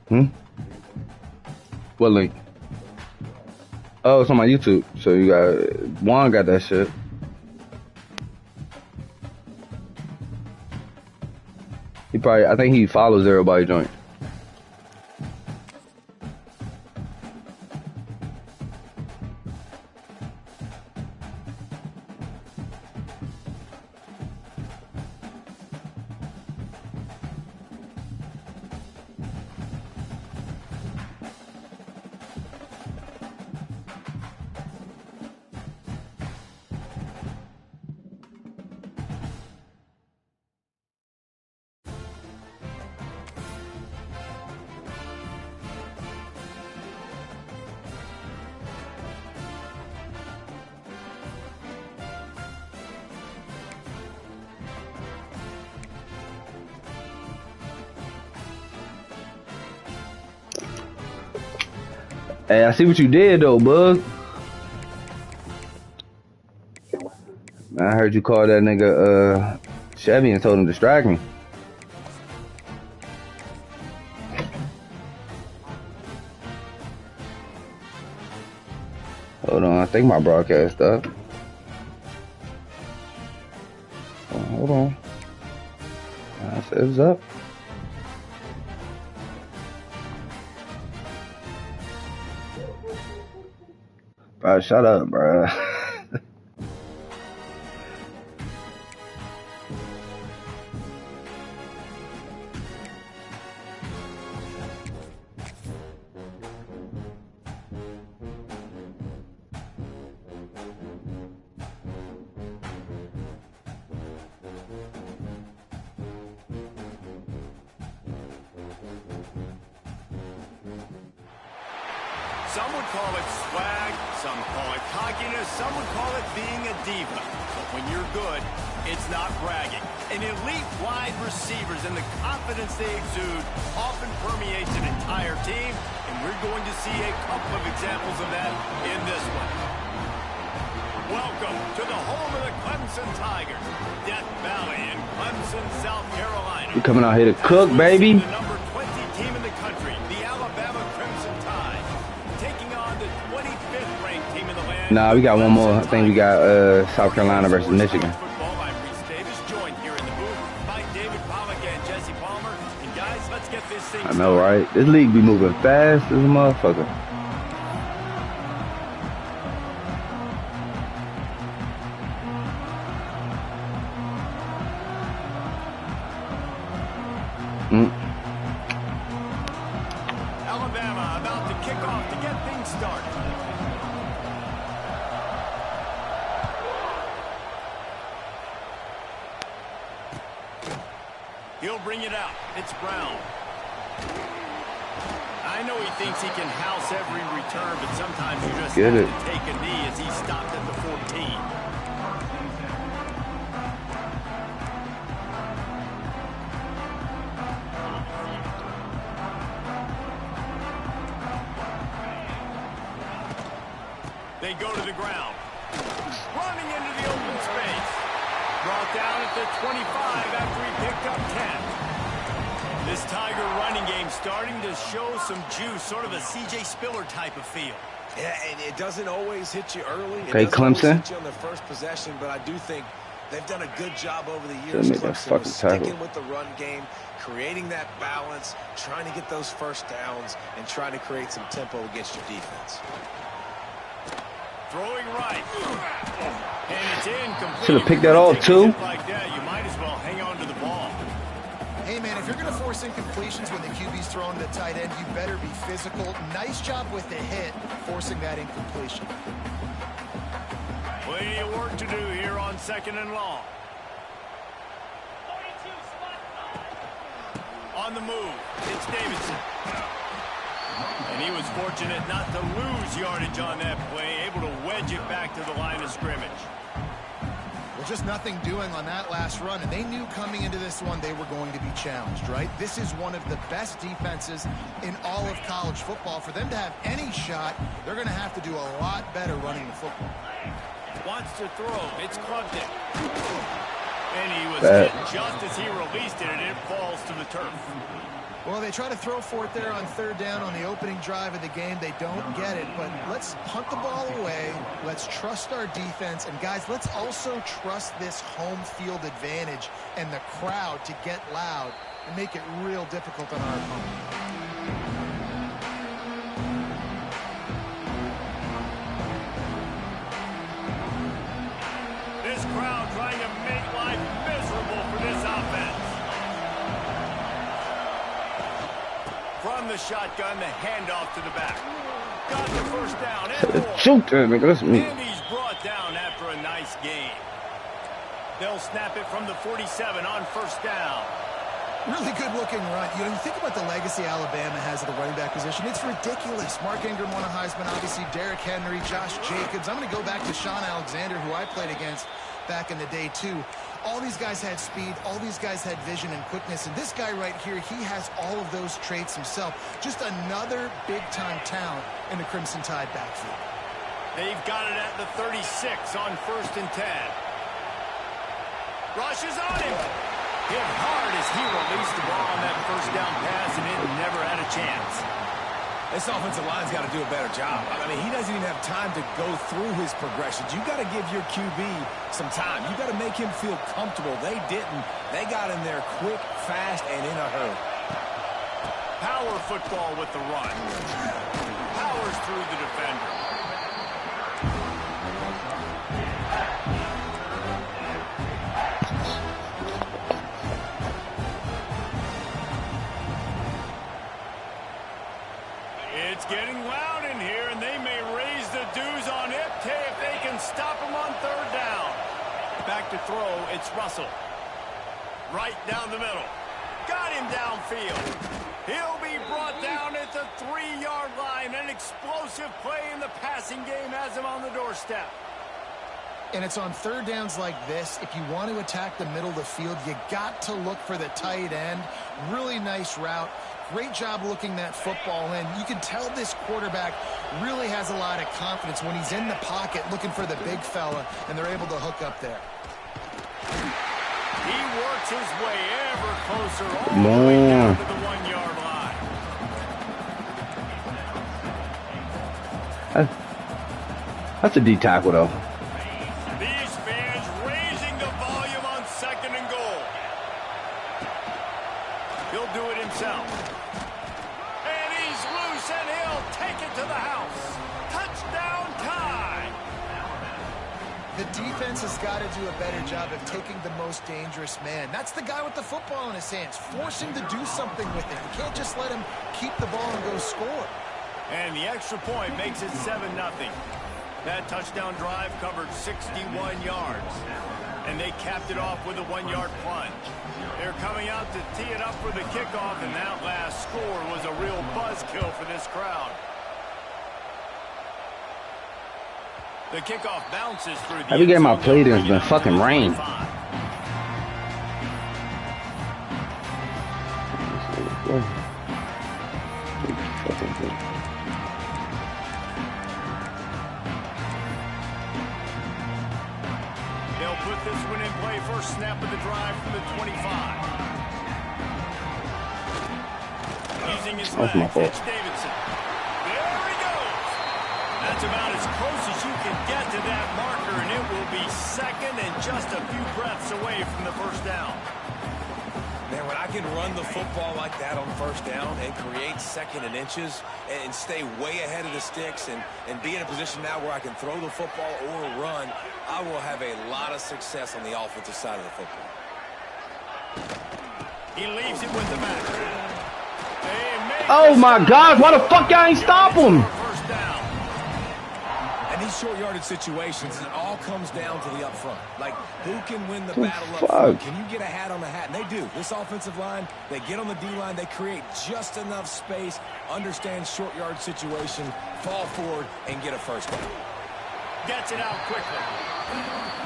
Hmm? What link? Oh, it's on my YouTube. So you got Juan got that shit. He probably, I think he follows everybody joint. Hey, I see what you did though, bug. I heard you call that nigga Chevy and told him to distract me. Hold on, I think my broadcast up. Oh, hold on. I said it's up. Bro, shut up, bro. Some would call it swag, some call it cockiness, some would call it being a diva. But when you're good, it's not bragging. An elite wide receivers and the confidence they exude often permeates an entire team, and we're going to see a couple of examples of that in this one. Welcome to the home of the Clemson Tigers, Death Valley in Clemson, South Carolina. You coming out here to cook, baby? The number 20 team in the country, the Alabama Crimson Tide, taking on the 25th ranked team in the land. Nah, we got one more. I think we got South Carolina versus Michigan. I'm Reese Davis, joined here in the booth by David Pollock and Jesse Palmer. And guys, let's get this thing I know, right? This league be moving fast as a motherfucker. Alabama about to kick off to get things started. He'll bring it out. It's Brown. I know he thinks he can house every return, but sometimes you just have to take a knee as he stopped at the 14. They go to the ground. Running into the open space. Brought down at the 25 after he picked up 10. This Tiger running game starting to show some juice, sort of a C.J. Spiller type of feel. Yeah, and it doesn't always hit you early. Okay, Clemson. Hit you on the first possession, but I do think they've done a good job over the years. Clemson was sticking with the run game, creating that balance, trying to get those first downs, and trying to create some tempo against your defense. Throwing right. And it's incomplete. Should have picked that off, too. Like that, you might as well hang on to the ball. Hey, man, if you're going to force incompletions when the QB's throwing to the tight end, you better be physical. Nice job with the hit, forcing that incompletion. Plenty of work to do here on 2nd and long. On the move, it's Davidson. And he was fortunate not to lose yardage on that play, able to wedge it back to the line of scrimmage. Well, just nothing doing on that last run, and they knew coming into this one they were going to be challenged, right? This is one of the best defenses in all of college football. For them to have any shot, they're going to have to do a lot better running the football. Wants to throw. It's Clemson. And he was was hit just as he released it, and it falls to the turf. Well, they try to throw for it there on third down on the opening drive of the game. They don't get it, but let's punt the ball away. Let's trust our defense. And, guys, let's also trust this home field advantage and the crowd to get loud and make it real difficult on our opponent. This crowd trying to make life miserable for this offense. From the shotgun, the handoff to the back. Got the first down. Shoot, nigga, that's me. And he's brought down after a nice gain. They'll snap it from the 47 on first down. Really good-looking run. You know, you think about the legacy Alabama has at the running back position. It's ridiculous. Mark Ingram won a Heisman. Obviously, Derrick Henry, Josh Jacobs. I'm going to go back to Sean Alexander, who I played against back in the day, too. All these guys had speed. All these guys had vision and quickness. And this guy right here, he has all of those traits himself. Just another big-time talent in the Crimson Tide backfield. They've got it at the 36 on 1st and 10. Rushes on him. Hit hard as he released the ball on that first down pass, and it never had a chance. This offensive line's got to do a better job. I mean, he doesn't even have time to go through his progressions. You got to give your QB some time. You got to make him feel comfortable. They didn't. They got in there quick, fast, and in a hurry. Power football with the run. Powers through the defender. It's getting loud in here, and they may raise the dues on Ncaa if they can stop him on third down. Back to throw, it's Russell. Right down the middle. Got him downfield. He'll be brought down at the 3-yard line. An explosive play in the passing game has him on the doorstep. And it's on third downs like this. If you want to attack the middle of the field, you got to look for the tight end. Really nice route. Great job looking that football in. You can tell this quarterback really has a lot of confidence when he's in the pocket looking for the big fella, and they're able to hook up there. He works his way ever closer all the way down to the 1-yard line. That's a D tackle, though. These fans raising the volume on 2nd and goal. He'll do it himself. And he's loose, and he'll take it to the house. Touchdown tie. The defense has got to do a better job of taking the most dangerous man. That's the guy with the football in his hands. Force him to do something with it. You can't just let him keep the ball and go score. And the extra point makes it 7-0. That touchdown drive covered 61 yards. And they capped it off with a 1-yard plunge. They're coming out to tee it up for the kickoff, and that last score was a real buzzkill for this crowd. The kickoff bounces through the Every game I played in has been fucking rain. They'll put this one in play first snap of the drive from the 25. Using his legs, it's Davidson. There he goes. That's about as close as you can get to that marker, and it will be 2nd and just a few breaths away from the first down. Man, when I can run the football like that on first down and create 2nd and inches and stay way ahead of the sticks and be in a position now where I can throw the football or run, I will have a lot of success on the offensive side of the football. He leaves it with the back. Oh my God, why the fuck y'all ain't stop him? First down. And these short yardage situations, it all comes down to the up front. Like, who can win the battle up front? Can you get a hat on the hat? And they do. This offensive line, they get on the D-line, they create just enough space, understand short yard situation, fall forward, and get a first down. Gets it out quickly.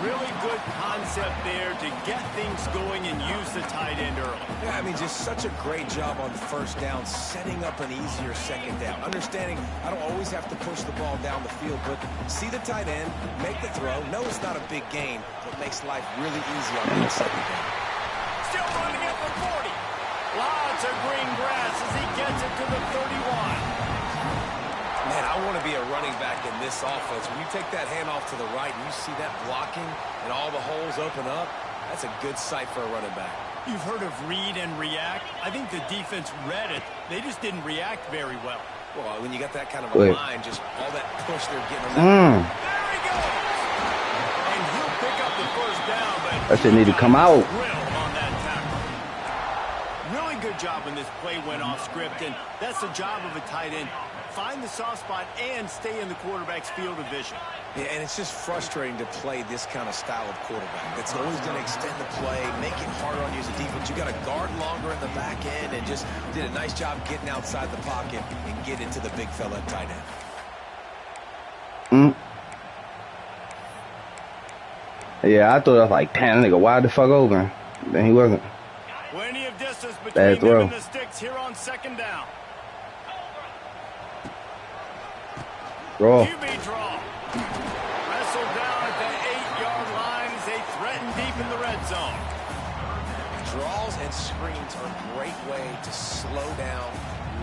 Really good concept there to get things going and use the tight end early. Yeah, I mean, just such a great job on first down, setting up an easier 2nd down. Understanding I don't always have to push the ball down the field, but see the tight end, make the throw. No, it's not a big gain, but makes life really easy on that 2nd down. Lots of green grass as he gets it to the 31. Man, I want to be a running back in this offense. When you take that handoff to the right and you see that blocking and all the holes open up, that's a good sight for a running back. You've heard of read and react. I think the defense read it. They just didn't react very well. Well, when you got that kind of a line, just all that push they're getting on that. There he goes! And he'll pick up the first down, but that shit need to come out. On that tackle. Really good job when this play went off script, and that's the job of a tight end. Find the soft spot and stay in the quarterback's field of vision. Yeah, and it's just frustrating to play this kind of style of quarterback. That's always going to extend the play, make it harder on you as a defense. You got to guard longer in the back end, and just did a nice job getting outside the pocket and get into the big fella at tight end. Yeah, I thought I was like, damn, nigga, wide the fuck open. Then he wasn't. Plenty of distance between them and the sticks here on second down. Draw. QB draw. Wrestled down at the 8-yard line as they threaten deep in the red zone. Draws and screens are a great way to slow down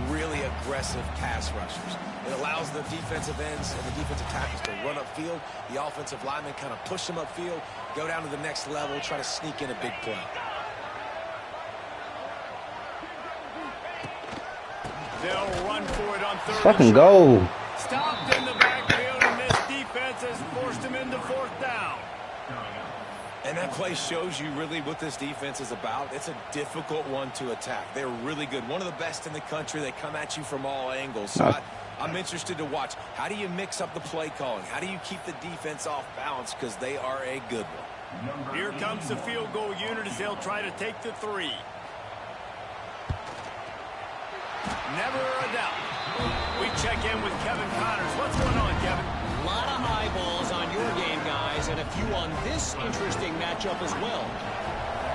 really aggressive pass rushers. It allows the defensive ends and the defensive tackles to run upfield. The offensive linemen kind of push them upfield, go down to the next level, try to sneak in a big play. They'll run for it on third. Fucking go. Stopped in the backfield, and this defense has forced him into fourth down. And that play shows you really what this defense is about. It's a difficult one to attack. They're really good. One of the best in the country. They come at you from all angles. So I'm interested to watch. How do you mix up the play calling? How do you keep the defense off balance? Because they are a good one. Here comes the field goal unit as they'll try to take the 3. Never a doubt. We check in with Kevin Connors. What's going on, Kevin? A lot of eyeballs on your game, guys, and a few on this interesting matchup as well.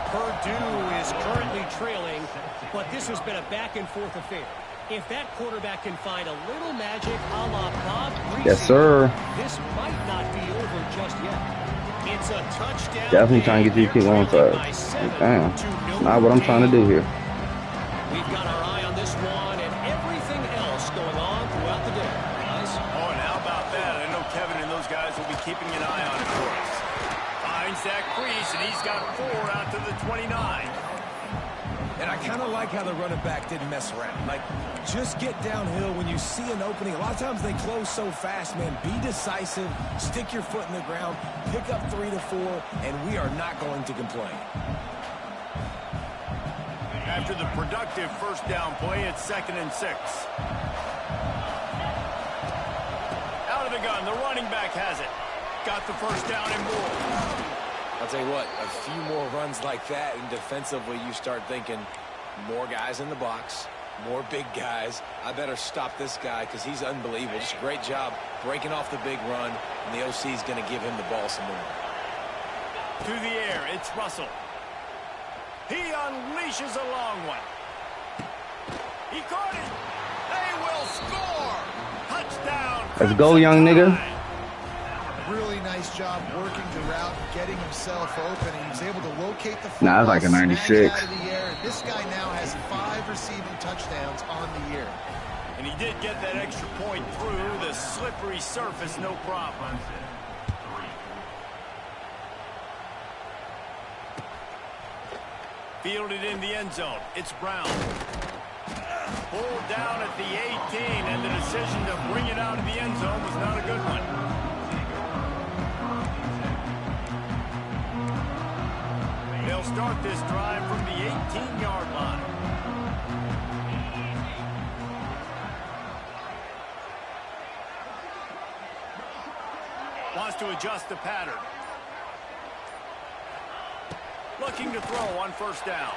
Purdue is currently trailing, but this has been a back-and-forth affair. If that quarterback can find a little magic a la Bob Greasy, yes, sir. This might not be over just yet. It's a touchdown. Definitely trying to get these kids on side. Damn. Not what I'm trying to do here. We've got our eye on this one and everything else going on throughout the day, guys. Oh, and how about that? I know Kevin and those guys will be keeping an eye on it for us. Finds that crease, and he's got 4 out to the 29. And I kind of like how the running back didn't mess around. Like, just get downhill when you see an opening. A lot of times they close so fast, man. Be decisive, stick your foot in the ground, pick up 3 to 4, and we are not going to complain. After the productive first down play, it's 2nd and 6. Out of the gun, the running back has it. Got the first down and more. I'll tell you what, a few more runs like that, and defensively you start thinking more guys in the box, more big guys. I better stop this guy because he's unbelievable. Just a great job breaking off the big run, and the OC is going to give him the ball some more. To the air, it's Russell. He unleashes a long one. He caught it. They will score. Touchdown. Let's go, young nigga. Really nice job working the route, getting himself open, and he was able to locate the football. Nah, it's like a 96. Out of the air. And this guy now has 5 receiving touchdowns on the year. And he did get that extra point through the slippery surface, no problem. Fielded in the end zone. It's Brown. Pulled down at the 18, and the decision to bring it out of the end zone was not a good one. They'll start this drive from the 18-yard line. Wants to adjust the pattern. Looking to throw on first down.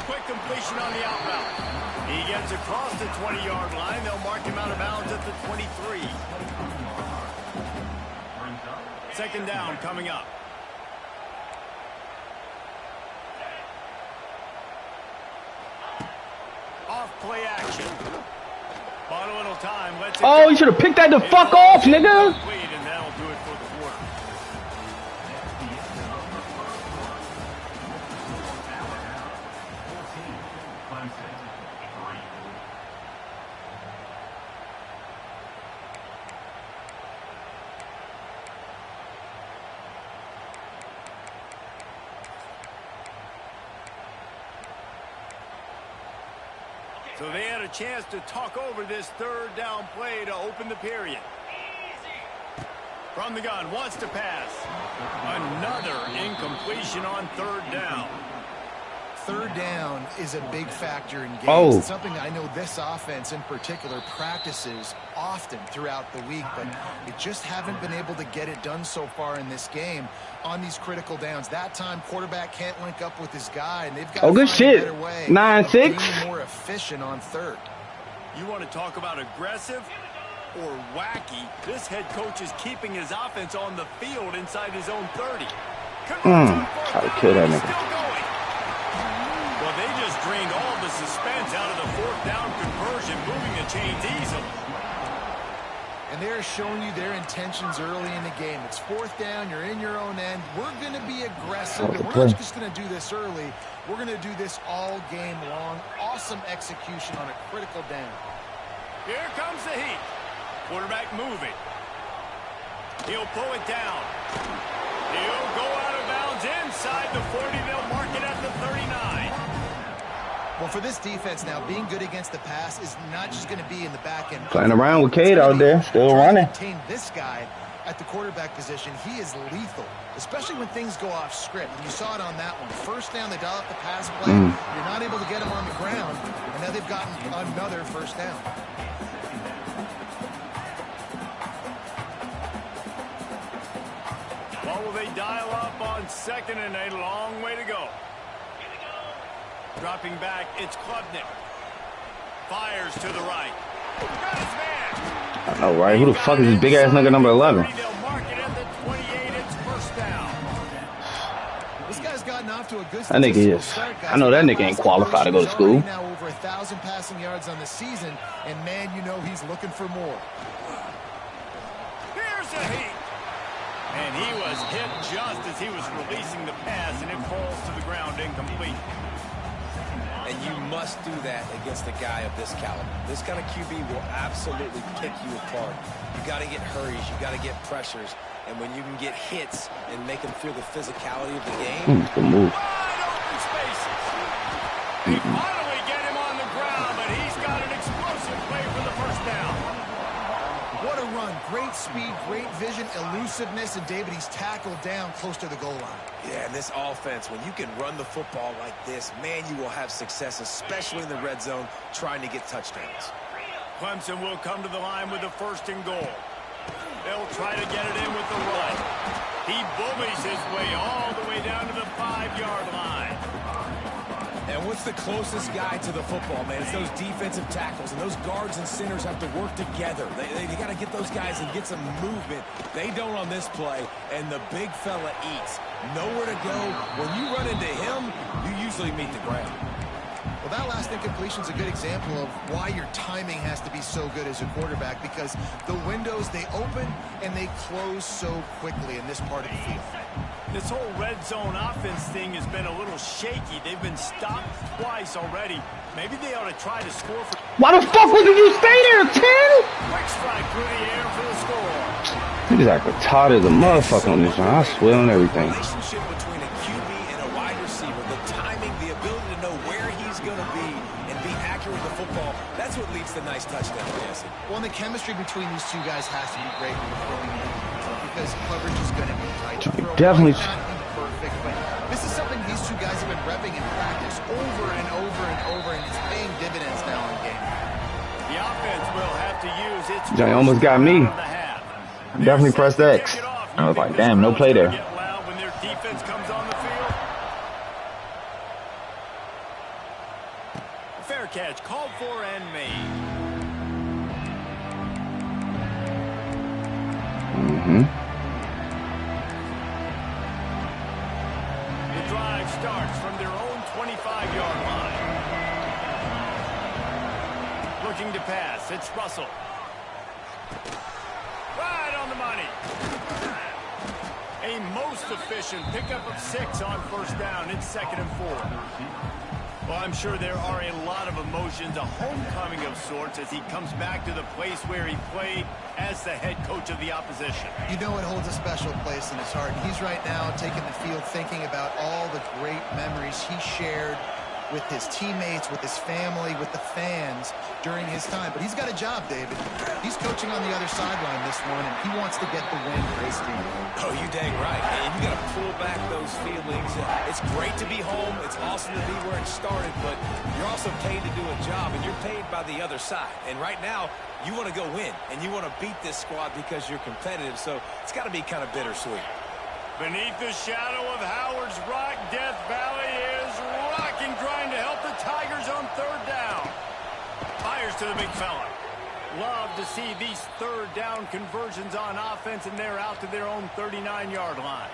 Quick completion on the out route. He gets across the 20-yard line. They'll mark him out of bounds at the 23. 2nd down coming up. Off play action. Bought a little time. Let's oh, you should have picked that the fuck off, nigga. And that'll do it for the quarter. So they had a chance to talk over this third down play to open the period. From the gun, wants to pass. Another incompletion on third down. Third down is a big factor in games. Oh. It's something I know this offense in particular practices often throughout the week, but they just haven't been able to get it done so far in this game on these critical downs. That time, quarterback can't link up with his guy, and they've got to good find shit. a better way 9-6. of being more efficient on third. You want to talk about aggressive or wacky? This head coach is keeping his offense on the field inside his own 30. Try to kill that nigga. Still going. Well, they just drained all the suspense out of the fourth down conversion, moving the chains easily. And they're showing you their intentions early in the game. It's fourth down. You're in your own end. We're going to be aggressive. And we're not just going to do this early. We're going to do this all game long. Awesome execution on a critical down. Here comes the heat. Quarterback moving. He'll pull it down. He'll go out of bounds inside the 40. They'll mark it at the 39. Well, for this defense now, being good against the pass is not just going to be in the back end. Playing around with Cade out there, still running. Maintain this guy at the quarterback position. He is lethal, especially when things go off script. And you saw it on that one. First down, they dial up the pass play. You're not able to get him on the ground, and now they've gotten another first down. Well, will they dial up on second and a long way to go? Dropping back, it's Klubnik. Fires to the right. Got his man. I know, right? Who the fuck is this big-ass nigga number 11? They'll mark it at the 28. It's first down. This guy's gotten off to a good That nigga is. I know that nigga ain't qualified to go to school. Now over 1,000 passing yards on the season, and man, you know he's looking for more. Here's a heat. And he was hit just as he was releasing the pass, and it falls to the ground incomplete. And you must do that against a guy of this caliber. This kind of QB will absolutely pick you apart. You got to get hurries. You got to get pressures. And when you can get hits and make them feel the physicality of the game. Good move. Wide open spaces. They finally get him on the ground, but he's got an explosive play for the first down. What a run. Great speed, great vision, elusiveness, and David, he's tackled down close to the goal line. Yeah, and this offense, when you can run the football like this, man, you will have success, especially in the red zone, trying to get touchdowns. Clemson will come to the line with the first and goal. They'll try to get it in with the run. He bullies his way all the way down to the 5-yard line. And what's the closest guy to the football, man? It's those defensive tackles, and those guards and centers have to work together. They got to get those guys and get some movement. They don't on this play, and the big fella eats. Nowhere to go. When you run into him, you usually meet the ground. Well, that last incompletion is a good example of why your timing has to be so good as a quarterback, because the windows, they open and they close so quickly in this part of the field. This whole red zone offense thing has been a little shaky. They've been stopped twice already. Maybe they ought to try to score for... Why the fuck wouldn't you stay there, Tim? Quick strike through the air for the score. Niggas act retarded as a motherfucker on this one. I swear on everything. The relationship between a QB and a wide receiver, the timing, the ability to know where he's going to be and be accurate with the football, that's what leads to nice touchdowns, Jesse. Well, and the chemistry between these two guys has to be great when you're throwing the ball, because coverage is going to be tight. Definitely. Not perfect, but this is something these two guys have been repping in practice over and over and over, and it's paying dividends now in game. The offense will have to use its... Johnny almost got me. Definitely pressed X. I was like, damn, no play there. When their defense comes on the field. Fair catch called for and made. The drive starts from their own 25-yard line. Looking to pass. It's Russell. Right on the money. A most efficient pickup of 6 on first down. It's 2nd and 4. Well, I'm sure there are a lot of emotions, a homecoming of sorts, as he comes back to the place where he played as the head coach of the opposition. You know it holds a special place in his heart. He's right now taking the field thinking about all the great memories he shared with his teammates, with his family, with the fans during his time. But he's got a job, David. He's coaching on the other sideline this one, and he wants to get the win for his team. Oh, you dang right. And you got to pull back those feelings. It's great to be home. It's awesome to be where it started, but you're also paid to do a job, and you're paid by the other side. And right now, you want to go win, and you want to beat this squad because you're competitive, so it's got to be kind of bittersweet. Beneath the shadow of Howard's Rock, Death Valley is rocking, trying to help the Tigers on third down. Fires to the big fella. Love to see these third down conversions on offense, and they're out to their own 39-yard line.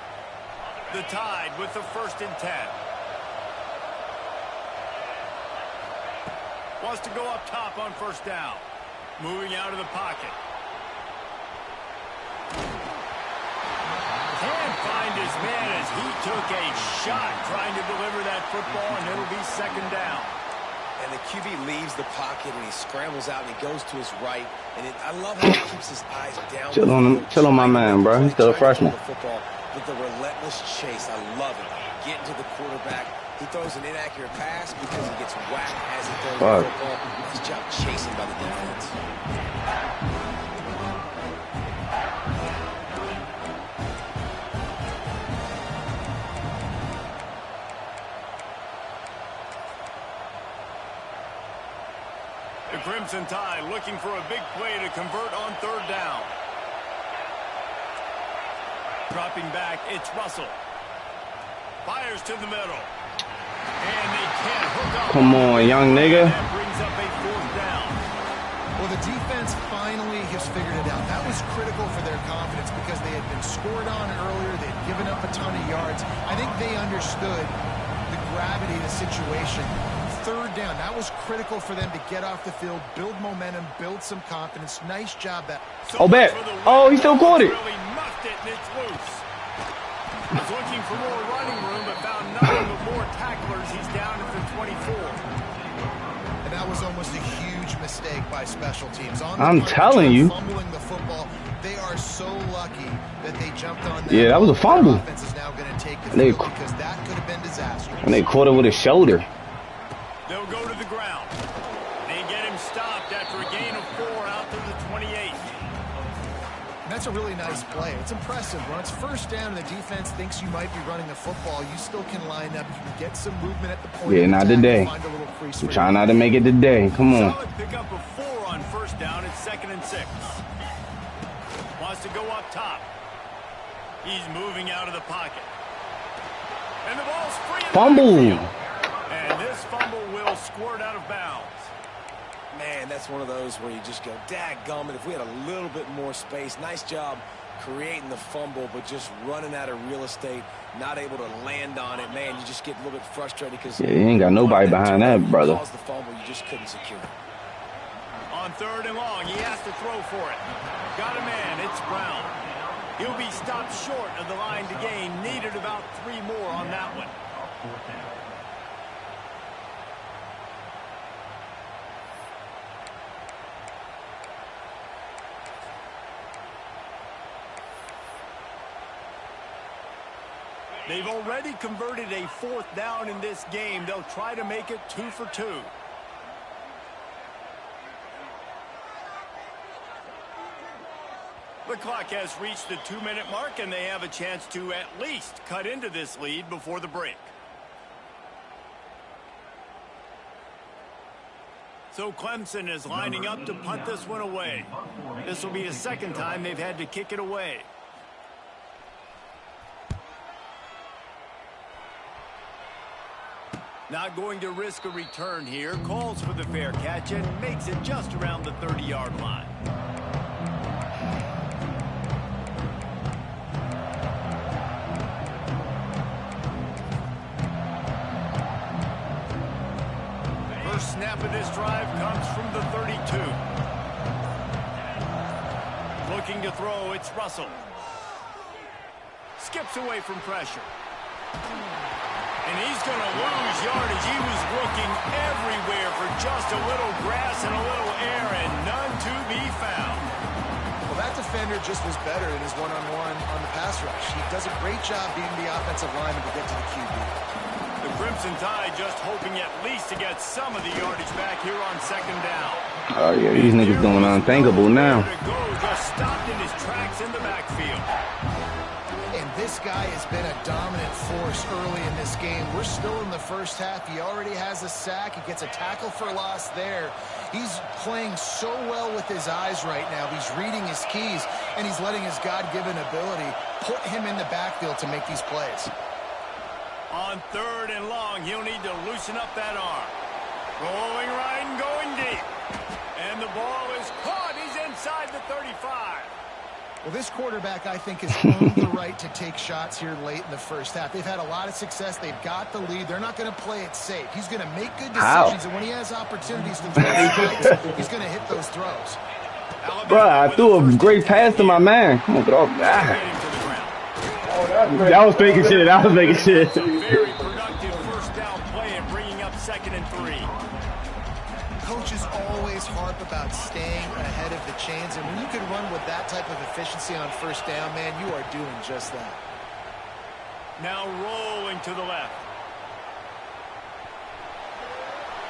The Tide with the 1st and 10. Wants to go up top on 1st down. Moving out of the pocket. Can't find his man as he took a shot trying to deliver that football, and it'll be 2nd down. And the QB leaves the pocket, and he scrambles out, and he goes to his right. And I love how he keeps his eyes down. Chill on my man, bro. He's still a freshman. With the relentless chase, I love it. Getting to the quarterback. He throws an inaccurate pass because he gets whacked as he throws the football. Nice job chasing by the defense. The Crimson Tide looking for a big play to convert on 3rd down. Dropping back, it's Russell. Fires to the middle. And they can't hook up. Come on, young nigga. That brings up a 4th down. Well, the defense finally has figured it out. That was critical for their confidence because they had been scored on earlier. They had given up a ton of yards. I think they understood the gravity of the situation. 3rd down, that was critical for them to get off the field, build momentum, build some confidence. Nice job. Oh, bet. Oh, he still caught it. Really muffed it, and it's loose. Was looking for more running room, but found nothing but more tacklers. He's down at the 24. And that was almost a huge mistake by special teams. I'm telling you. Fumbling the football. They are so lucky that they jumped on that. Yeah, that was a fumble. The offense is now going to take the field because that could have been disastrous. And they caught it with his shoulder. They'll go to the ground. They get him stopped after a gain of 4 out to the 28. That's a really nice play. It's impressive. When it's 1st down and the defense thinks you might be running the football, you still can line up. You can get some movement at the point. Yeah, not today. I'm trying not to make it today. Come on. Solid pick up of 4 on 1st down. It's 2nd and 6. Wants to go up top. He's moving out of the pocket. And the ball's free. Fumble. And this fumble will squirt out of bounds. Man, that's one of those where you just go, dadgummit, if we had a little bit more space. Nice job creating the fumble, but just running out of real estate, not able to land on it. Man, you just get a little bit frustrated because you ain't got nobody behind that, brother. The fumble, you just couldn't secure it. On 3rd and long, he has to throw for it. Got a man, it's Brown. He'll be stopped short of the line to gain. Needed about 3 more on that one. They've already converted a 4th down in this game. They'll try to make it 2 for 2. The clock has reached the 2-minute mark, and they have a chance to at least cut into this lead before the break. So Clemson is lining up to punt this one away. This will be the 2nd time they've had to kick it away. Not going to risk a return here. Calls for the fair catch and makes it just around the 30-yard line. First snap of this drive comes from the 32. Looking to throw, it's Russell. Skips away from pressure. And he's going to lose yardage. He was looking everywhere for just a little grass and a little air, and none to be found. Well, that defender just was better in his one-on-one on the pass rush. He does a great job beating the offensive lineman to get to the QB. The Crimson Ncaa just hoping at least to get some of the yardage back here on second down. Oh, yeah, these niggas doing unthinkable now. Just stopped in his tracks in the backfield. And this guy has been a dominant force early in this game. We're still in the first half. He already has a sack. He gets a tackle for loss there. He's playing so well with his eyes right now. He's reading his keys, and he's letting his God-given ability put him in the backfield to make these plays. On 3rd and long, he'll need to loosen up that arm. Rolling right and going deep. And the ball is caught. He's inside the 35. Well, this quarterback, I think, has earned the right to take shots here late in the first half. They've had a lot of success. They've got the lead. They're not going to play it safe. He's going to make good decisions, and when he has opportunities to throw strikes, he's going to hit those throws. Bro, I threw a great pass to my man. Come on, get off that. That was making shit. That was making shit. It's a very productive first down play and bringing up 2nd and 3. Coaches always harp about staying ahead of the chains, and when you can run with that type of efficiency on first down, man, you are doing just that. Now rolling to the left.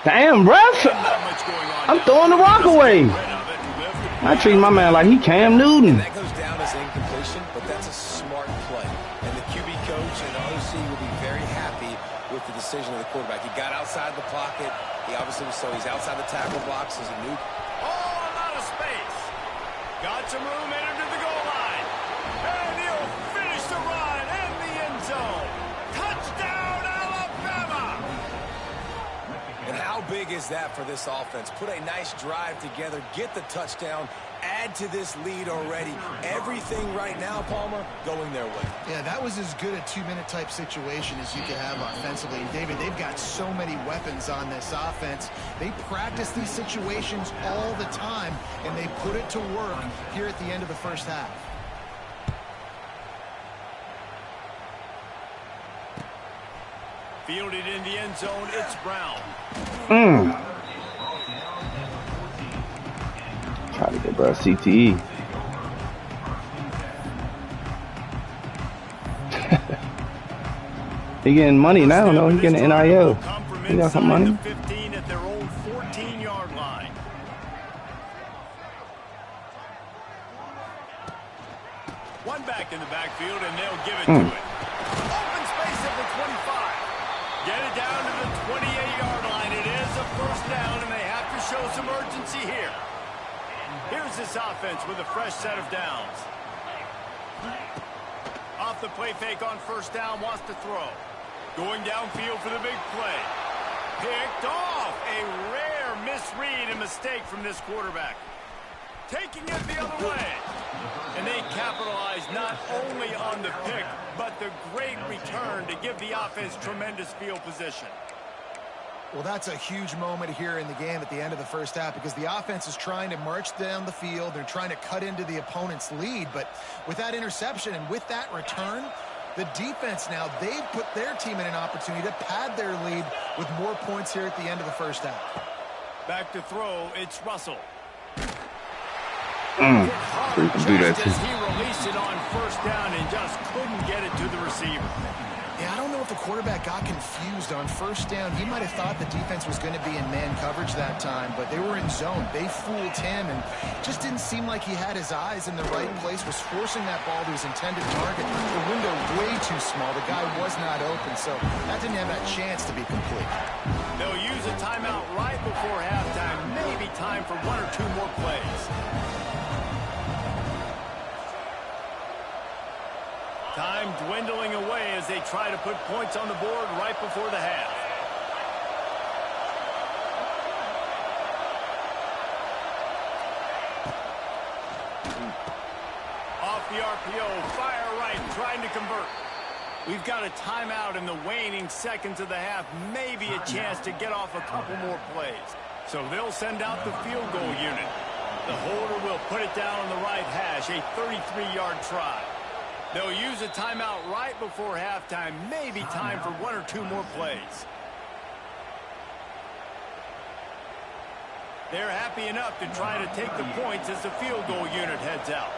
Damn, ref. I'm throwing the rock away. I treat my man like he Cam Newton. And that goes down as incompletion, but that's a smart play. And the QB coach and the OC will be very happy with the decision of the quarterback. He got outside the pocket. He obviously was so he's outside the tackle box as a new. Oh, a lot of space. Got some room, entered to the goal line. And he'll finish the run in the end zone. Touchdown, Alabama. And how big is that for this offense? Put a nice drive together, get the touchdown, add to this lead already. Everything right now, Palmer, going their way. Yeah, that was as good a 2-minute type situation as you could have offensively. And David, they've got so many weapons on this offense. They practice these situations all the time, and they put it to work here at the end of the first half. Fielded in the end zone, it's Brown. Try to get bro CTE. He getting money now, no? He getting NIL. He got some money. 15 at their own 14-yard line. One back in the backfield, and they'll give it to it. Open space at the 25. Get it down to the 28-yard line. It is a first down, and they have to show some urgency here. Here's this offense with a fresh set of downs. Off the play fake on first down, wants to throw. Going downfield for the big play. Picked off. A rare misread and mistake from this quarterback. Taking it the other way. And they capitalize not only on the pick, but the great return to give the offense tremendous field position. Well, that's a huge moment here in the game at the end of the first half because the offense is trying to march down the field. They're trying to cut into the opponent's lead. But with that interception and with that return, the defense now, they've put their team in an opportunity to pad their lead with more points here at the end of the first half. Back to throw, it's Russell. Do that too. He released it on first down and just couldn't get it to the receiver. Yeah, I don't know if the quarterback got confused on first down. He might have thought the defense was going to be in man coverage that time, but they were in zone. They fooled him, and just didn't seem like he had his eyes in the right place, was forcing that ball to his intended target. The window way too small. The guy was not open, so that didn't have that chance to be complete. They'll use a timeout right before halftime. Maybe time for 1 or 2 more plays. Time dwindling away as they try to put points on the board right before the half. Off the RPO, fire right, trying to convert. We've got a timeout in the waning seconds of the half. Maybe a chance to get off a couple more plays. So they'll send out the field goal unit. The holder will put it down on the right hash, a 33-yard try. They'll use a timeout right before halftime. Maybe time for 1 or 2 more plays. They're happy enough to try to take the points as the field goal unit heads out.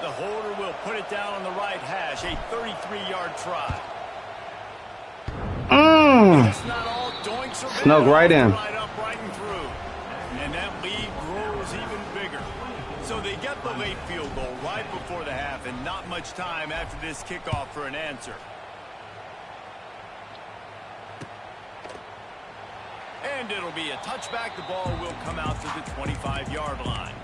The holder will put it down on the right hash, a 33-yard try. It's not all doinks or Snuck right in. right up, right and through. And that lead grows even bigger. So they get the late field goal right before the half and not much time after this kickoff for an answer. And it'll be a touchback. The ball will come out to the 25-yard line.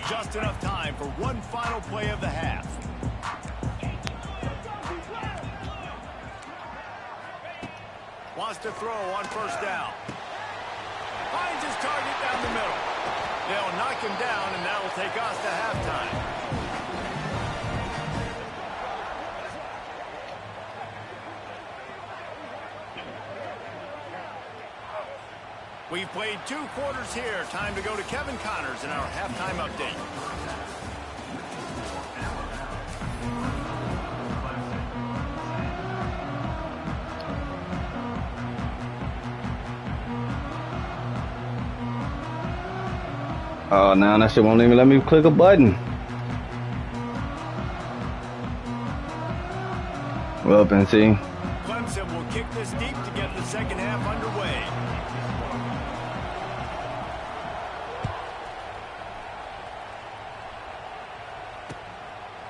Just enough time for one final play of the half. Wants to throw on first down. Finds his target down the middle. They'll knock him down, and that'll take us to halftime. We've played 2 quarters here. Time to go to Kevin Connors in our halftime update. Oh, now that shit won't even let me click a button. Well, N.C. Clemson will kick this deep to get the second half underway.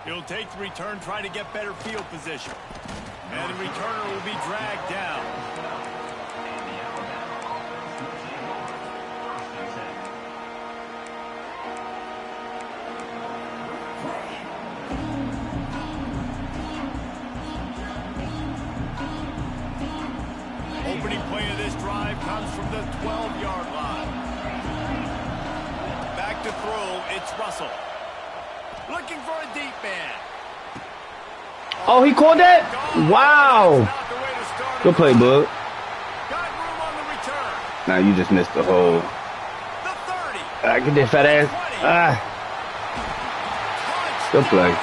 He'll take the return, try to get better field position. And the returner will be dragged down. Opening play of this drive comes from the 12-yard line. Back to throw, it's Russell. Looking for a deep man. Oh, he called that? Wow. Good play, bud. Got room on the return. Now you just missed the whole. The 30. Get that fat ass. Good play.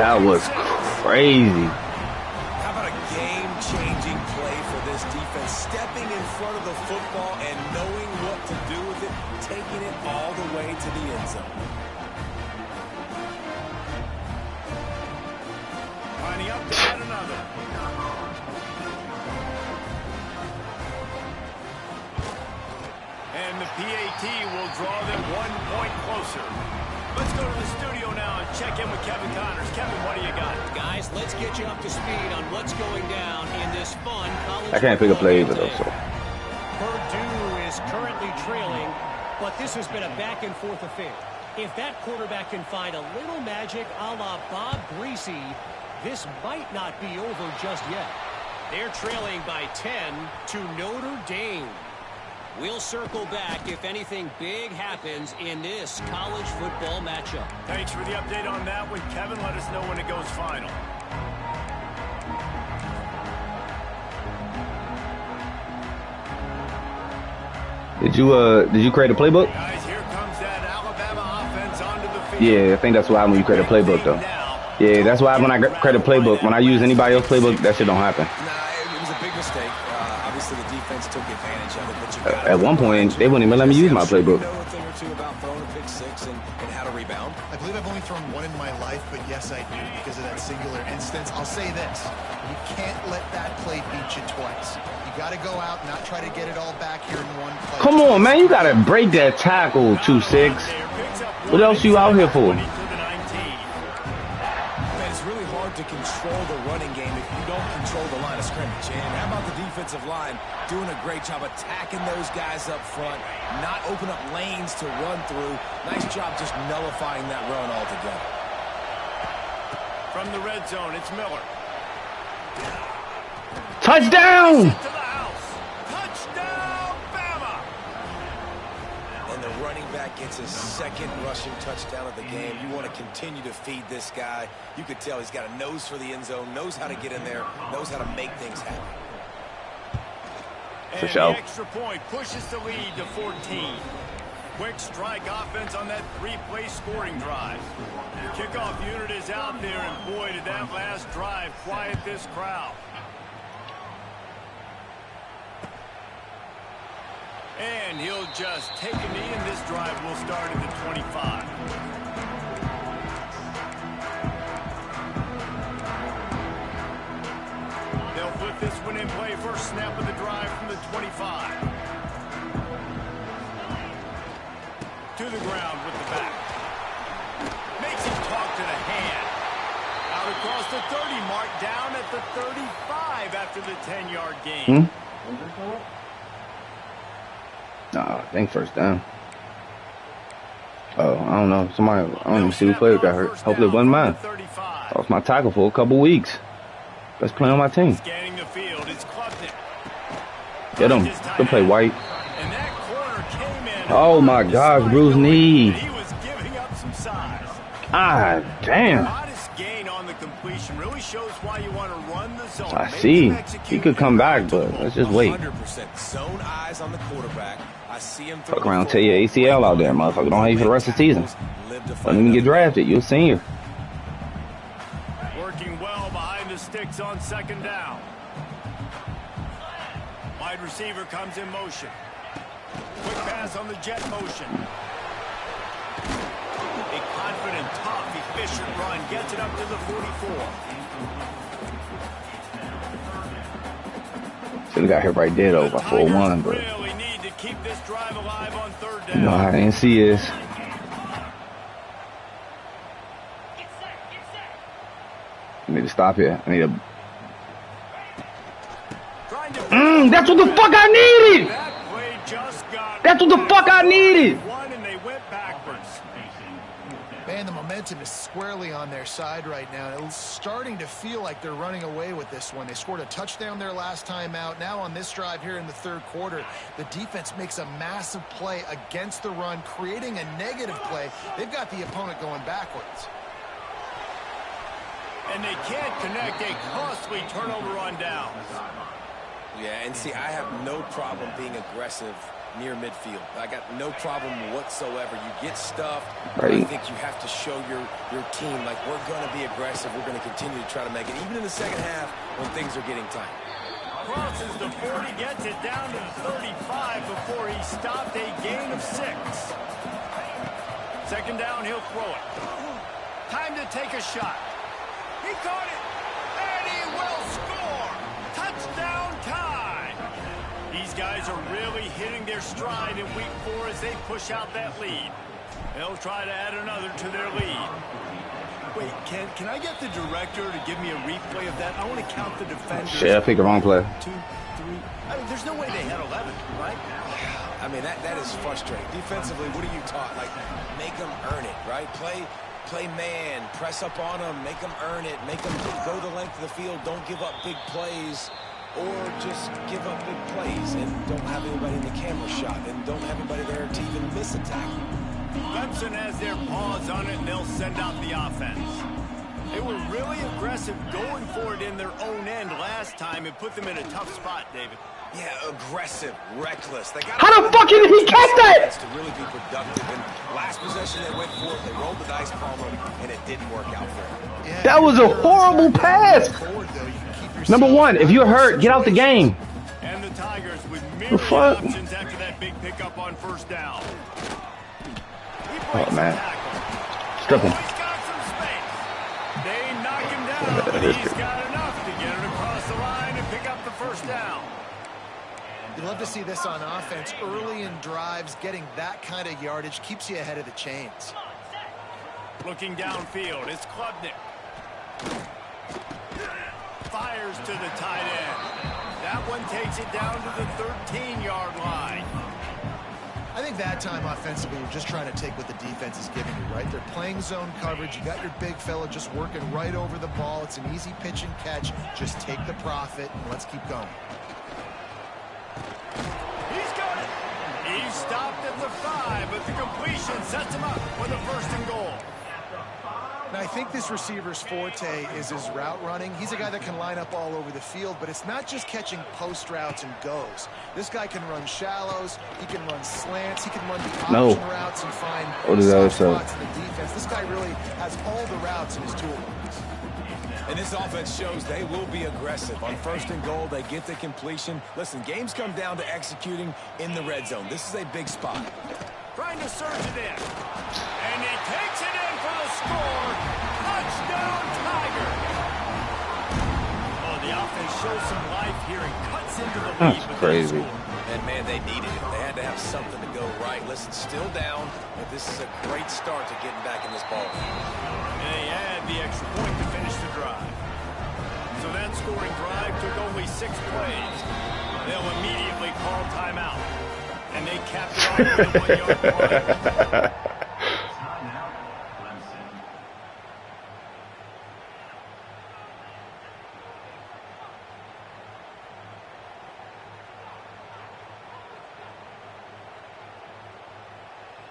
That was crazy. How about a game-changing play for this defense? Stepping in front of the football and knowing what to do with it, taking it all the way to the end zone. Lining up to get another. And the PAT will draw them 1 point closer. Let's go to the studio now and check in with Kevin Connors. Kevin, what do you got? Guys, let's get you up to speed on what's going down in this fun college. I can't pick a play either, though, so. Purdue is currently trailing, but this has been a back-and-forth affair. If that quarterback can find a little magic a la Bob Greasy, this might not be over just yet. They're trailing by 10 to Notre Dame. We'll circle back if anything big happens in this college football matchup. Thanks for the update on that one, Kevin. Let us know when it goes final. Did you create a playbook? Guys, here comes that Alabama offense onto the field. Yeah, I think that's why when you create a playbook, though. Yeah, that's why when I create a playbook, when I use anybody else's playbook, that shit don't happen. Nah, it was a big mistake. Obviously, the defense took advantage of it. But you At one point, they wouldn't even let me use my playbook. You know a thing or two about throwing a pick six and how to rebound. I believe I've only thrown one in my life, but yes, I do because of that singular instance. I'll say this. You can't let that play beat you twice. You got to go out and not try to get it all back here in one play. Come on, man. You got to break that tackle, 2-6. What else you out here for? To control the running game if you don't control the line of scrimmage. And how about the defensive line doing a great job attacking those guys up front, not open up lanes to run through. Nice job just nullifying that run altogether. From the red zone, it's Miller. Touchdown! Touchdown, Bama! And the running back gets his second rushing touchdown of the game. You want to continue to feed this guy. You could tell he's got a nose for the end zone, knows how to get in there, knows how to make things happen. And for sure. The extra point pushes the lead to 14. Quick strike offense on that three-play scoring drive. The kickoff unit is out there, and boy, did that last drive quiet this crowd. And he'll just take a knee, and this drive will start at the 25. 25. To the ground with the back. Makes him talk to the hand. Out across the 30 mark, down at the 35 after the 10-yard gain. Nah, I think first down. Oh, I don't know. Somebody, I don't even see who player got hurt. Hopefully it wasn't mine. Lost my tackle for a couple weeks. Best player on my team. Scanning the field, it's Klubnik. Get him. Go play White. And that corner came in. Oh my gosh, bruised knee. He was giving up some size. Ah, damn. Modest gain on the completion really shows why you want to run the zone. I see. He could come back, but let's just wait. 100% zone eyes on the quarterback. I see him fuck around, tear your ACL out there, motherfucker. Don't have you for the rest of the season. Don't even get drafted. You're a senior. Working well behind the sticks on second down. Wide receiver comes in motion. Quick pass on the jet motion. A confident, tough, efficient run gets it up to the 44. Should have got hit right there though by 4-1, but really need to keep this drive alive on third down. you know how NC is. I need to stop here. I need to. That's what the fuck I needed. That's what the fuck I needed. Man, the momentum is squarely on their side right now. It's starting to feel like they're running away with this one. They scored a touchdown their last time out. Now on this drive here in the third quarter, the defense makes a massive play against the run, creating a negative play. They've got the opponent going backwards. And they can't connect a costly turnover on downs. Yeah, and see, I have no problem being aggressive near midfield. I got no problem whatsoever. You get stuffed. Right. I think you have to show your team, like, we're going to be aggressive. We're going to continue to try to make it, even in the second half when things are getting tight. Crosses the 40, gets it down to the 35 before he stopped a gain of 6. Second down, he'll throw it. Time to take a shot. He caught it, and he will score. Touchdown tie. These guys are really hitting their stride in week 4 as they push out that lead. They'll try to add another to their lead. Wait, can I get the director to give me a replay of that? I want to count the defenders. Shit, I picked the wrong play. 2, 3. I mean, there's no way they had 11, right? I mean, that is frustrating. Defensively, what are you taught? Like, make them earn it, right? Play man, press up on them, make them earn it, make them go the length of the field, don't give up big plays, or just give up big plays and don't have anybody in the camera shot and don't have anybody there to even miss a tackle. Clemson has their paws on it, and they'll send out the offense. They were really aggressive going for it in their own end last time and put them in a tough spot, David. Yeah, aggressive, reckless. They got How the fuck did he catch that? to really be productive. And last possession they went for it, they rolled the dice, Palmer, and it didn't work out for them. Yeah, That was a horrible pass. Number one, if you're hurt, get out the game. And the Tigers with myriad options after that big pickup on first down. Oh, man. Strip him. He's got some space. They knock him down, but he's got enough to get it across the line and pick up the first down. You'd love to see this on offense. Early in drives, getting that kind of yardage keeps you ahead of the chains. Looking downfield, it's Klubnik. Fires to the tight end. That one takes it down to the 13-yard line. I think that time offensively, you're just trying to take what the defense is giving you, right? They're playing zone coverage. You got your big fella just working right over the ball. It's an easy pitch and catch. Just take the profit and let's keep going. He's got it. He's stopped at the 5, but the completion sets him up for the first and goal. Now, I think this receiver's forte is his route running. He's a guy that can line up all over the field, but it's not just catching post routes and goes. This guy can run shallows, he can run slants, he can run the option routes and find soft spots in the defense. This guy really has all the routes in his toolbox. And this offense shows they will be aggressive. On first and goal, they get the completion. Listen, games come down to executing in the red zone. This is a big spot. Trying to surge it in. And he takes it in for the score. Touchdown, Tiger. Oh, the offense shows some life here and cuts into the lead. That's crazy. And, man, they needed it. They had to have something to go right. Listen, still down, but this is a great start to getting back in this ball game. And they had the extra point to finish the drive. So that scoring drive took only 6 plays. They'll immediately call timeout. And they capped it off with a 1-yard run.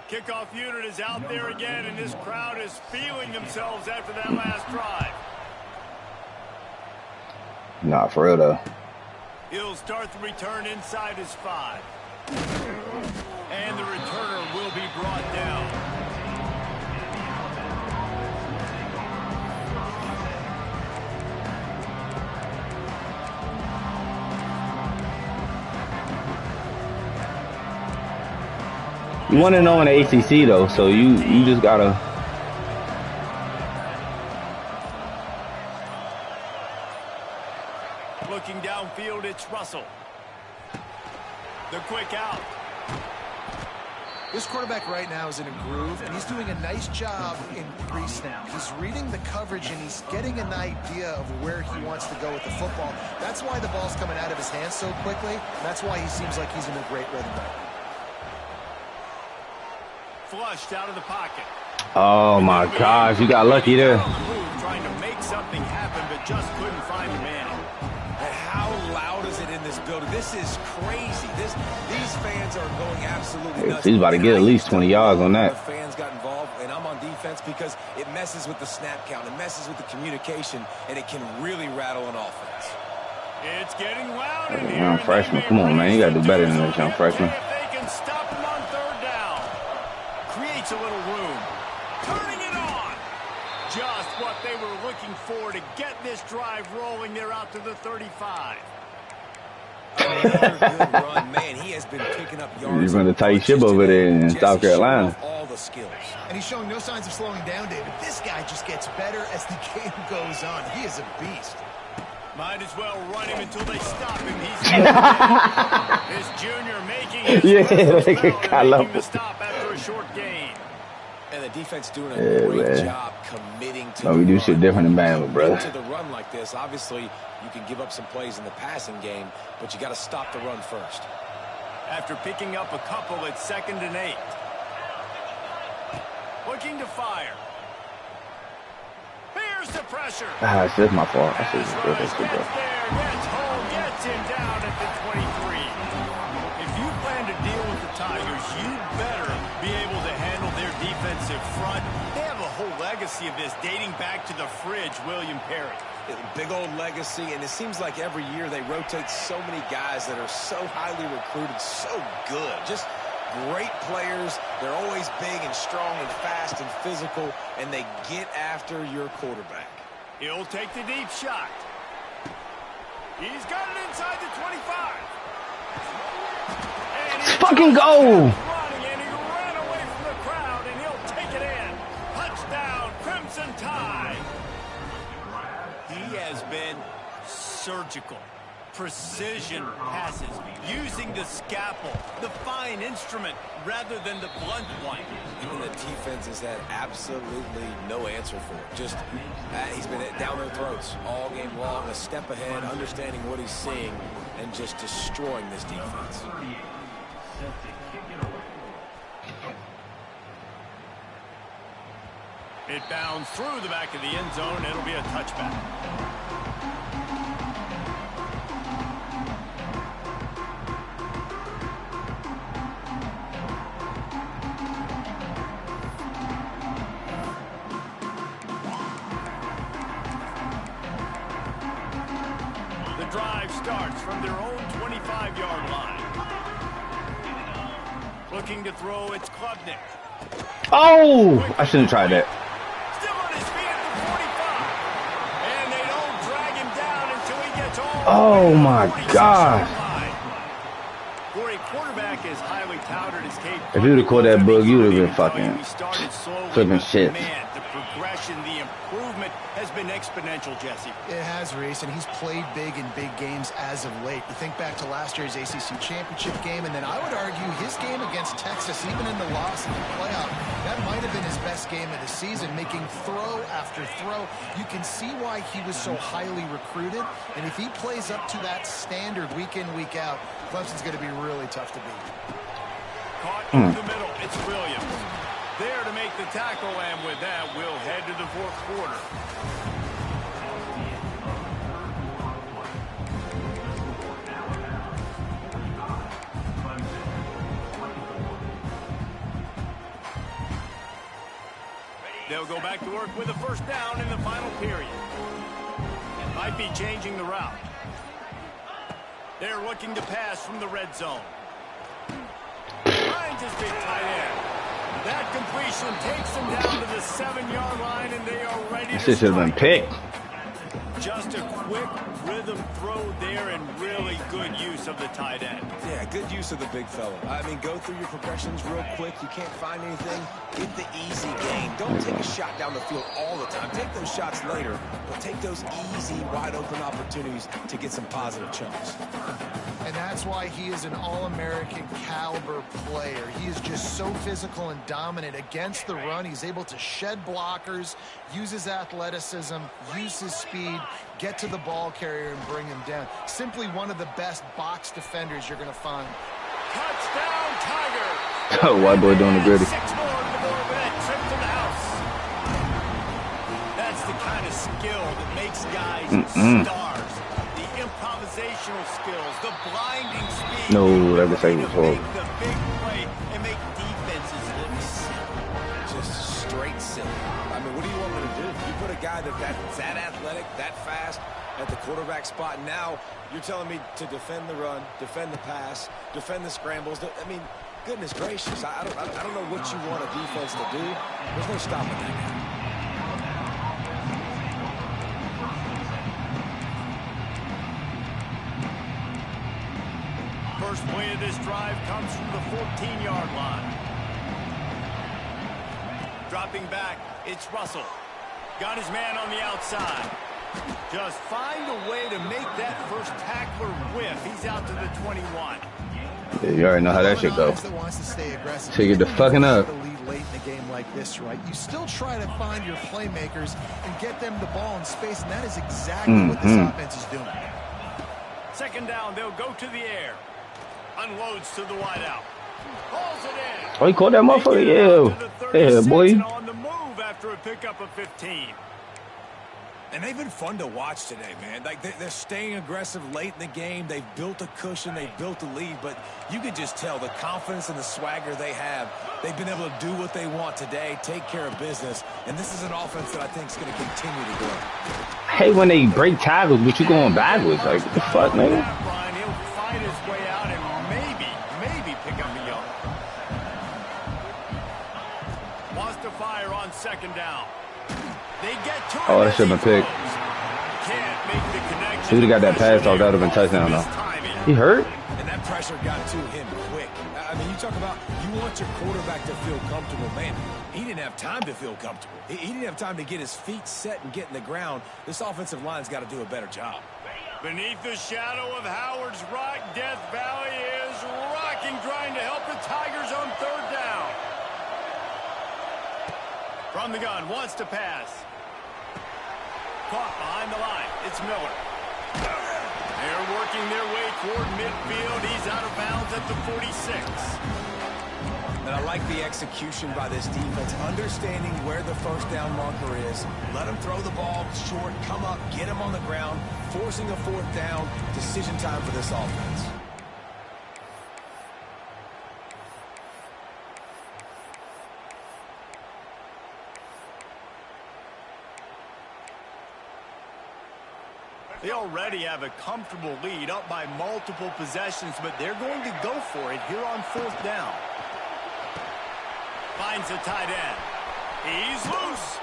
Kickoff unit is out there again, and this crowd is feeling themselves after that last drive. Nah, for real though. He'll start the return inside his 5. And the returner will be brought down. You want to know in the ACC though, so you just gotta. Looking downfield, it's Russell. The quick out. This quarterback right now is in a groove, and he's doing a nice job in pre-snap. He's reading the coverage, and he's getting an idea of where he wants to go with the football. That's why the ball's coming out of his hands so quickly, and that's why he seems like he's in a great rhythm right now. Flushed out of the pocket. Oh my gosh, you got lucky there. Trying to make something happen, but just couldn't find the man. And how loud is it in this building? This is crazy. These fans are going absolutely nuts. He's about to get at least 20 yards on that. The fans got involved, and I'm on defense because it messes with the snap count, it messes with the communication, and it can really rattle an offense. It's getting loud in here. Young freshman, come on, man, you gotta do better than this, young freshman. If they can stop him on 3rd down, creates a little room, turning it on. Just what they were looking for to get this drive rolling. They're out to the 35. Another good run, man. He has been picking up yards. He's running a tight ship over there in South Carolina. All the skills. And he's showing no signs of slowing down, David. This guy just gets better as the game goes on. He is a beast. Might as well run him until they stop him. He's this junior making his I love the stop after a short gain. And the defense doing a great job committing to we do shit different than Bama, brother. To the run like this. Obviously, you can give up some plays in the passing game, but you got to stop the run first. After picking up a couple, it's 2nd and 8. Looking to fire. Here's the pressure. It's just my fault. I should have Gets there, gets home, gets him down at the 23. If you plan to deal with the Tigers, you better be able to handle their defensive front. They have a whole legacy of this dating back to the fridge, William Perry. Big old legacy, and it seems like every year they rotate so many guys that are so highly recruited, so good. Just great players. They're always big and strong and fast and physical, and they get after your quarterback. He'll take the deep shot. He's got it inside the 25. Let's fucking go! Running, and he ran away from the crowd, and he'll take it in. Touchdown, Crimson Tide. He has been surgical. Precision passes, using the scalpel, the fine instrument, rather than the blunt one. Even the defense has had absolutely no answer for it. Just, he's been down their throats all game long, a step ahead, understanding what he's seeing, and just destroying this defense. It bounds through the back of the end zone. It'll be a touchback. Drive starts from their own 25-yard line. Looking to throw, it's Klubnik. Oh! I shouldn't have tried that. Still on his feet at the 45. And they don't drag him down until he gets all Oh my God. For a quarterback as highly touted as Cade, If you would have caught that bug, you would have been fucking flipping shit. Man, the progression, the improvement has been exponential, Jesse. It has, Reese, and he's played big in big games as of late. You think back to last year's ACC championship game, and then I would argue his game against Texas, even in the loss in the playoff, that might have been his best game of the season, making throw after throw. You can see why he was so highly recruited, and if he plays up to that standard week in, week out, Clemson's going to be really tough to beat. Caught in the middle. It's Williams. There to make the tackle, and with that, we'll head to the fourth quarter. They'll go back to work with a first down in the final period. Might be changing the route. They're looking to pass from the red zone. Finds his big tight end. That completion takes them down to the 7-yard line, and they are ready to should have been picked. Just a quick rhythm throw there, and really good use of the tight end. Yeah, good use of the big fella. I mean, go through your progressions real quick. You can't find anything, get the easy gain. Don't take a shot down the field all the time. Take those shots later, but take those easy, wide-open opportunities to get some positive chunks. And that's why he is an All-American caliber player. He is just so physical and dominant against the run. He's able to shed blockers, use his athleticism, use his speed, get to the ball carrier and bring him down. Simply one of the best box defenders you're going to find. Touchdown, Tiger! Oh, white boy doing the gritty. 6 more to the board with that trip to the house. That's the kind of skill that makes guys stars. The improvisational skills, the blinding speed. No, that was saying to horrible. make the big play and make defenses look silly. Just straight silly. I mean, what do you want me to do? You put a guy that's that athletic, that fast at the quarterback spot. Now you're telling me to defend the run, defend the pass, defend the scrambles. I mean, goodness gracious, I don't know what you want a defense to do. There's no stopping that guy. First play of this drive comes from the 14-yard line. Dropping back, it's Russell. Got his man on the outside. Just find a way to make that first tackler whiff. He's out to the 21. Yeah, you already know how that should go. So you're the fucking up. Late in a game like this, right? You still try to find your playmakers and get them the ball in space, and that is exactly what this offense is doing. Second down, they'll go to the air. Unloads to the wideout. Pulls it in. Oh, you caught that motherfucker? Yeah. Yeah, boy. On the move after a pickup of 15. And they've been fun to watch today, man. Like they're staying aggressive late in the game. They've built a cushion. They've built a lead. But you can just tell the confidence and the swagger they have. They've been able to do what they want today, take care of business. And this is an offense that I think is going to continue to grow. I hate when they break tackles, but you going backwards. Like, what the fuck, man? He'll fight his way out and maybe pick up a yard. Wants to fire on second down. They get to Oh, that should have been picked. Can't make the connection. He would have got that pass off. That would have been touchdown, though. He hurt? And that pressure got to him quick. I mean, you talk about you want your quarterback to feel comfortable. Man, he didn't have time to feel comfortable. He didn't have time to get his feet set and get in the ground. This offensive line's got to do a better job. Beneath the shadow of Howard's Rock, Death Valley is rocking, trying to help the Tigers on third down. From the gun, wants to pass. Caught behind the line. It's Miller. They're working their way toward midfield. He's out of bounds at the 46. And I like the execution by this defense, understanding where the first down marker is. Let him throw the ball short, come up, get him on the ground, forcing a fourth down. Decision time for this offense. They already have a comfortable lead, up by multiple possessions, but they're going to go for it here on fourth down. Finds a tight end. He's loose.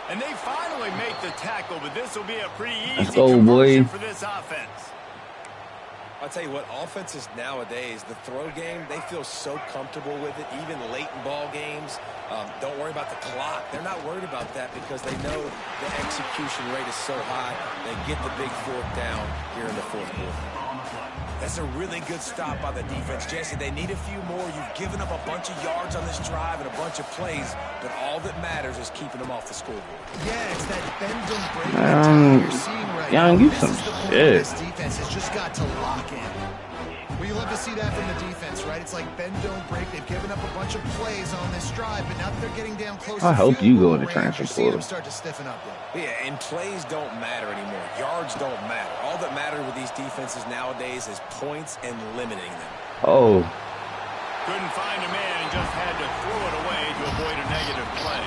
And they finally make the tackle, but this will be a pretty easy conversion for this offense. I'll tell you what, offenses nowadays, the throw game, they feel so comfortable with it, even late in ball games. Don't worry about the clock. They're not worried about that because they know the execution rate is so high. They get the big fourth down here in the fourth quarter. That's a really good stop by the defense. Jesse, they need a few more. You've given up a bunch of yards on this drive and a bunch of plays, but all that matters is keeping them off the scoreboard. Yeah, it's that bend don't break mentality you're seeing right now. You This some is the point shit. this defense has just got to lock in. Well, you love to see that from the defense, right? It's like bend don't break. They've given up a bunch of plays on this drive, but now that they're getting down close I to hope field you go goal in the range, transfer you're seeing them portal. start to stiffen up. Yeah, and plays don't matter anymore. Yards don't matter. All that matters with these defenses nowadays is points and limiting them. Oh, Couldn't find a man and just had to throw it away to avoid a negative play.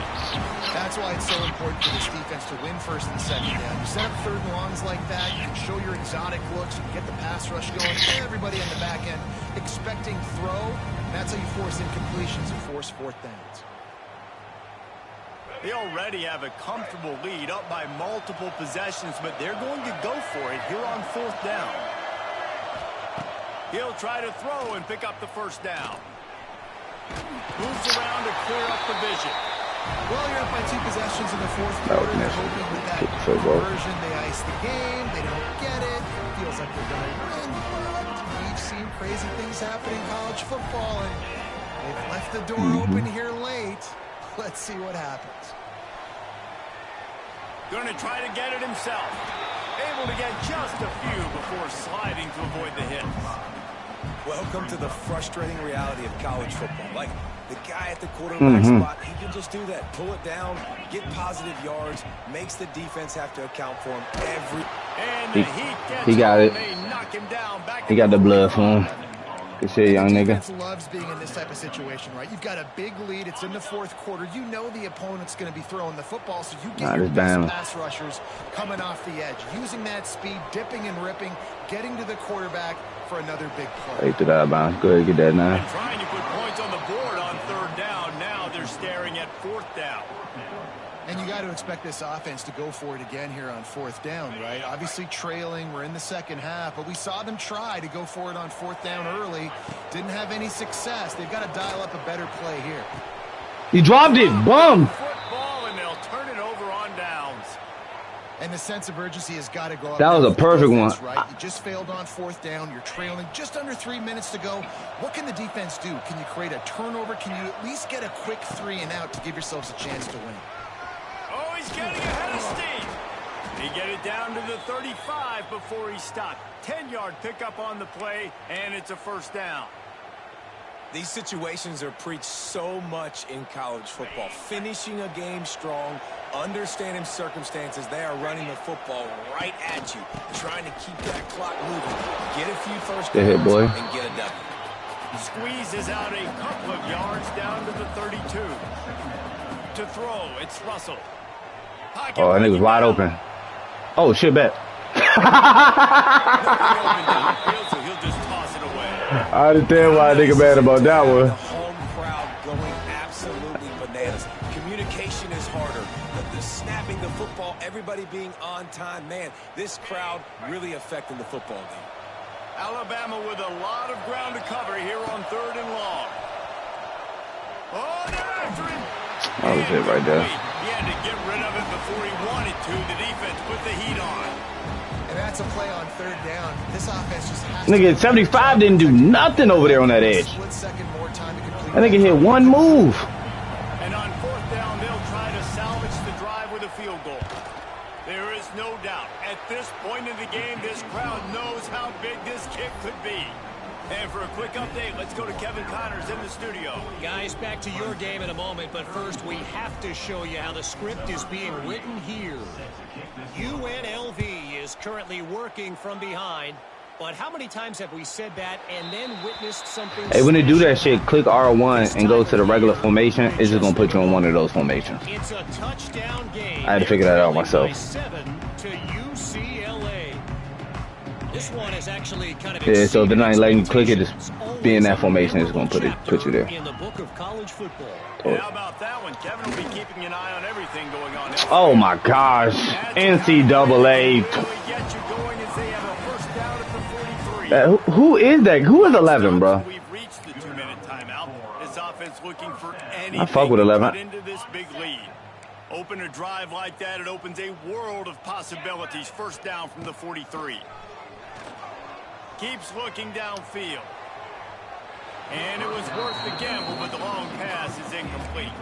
That's why it's so important for this defense to win first and second down. You set up third and longs like that, you can show your exotic looks, you can get the pass rush going, everybody on the back end expecting throw, and that's how you force incompletions and force fourth downs. They already have a comfortable lead up by multiple possessions, but they're going to go for it here on fourth down. He'll try to throw and pick up the first down. Moves around to clear up the vision. Well, you're up by 2 possessions in the fourth quarter. They're hoping with that conversion, they ice the game. They don't get it. Feels like they're going to win, but we've seen crazy things happen in college football, and they've left the door open here late. Let's see what happens. Going to try to get it himself. Able to get just a few before sliding to avoid the hit. Welcome to the frustrating reality of college football. Like, the guy at the quarterback spot, he can just do that. Pull it down, get positive yards, makes the defense have to account for him every... And the heat gets he got it. They knock him down back. He got the blood for him. Good shit, young The nigga. defense loves being in this type of situation, right? You've got a big lead. It's in the fourth quarter. You know the opponent's going to be throwing the football, so you get your best pass rushers coming off the edge, using that speed, dipping and ripping, getting to the quarterback for another big play. Hey, through that bounce. Go ahead, get that now. And trying to put points on the board on third down. Now they're staring at fourth down. And you got to expect this offense to go for it again here on fourth down, right? Obviously trailing, we're in the second half, but we saw them try to go for it on fourth down early. Didn't have any success. They've got to dial up a better play here. He dropped it, bum. Football, and they'll turn it over on downs. And the sense of urgency has got to go up. That was a perfect one. Right? You just failed on fourth down. You're trailing just under 3 minutes to go. What can the defense do? Can you create a turnover? Can you at least get a quick 3 and out to give yourselves a chance to win? Oh, he's getting ahead of steam. He get it down to the 35 before he stopped. 10-yard pickup on the play, and it's a first down. These situations are preached so much in college football. Finishing a game strong, understanding circumstances. They are running the football right at you, trying to keep that clock moving. Get a few first downs and get a W. Squeezes out a couple of yards down to the 32. To throw, it's Russell. Pocket Oh, that nigga's wide open. Oh, shit, bet. So he'll just toss it away. I understand why a nigga mad about that one. The home crowd going absolutely bananas. Communication is harder. The snapping the football, everybody being on time. Man, this crowd really affecting the football game. Alabama with a lot of ground to cover here on third and long. Oh, they're after him. That was it right there. He had to get rid of it before he wanted to. The defense put the heat on. And that's a play on third down. This offense just has Nigga, 75 didn't do nothing over there on that edge. Split second more time to complete. That nigga hit one move. And on fourth down, they'll try to salvage the drive with a field goal. There is no doubt. At this point in the game, this crowd knows how big this kick could be. And for a quick update, let's go to Kevin Connors in the studio. Guys, back to your game in a moment, but first we have to show you how the script is being written here. UNLV is currently working from behind, but how many times have we said that and then witnessed something? Hey, when they do that shit, click R1 and go to the regular formation. It's just gonna put you on one of those formations. It's a touchdown game. I had to figure that out myself. 7 to UCLA. This one is actually kind of Yeah, so if they're not letting you click it, just be in that formation. It's gonna put you there. In the book of college football. And how about that one? Kevin will be keeping an eye on everything going on. Oh my gosh, NCAA. Really get you going as they have a first down at the 43. Who is that? Who is 11, bro? We've reached the 2-minute timeout. This offense looking for anything I fuck with 11. to put into this big lead. Open a drive like that, it opens a world of possibilities. First down from the 43. Keeps looking downfield. And it was worth the gamble, but the long pass is incomplete.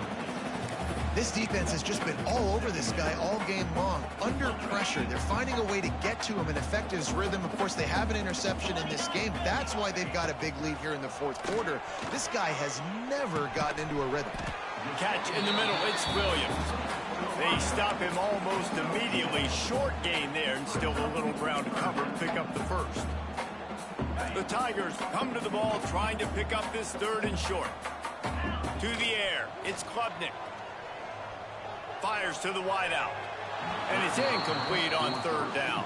This defense has just been all over this guy all game long. Under pressure, they're finding a way to get to him and affect his rhythm. Of course, they have an interception in this game. That's why they've got a big lead here in the fourth quarter. This guy has never gotten into a rhythm. Catch in the middle, it's Williams. They stop him almost immediately. Short gain there, and still a little ground to cover to pick up the first. The Tigers come to the ball trying to pick up this third and short. To the air, it's Klubnik. Fires to the wideout. And it's incomplete on third down.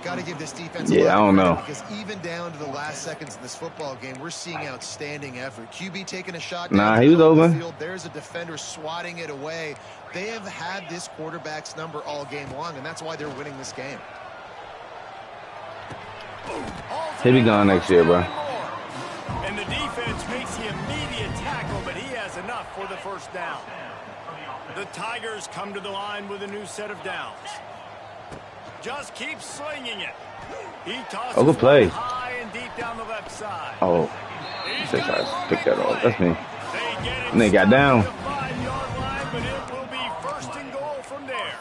Got to give this defense I don't know. Because even down to the last seconds in this football game, we're seeing outstanding effort. QB taking a shot. Nah, he was open. Field. There's a defender swatting it away. They have had this quarterback's number all game long, and that's why they're winning this game. He'll be gone next year, bro. And the defense makes the immediate tackle, but he has enough for the first down. The Tigers come to the line with a new set of downs. Just keeps slinging it. He tosses good play. High and deep down the left side. Oh, six guys pick that off. That's me. And they got down. The 5-yard line, but it will be first and goal from there.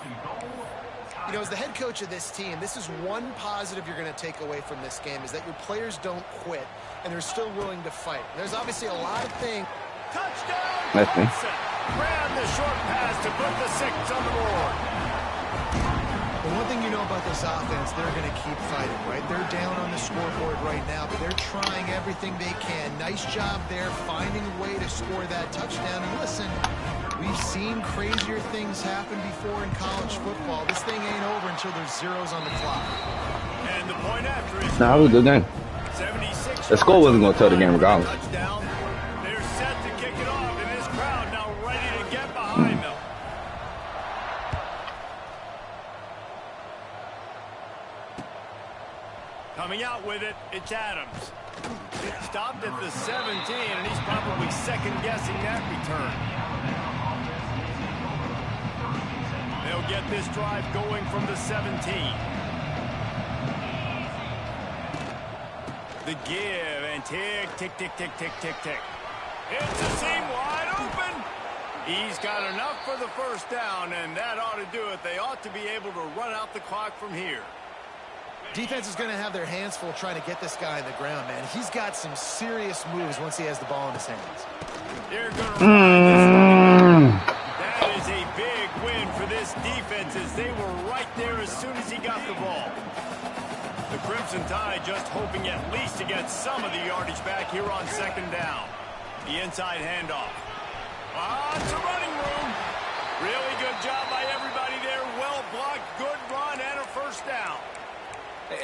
You know, as the head coach of this team, this is one positive you're going to take away from this game, is that your players don't quit, and they're still willing to fight. There's obviously a lot of things. Touchdown! That's me. Grab the short pass to put the 6 on the board. The one thing you know about this offense, they're going to keep fighting, right? They're down on the scoreboard right now, but they're trying everything they can. Nice job there, finding a way to score that touchdown. And listen, we've seen crazier things happen before in college football. This thing ain't over until there's zeros on the clock. And the point after is Nah, it was a good game. 76. The score wasn't going to tell the game regardless. Touchdown. They're set to kick it off, and this crowd now ready to get behind them. Coming out with it, it's Adams. It stopped at the 17, and he's probably second-guessing that return. They'll get this drive going from the 17. The give, and tick, tick, tick, tick, tick, tick, tick. It's a seam wide open. He's got enough for the first down, and that ought to do it. They ought to be able to run out the clock from here. Defense is going to have their hands full trying to get this guy on the ground, man. He's got some serious moves once he has the ball in his hands. They're going to run this. That is a big win for this defense, as they were right there as soon as he got the ball. The Crimson Tide just hoping at least to get some of the yardage back here on second down. The inside handoff. It's a running room. Really good job by everybody there. Well blocked, good run, and a first down.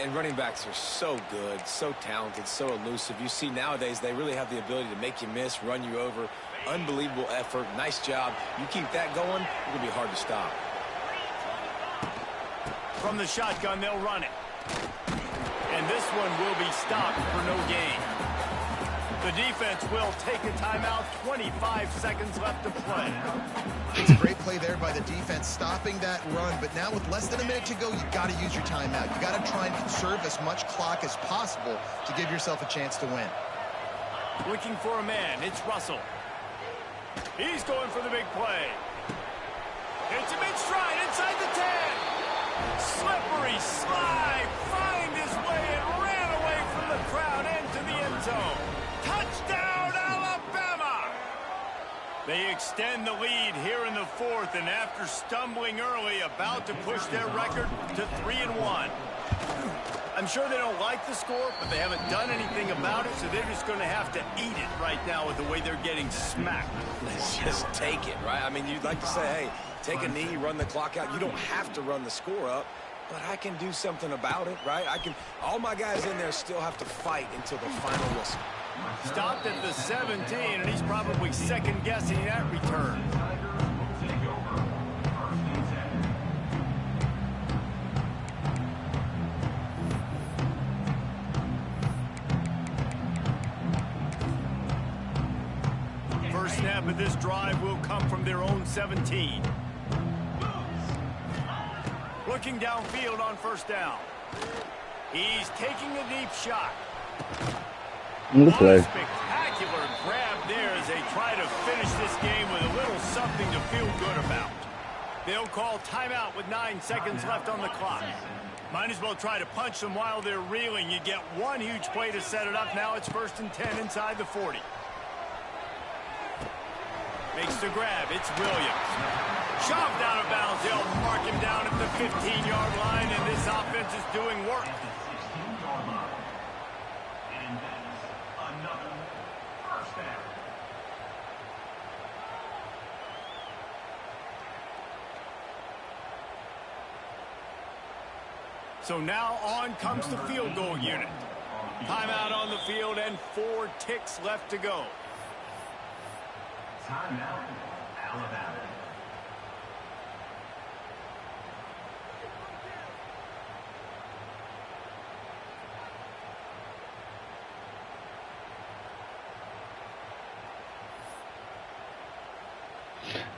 And running backs are so good, so talented, so elusive. You see nowadays they really have the ability to make you miss, run you over. Unbelievable effort. Nice job. You keep that going, it's going to be hard to stop. From the shotgun, they'll run it. And this one will be stopped for no gain. The defense will take a timeout. 25 seconds left to play. It's a great play there by the defense, stopping that run. But now with less than a minute to go, you've got to use your timeout. You've got to try and conserve as much clock as possible to give yourself a chance to win. Looking for a man. It's Russell. He's going for the big play. It's a mid-stride inside the 10. Slippery slide. Find his way and ran away from the crowd into the end zone. Touchdown, Alabama! They extend the lead here in the fourth, and after stumbling early, about to push their record to 3-1. I'm sure they don't like the score, but they haven't done anything about it, so they're just going to have to eat it right now with the way they're getting smacked. Let's just take it, right? I mean, you'd like to say, hey, take a knee, run the clock out. You don't have to run the score up, but I can do something about it, right? All my guys in there still have to fight until the final whistle. Stopped at the 17, and he's probably second-guessing that return. but this drive will come from their own 17. Looking downfield on first down. He's taking a deep shot. Good play. Spectacular grab there as they try to finish this game with a little something to feel good about. They'll call timeout with 9 seconds left on the clock. Might as well try to punch them while they're reeling. You get one huge play to set it up. Now it's 1st and 10 inside the 40. Makes the grab. It's Williams. Shoved out of bounds. They'll mark him down at the 15-yard line, and this offense is doing work. So now on comes the field goal unit. Timeout on the field and 4 ticks left to go. Timeout, Alabama.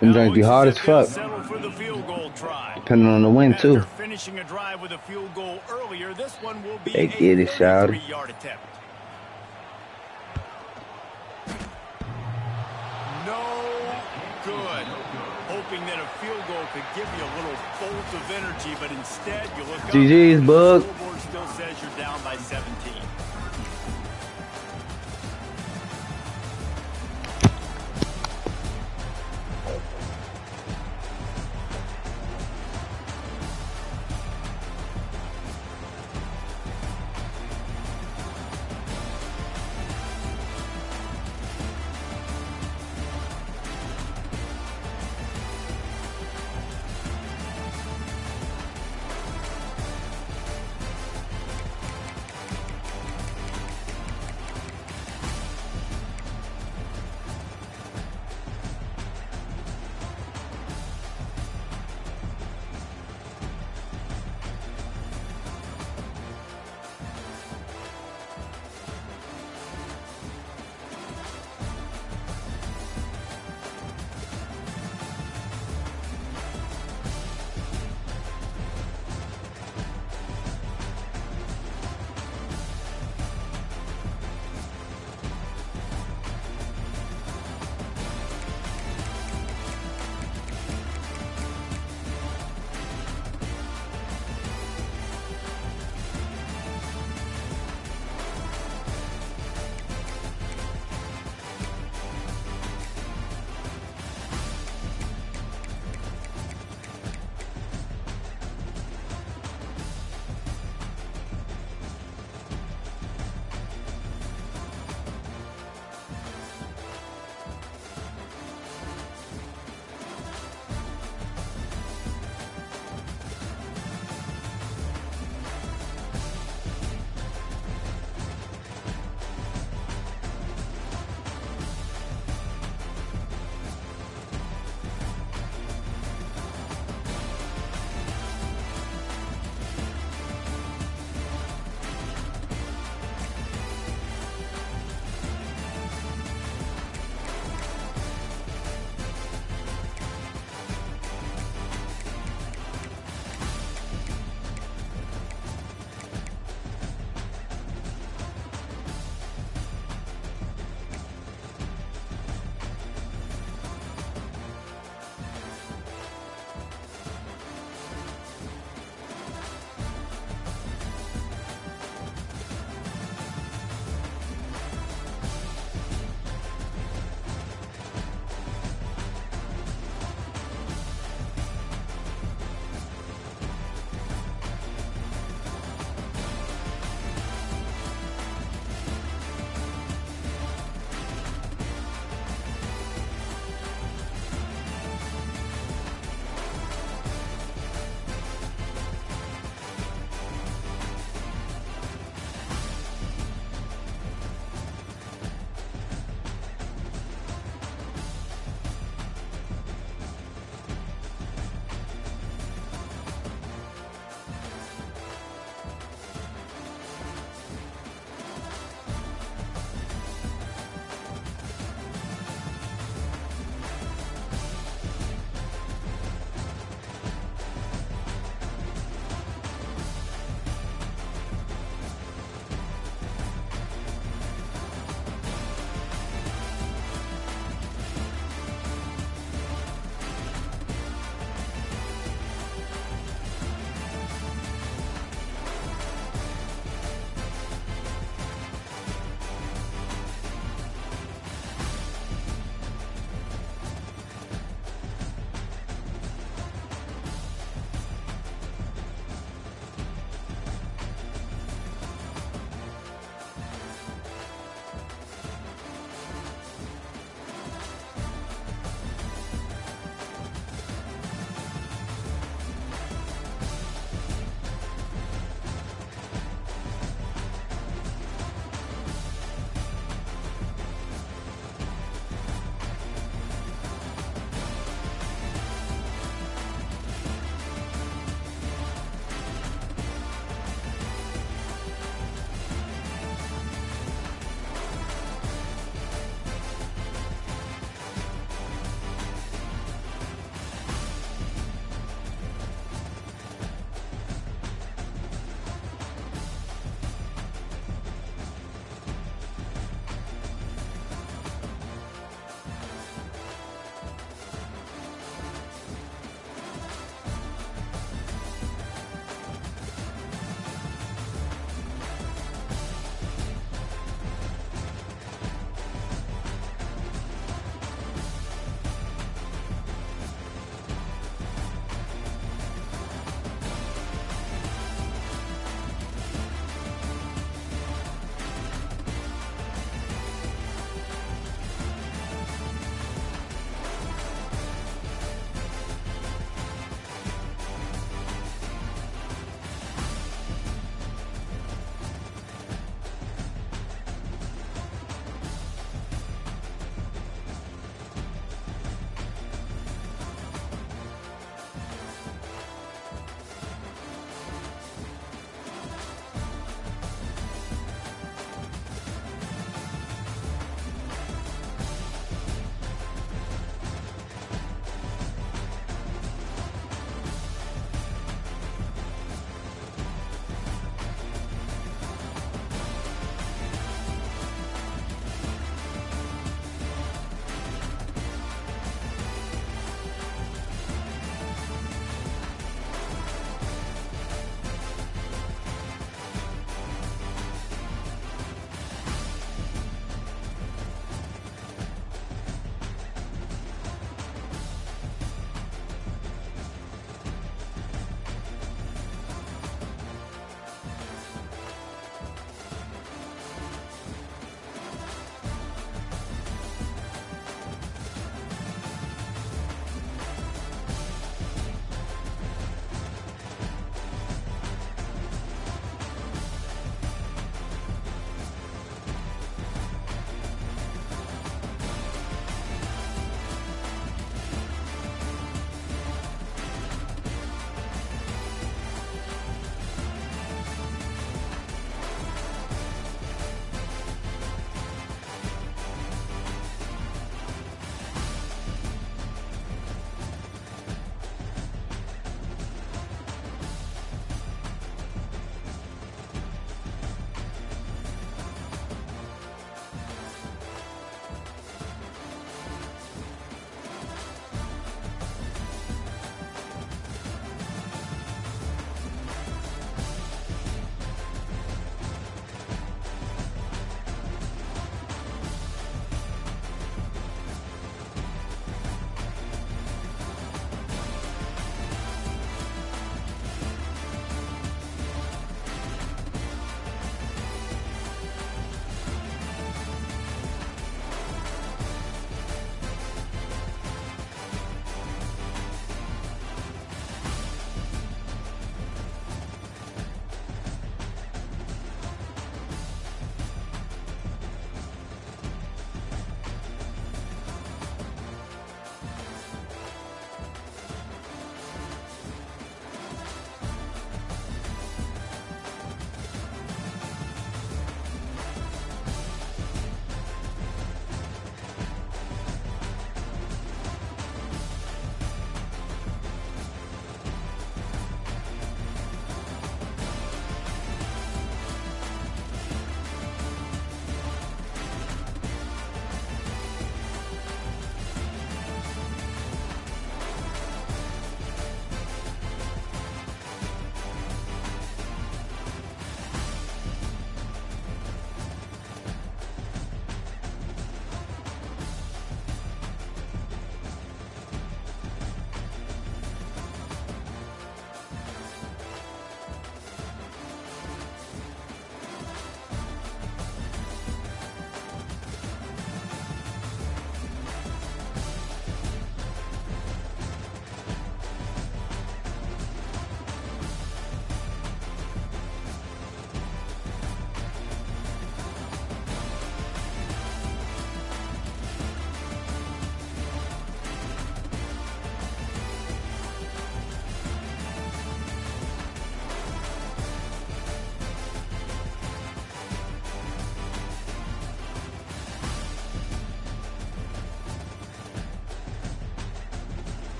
Them drinks be hard as fuck. Depending on the wind too. Finishing a drive with a field goal earlier, this one will be they get it, shout. 43-yard attempt. No good. Hoping that a field goal could give you a little bolt of energy, but instead you look up. GG's, bug. The scoreboard still says you're down by 17.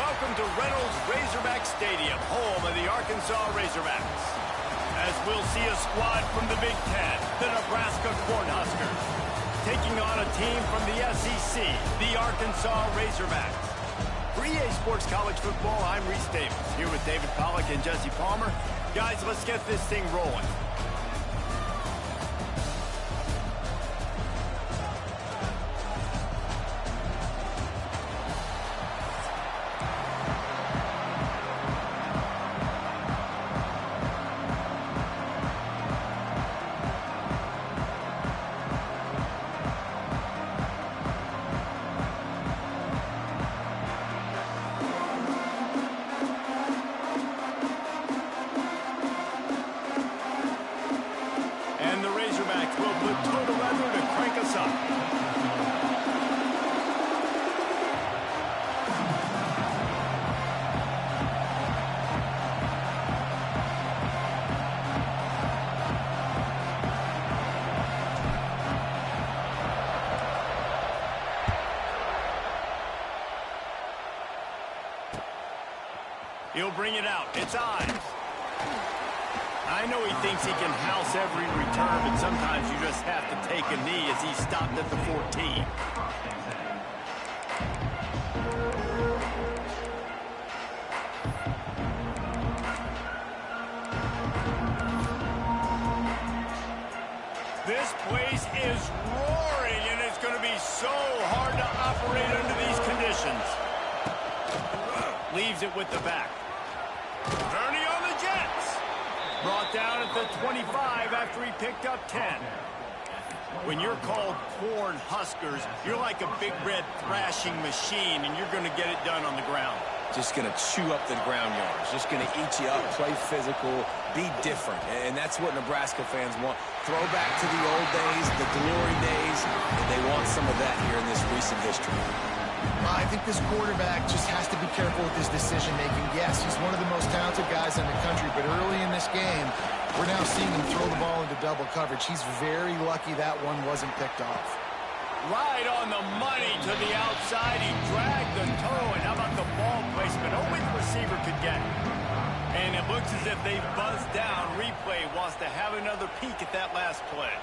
Welcome to Reynolds Razorback Stadium, home of the Arkansas Razorbacks. As we'll see a squad from the Big Ten, the Nebraska Cornhuskers, taking on a team from the SEC, the Arkansas Razorbacks. For EA Sports College Football, I'm Reese Davis, here with David Pollack and Jesse Palmer. Guys, let's get this thing rolling. He'll bring it out. It's Ives. I know he thinks he can house every return, but sometimes you just have to take a knee as he stopped at the 14. This place is roaring, and it's going to be so hard to operate under these conditions. Leaves it with the back. Ernie on the Jets. Brought down at the 25 after he picked up 10. When you're called Corn Huskers, you're like a big red thrashing machine, and you're going to get it done on the ground. Just going to chew up the ground yards. Just going to eat you up, play physical, be different. And that's what Nebraska fans want. Throw back to the old days, the glory days, and they want some of that here in this recent history. I think this quarterback just has to be careful with his decision-making. Yes, he's one of the most talented guys in the country, but early in this game, we're now seeing him throw the ball into double coverage. He's very lucky that one wasn't picked off. Right on the money to the outside. He dragged the toe, and how about the ball placement? Only the receiver could get it. And it looks as if they've buzzed down. Replay wants to have another peek at that last play.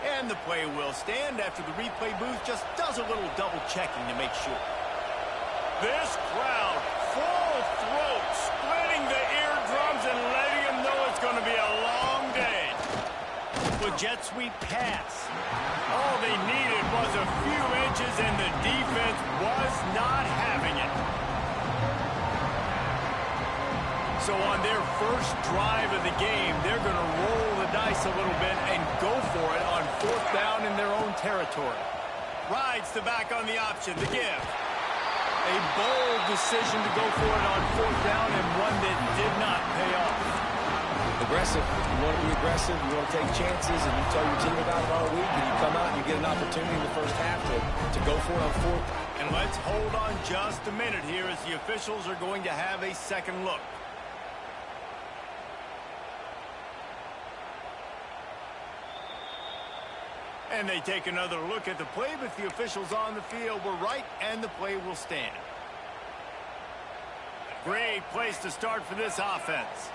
And the play will stand after the replay booth just does a little double checking to make sure. This crowd, full throat, splitting the eardrums and letting them know it's going to be a long day. With jet sweep pass. All they needed was a few inches and the defense was not having it. So on their first drive of the game, they're going to roll the dice a little bit and go for it on fourth down in their own territory. Rides the back on the option, the give. A bold decision to go for it on fourth down and one that did not pay off. Aggressive. You want to be aggressive, you want to take chances, and you tell your team about it all week, and you come out and you get an opportunity in the first half to go for it on fourth. And let's hold on just a minute here as the officials are going to have a second look. And they take another look at the play, but the officials on the field were right, and the play will stand. Great place to start for this offense.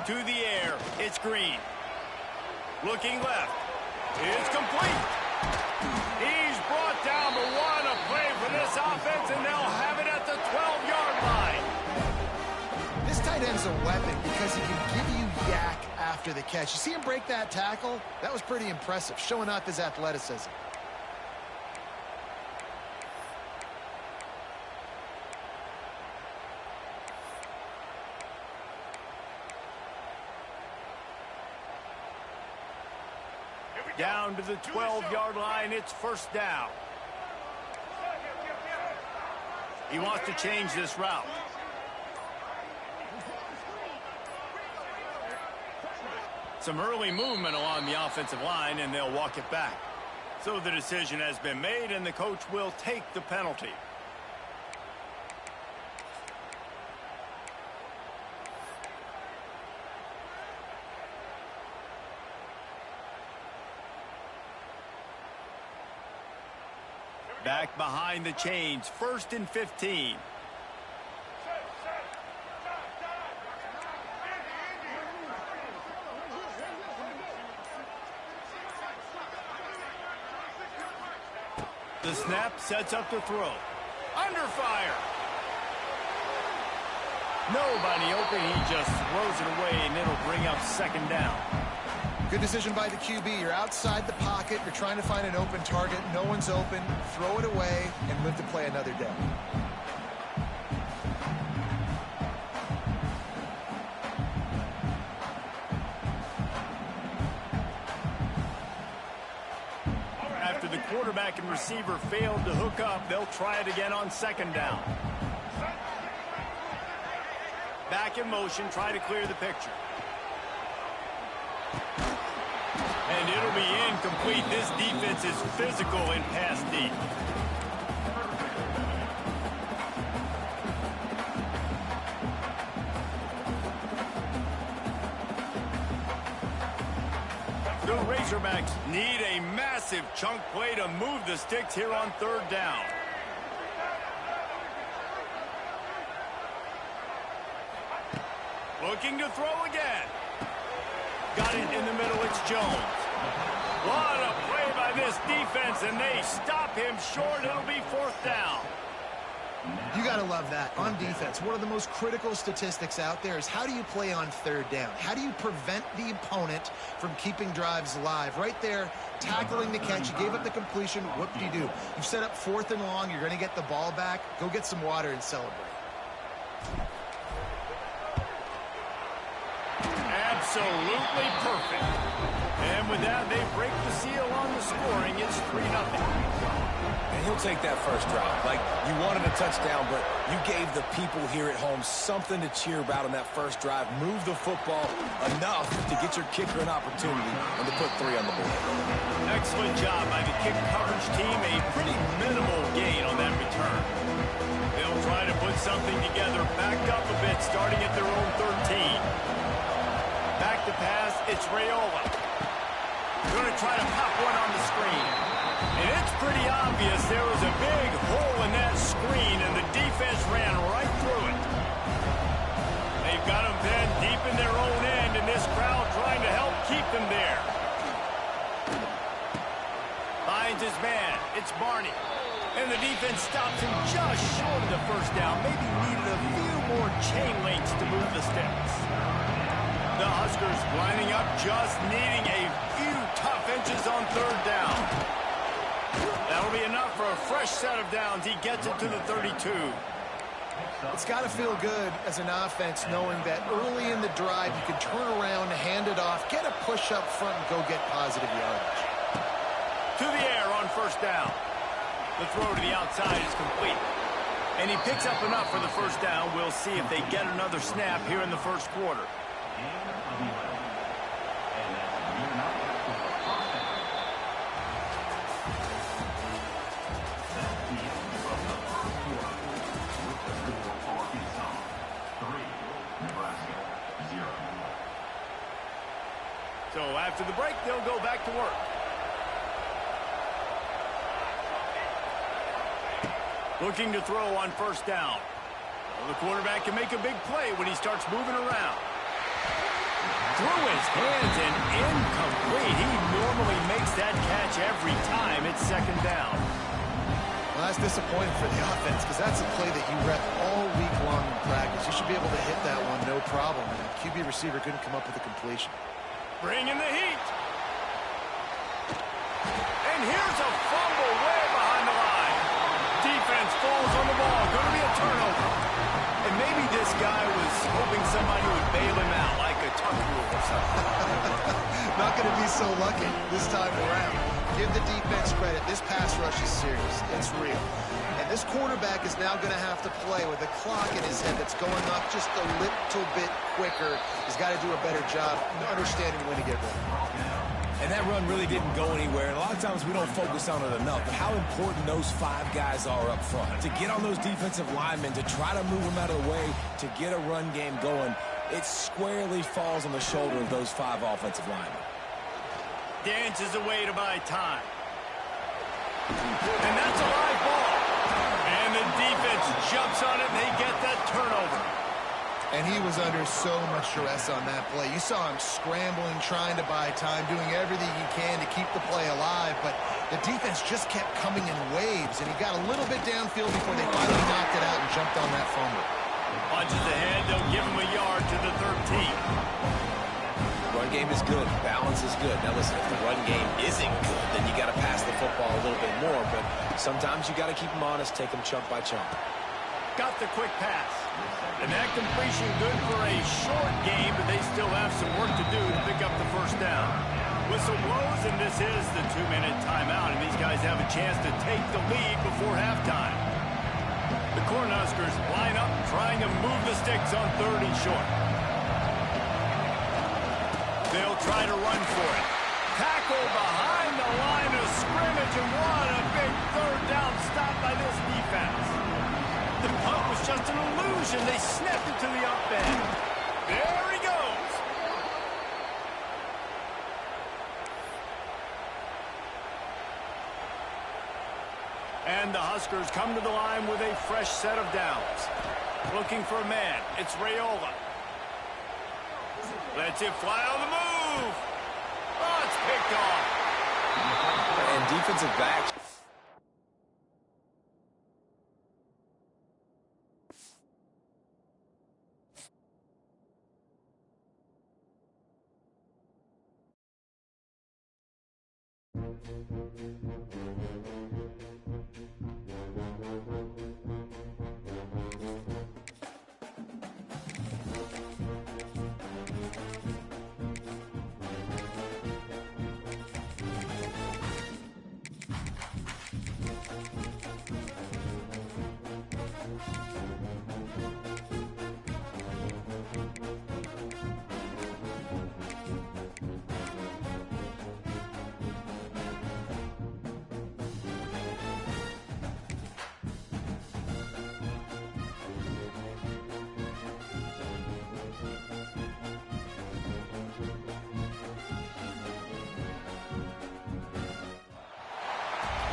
To the air, it's Green. Looking left, it's complete. He's brought down the one, a play for this offense, and they'll have it at the 12-yard line. This tight end's a weapon because he can give you yak after the catch. You see him break that tackle? That was pretty impressive, showing off his athleticism. Down to the 12-yard line, it's first down. He wants to change this route. Some early movement along the offensive line, and they'll walk it back. So the decision has been made, and the coach will take the penalty. Back behind the chains, 1st and 15. The snap sets up the throw. Under fire. Nobody open. He just throws it away, and it'll bring up 2nd down. Good decision by the QB. You're outside the pocket. You're trying to find an open target. No one's open. Throw it away and live to play another day. After the quarterback and receiver failed to hook up, they'll try it again on 2nd down. Back in motion, try to clear the picture. And it'll be incomplete. This defense is physical in pass deep. The Razorbacks need a massive chunk play to move the sticks here on 3rd down. Looking to throw again. Got it in the middle. It's Jones. What a play by this defense, and they stop him short. It'll be 4th down. You got to love that. On defense, one of the most critical statistics out there is how do you play on 3rd down? How do you prevent the opponent from keeping drives alive? Right there, tackling the catch. You gave up the completion. What do? You've set up 4th and long. You're going to get the ball back. Go get some water and celebrate. Absolutely perfect. And with that, they break the seal on the scoring. It's 3-0. And he'll take that first drive. Like, you wanted a touchdown, but you gave the people here at home something to cheer about on that first drive. Move the football enough to get your kicker an opportunity and to put 3 on the board. Excellent job by the kick coverage team. A pretty minimal gain on that return. They'll try to put something together, backed up a bit, starting at their own 13. Back to pass, it's Raiola. Going to try to pop one on the screen. And it's pretty obvious there was a big hole in that screen, and the defense ran right through it. They've got them then deep in their own end, and this crowd trying to help keep them there. Finds his man. It's Barney. And the defense stops him just short of the 1st down. Maybe needed a few more chain links to move the sticks. The Huskers lining up, just needing a few tough inches on 3rd down. That'll be enough for a fresh set of downs. He gets it to the 32. It's got to feel good as an offense knowing that early in the drive you can turn around, hand it off, get a push up front, and go get positive yardage. To the air on 1st down. The throw to the outside is complete. And he picks up enough for the 1st down. We'll see if they get another snap here in the 1st quarter. So after the break, they'll go back to work. Looking to throw on 1st down. Well, the quarterback can make a big play when he starts moving around. Through his hands and incomplete. He normally makes that catch every time. It's 2nd down. Well, that's disappointing for the offense because that's a play that you rep all week long in practice. You should be able to hit that one no problem. And the QB receiver couldn't come up with a completion. Bringing the heat. And here's a fumble way behind the line. Defense falls on the ball. Going to be a turnover. And maybe this guy was hoping somebody would bail him out like a tuck rule or something. Not going to be so lucky this time around. Give the defense credit. This pass rush is serious. It's real. And this quarterback is now going to have to play with a clock in his head that's going up just a little bit quicker. He's got to do a better job understanding when to get ready. And that run really didn't go anywhere. And a lot of times we don't focus on it enough. But how important those 5 guys are up front. To get on those defensive linemen, to try to move them out of the way, to get a run game going, it squarely falls on the shoulder of those 5 offensive linemen. Dances away to buy time. And that's a live ball. And the defense jumps on it, and they get that turnover. And he was under so much stress on that play. You saw him scrambling, trying to buy time, doing everything he can to keep the play alive. But the defense just kept coming in waves, and he got a little bit downfield before they finally knocked it out and jumped on that fumble. Punches ahead, they'll give him a yard to the 13. Run game is good. Balance is good. Now listen, if the run game isn't good, then you got to pass the football a little bit more. But sometimes you got to keep them honest, take them chunk by chunk. Got the quick pass. And that completion good for a short game, but they still have some work to do to pick up the first down. Whistle blows, and this is the 2-minute timeout, and these guys have a chance to take the lead before halftime. The Cornhuskers line up, trying to move the sticks on 3rd and short. They'll try to run for it. Tackle behind the line of scrimmage, and what a big 3rd down stop by this defense. The punt was just an illusion. They snapped it to the up end. There he goes. And the Huskers come to the line with a fresh set of downs. Looking for a man. It's Raiola. Lets it fly on the move. Oh, it's picked off. And defensive backs.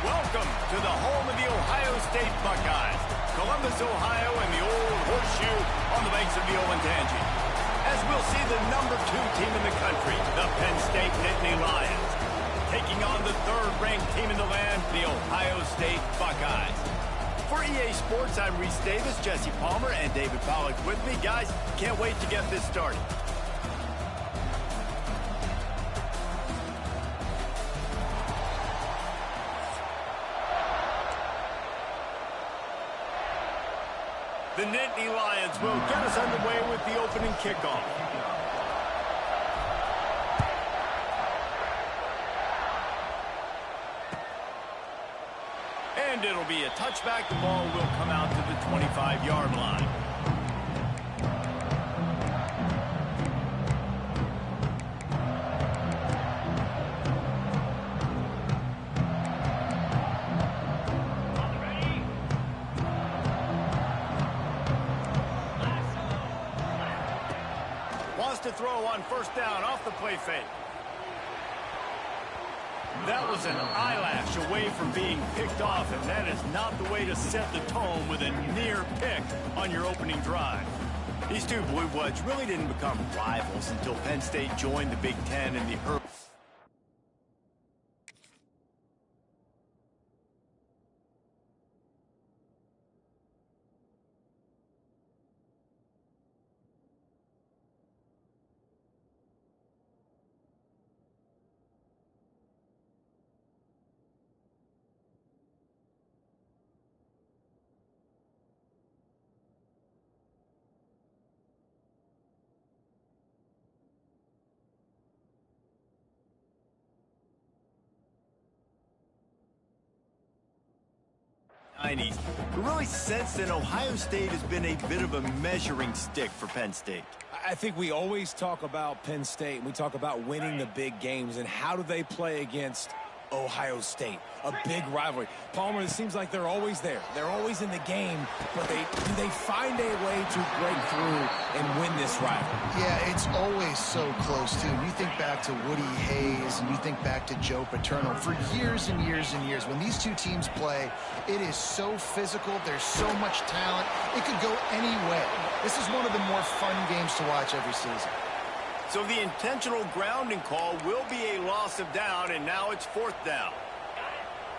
Welcome to the home of the Ohio State Buckeyes. Columbus, Ohio, and the old horseshoe on the banks of the Ncaa. As we'll see the #2 team in the country, the Penn State Nittany Lions, taking on the 3rd-ranked team in the land, the Ohio State Buckeyes. For EA Sports, I'm Reese Davis, Jesse Palmer, and David Pollack with me. Guys, can't wait to get this started. The Nittany Lions will get us underway with the opening kickoff. And it'll be a touchback. The ball will come out to the 25-yard line. To throw on 1st down off the play fake. That was an eyelash away from being picked off, and that is not the way to set the tone with a near pick on your opening drive. These two Blue Bloods really didn't become rivals until Penn State joined the Big Ten in the early... '90s. But really, since then, Ohio State has been a bit of a measuring stick for Penn State. I think we always talk about Penn State, and we talk about winning the big games, and how do they play against Ohio State, a big rivalry. Palmer, it seems like they're always there. They're always in the game, but do they find a way to break through and win this rivalry? Yeah, it's always so close, too. You think back to Woody Hayes, and you think back to Joe Paterno. For years and years and years, when these two teams play, it is so physical. There's so much talent. It could go any way. This is one of the more fun games to watch every season. So the intentional grounding call will be a loss of down, and now it's 4th down.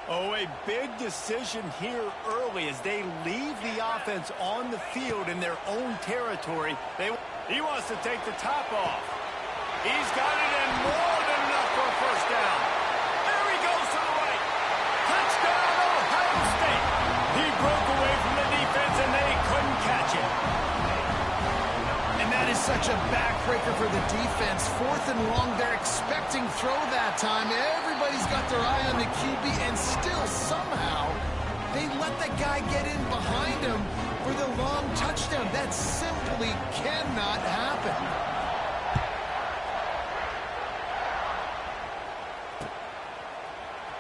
Oh, a big decision here early as they leave the offense on the field in their own territory. He wants to take the top off. He's got it, and more than enough for a first down. There he goes to the right. Touchdown, Ohio State. He broke away from the defense, and they couldn't catch it. And that is such a backbreaker for the defense. 4th and long, they're expecting throw that time. Everybody's got their eye on the QB, and still somehow they let the guy get in behind him for the long touchdown. That simply cannot happen.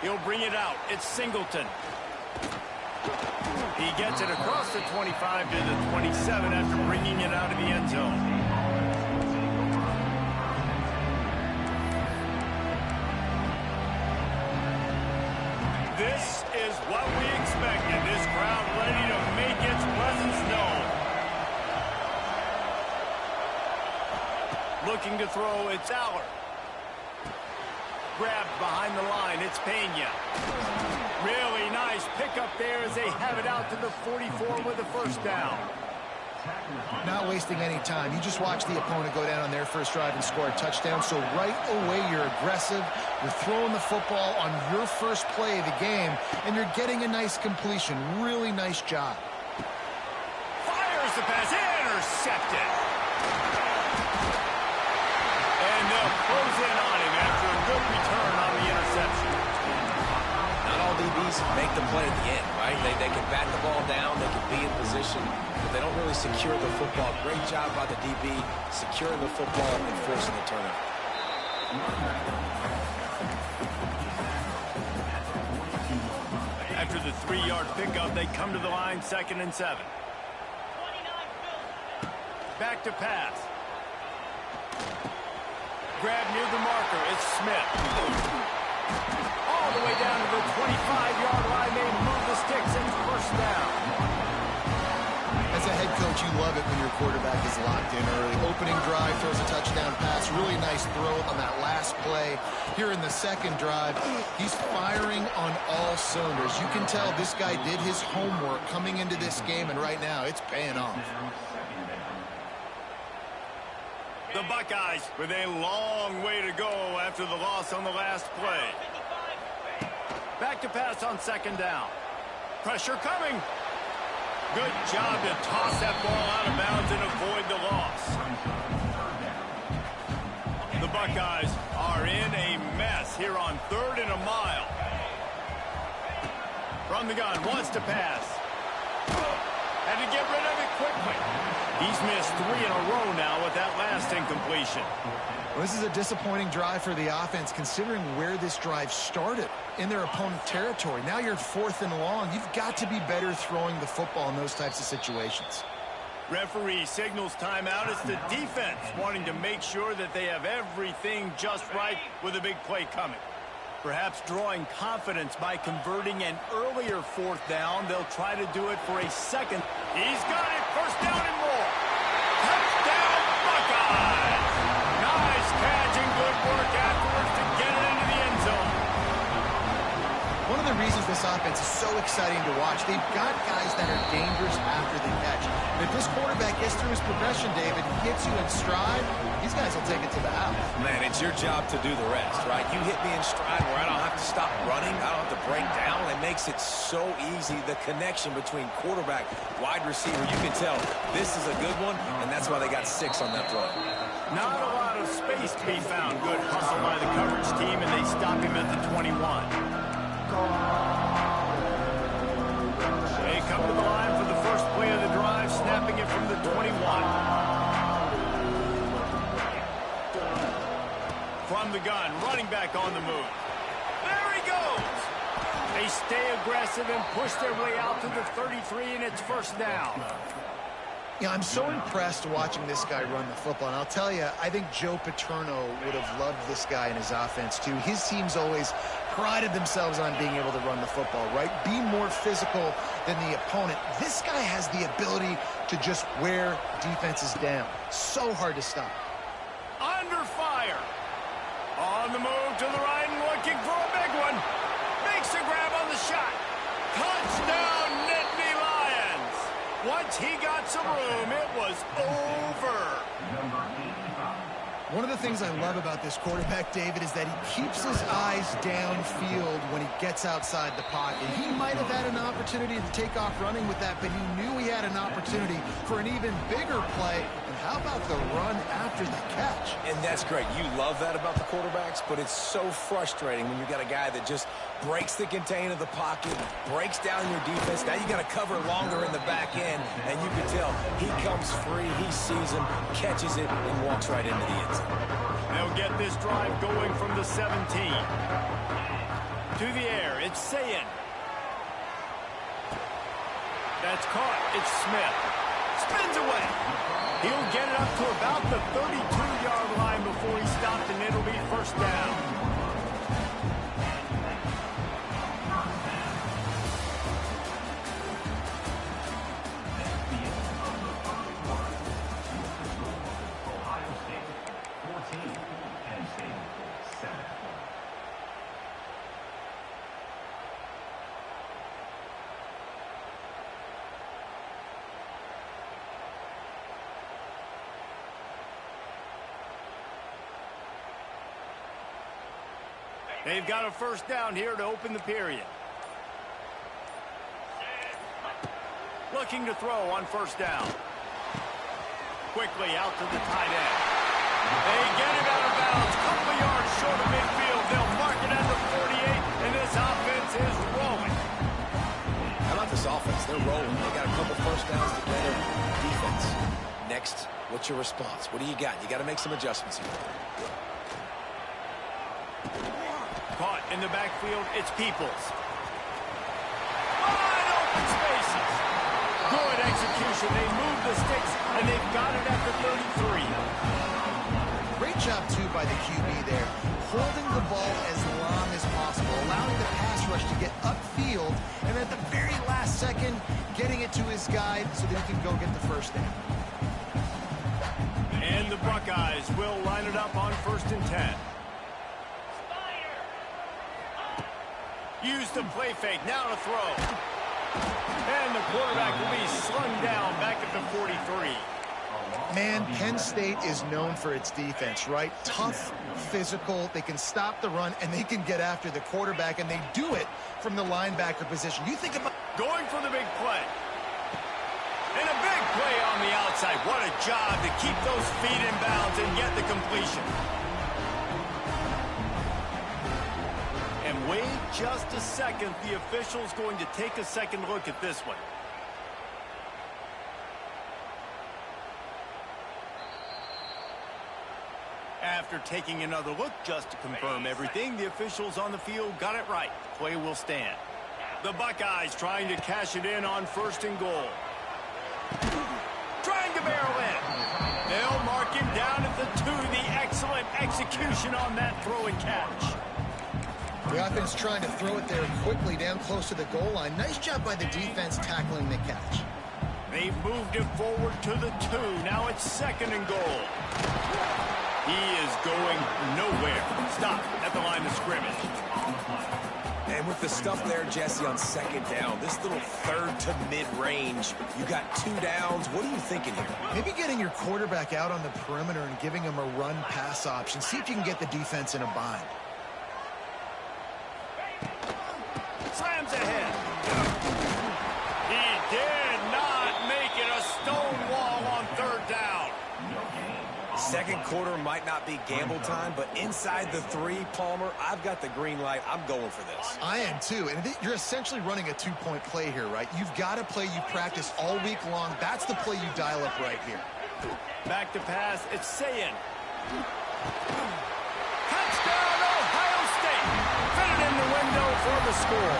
He'll bring it out. It's Singleton. He gets it across the 25 to the 27 after bringing it out of the end zone. This is what we expected. This crowd ready to make its presence known. Looking to throw, it's Aller. Grabbed behind the line, it's Pena. Really nice pickup there as they have it out to the 44 with a first down. Not wasting any time. You just watch the opponent go down on their first drive and score a touchdown. So right away, you're aggressive. You're throwing the football on your first play of the game, and you're getting a nice completion. Really nice job. Fires the pass, intercepted. And they'll close in on him after a good return on the interception. Not all DBs make the play at the end, right? They can bat the ball down, they can be in position, but they don't really secure the football. Great job by the DB securing the football and forcing the turnover. After the 3-yard pickup, they come to the line 2nd and 7. Back to pass. Grab near the marker. It's Smith. All the way down to the 25-yard line. They move the sticks and first down. As a head coach, you love it when your quarterback is locked in early. Opening drive, throws a touchdown pass. Really nice throw on that last play. Here in the second drive, he's firing on all cylinders. You can tell this guy did his homework coming into this game, and right now it's paying off. The Buckeyes with a long way to go after the loss on the last play. Back to pass on 2nd down. Pressure coming. Good job to toss that ball out of bounds and avoid the loss. The Buckeyes are in a mess here on 3rd and a mile. From the gun, wants to pass. Had to get rid of it quickly. He's missed 3 in a row now with that last incompletion. Well, this is a disappointing drive for the offense, considering where this drive started, in their opponent territory. Now you're 4th and long. You've got to be better throwing the football in those types of situations. Referee signals timeout. It's the defense wanting to make sure that they have everything just right with a big play coming. Perhaps drawing confidence by converting an earlier 4th down. They'll try to do it for a second. He's got it. First down and more. Touchdown, Buckeyes. Nice catch and good work afterwards to get it into the end zone. One of the reasons this offense is so exciting to watch, they've got guys that are dangerous after the catch. And if this quarterback gets through his progression, David, hits you in stride, these guys will take it to the house. Man, it's your job to do the rest, right? You hit me in stride where I don't have to stop running. I don't have to break down. It makes it so easy, the connection between quarterback, wide receiver. You can tell this is a good one, and that's why they got 6 on that play. Not a lot of space to be found. Good hustle by the coverage team, and they stop him at the 21. They come to the line for the first play of the drive, snapping it from the 21. From the gun, running back on the move. There he goes. They stay aggressive and push their way out to the 33, and it's first down. Yeah, I'm so impressed watching this guy run the football. And I'll tell you, I think Joe Paterno would have loved this guy in his offense, too. His teams always prided themselves on being able to run the football, right? Be more physical than the opponent. This guy has the ability to just wear defenses down. So hard to stop. Under fire. On the move to the right and looking for a big one. Makes a grab on the shot. Touchdown, Nittany Lions. Once he got some room, it was over. One of the things I love about this quarterback, David, is that he keeps his eyes downfield when he gets outside the pocket. He might have had an opportunity to take off running with that, but he knew he had an opportunity for an even bigger play. And how about the run after the catch? And that's great. You love that about the quarterbacks, but it's so frustrating when you got a guy that just breaks the contain of the pocket, breaks down your defense. Now you got to cover longer in the back end, and you can tell he comes free, he sees him, catches it, and walks right into the end zone. They'll get this drive going from the 17. To the air, it's Ncaa. That's caught. It's Smith. Spins away. He'll get it up to about the 32-yard line before he stopped, and it'll be first down. They've got a first down here to open the period. Looking to throw on first down. Quickly out to the tight end. They get him out of bounds. Couple of yards short of midfield. They'll mark it at the 48, and this offense is rolling. How about this offense? They're rolling. They got a couple first downs together. Defense. Next, what's your response? What do you got? You got to make some adjustments here. Caught in the backfield, it's Peoples. Wide open spaces. Good execution. They move the sticks, and they've got it at the 33. Great job, too, by the QB there. Holding the ball as long as possible, allowing the pass rush to get upfield, and at the very last second, getting it to his guy so that he can go get the first down. And the Buckeyes will line it up on 1st and 10. Use the play fake, now to throw. And the quarterback will be slung down back at the 43. Man, Penn State is known for its defense, right? Tough, physical, they can stop the run, and they can get after the quarterback, and they do it from the linebacker position. You think about going for the big play. And a big play on the outside. What a job to keep those feet in bounds and get the completion. And wait just a second. The official's going to take a second look at this one. After taking another look just to confirm everything, the officials on the field got it right. The play will stand. The Buckeyes trying to cash it in on 1st and goal. Trying to barrel in. They'll mark him down at the 2. The excellent execution on that throw and catch. the offense trying to throw it there quickly down close to the goal line. Nice job by the defense tackling the catch. They've moved it forward to the 2. Now it's 2nd and goal. He is going nowhere. Stop at the line of scrimmage. And with the stuff there, Jesse, on 2nd down, this little 3rd to mid-range, you got 2 downs. What are you thinking here? Maybe getting your quarterback out on the perimeter and giving him a run-pass option. See if you can get the defense in a bind. Slams ahead. He did not make it a stone wall on 3rd down. 2nd quarter might not be gamble time, but inside the 3, Palmer, I've got the green light. I'm going for this. I am too, and you're essentially running a 2-point play here, right? You've got a play you practice all week long. That's the play you dial up right here. Back to pass. It's Ncaa. Has score.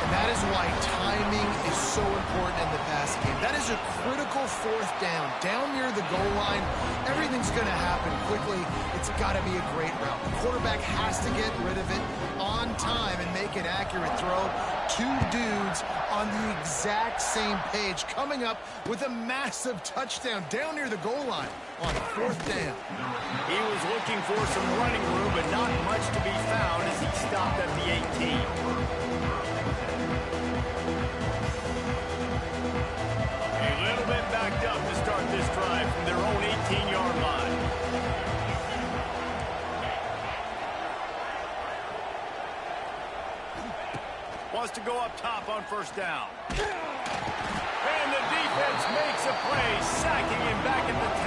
And that is why timing is so important in the passing game. That is a critical fourth down. Down near the goal line, everything's going to happen quickly. It's got to be a great route. The quarterback has to get rid of it on time and make an accurate throw. Two dudes on the exact same page coming up with a massive touchdown down near the goal line on fourth down. He was looking for some running room, but not much to be found as he stopped at the 18. Backed up to start this drive from their own 18-yard line. Wants to go up top on first down. And the defense makes a play, sacking him back at the 10.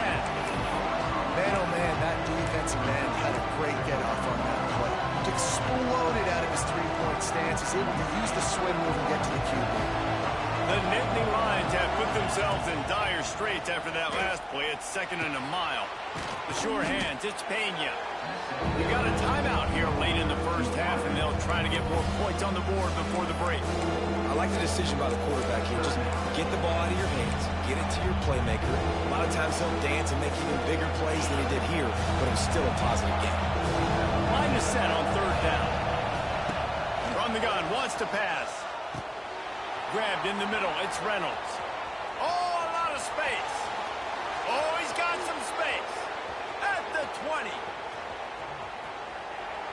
Man, oh man, that defensive man had a great get-off on that play. Exploded out of his three-point stance. He's able to use the swing move and get to the QB. The Nittany Lions have put themselves in dire straits after that last play. It's 2nd and a mile. The sure hands, it's Pena. You got a timeout here late in the first half, and they'll try to get more points on the board before the break. I like the decision by the quarterback here. Just get the ball out of your hands. Get it to your playmaker. A lot of times he'll dance and make even bigger plays than he did here, but it was still a positive game. Line is set on third down. From the gun, wants to pass. Grabbed in the middle, it's Reynolds. Oh, a lot of space. Oh, he's got some space. At the 20.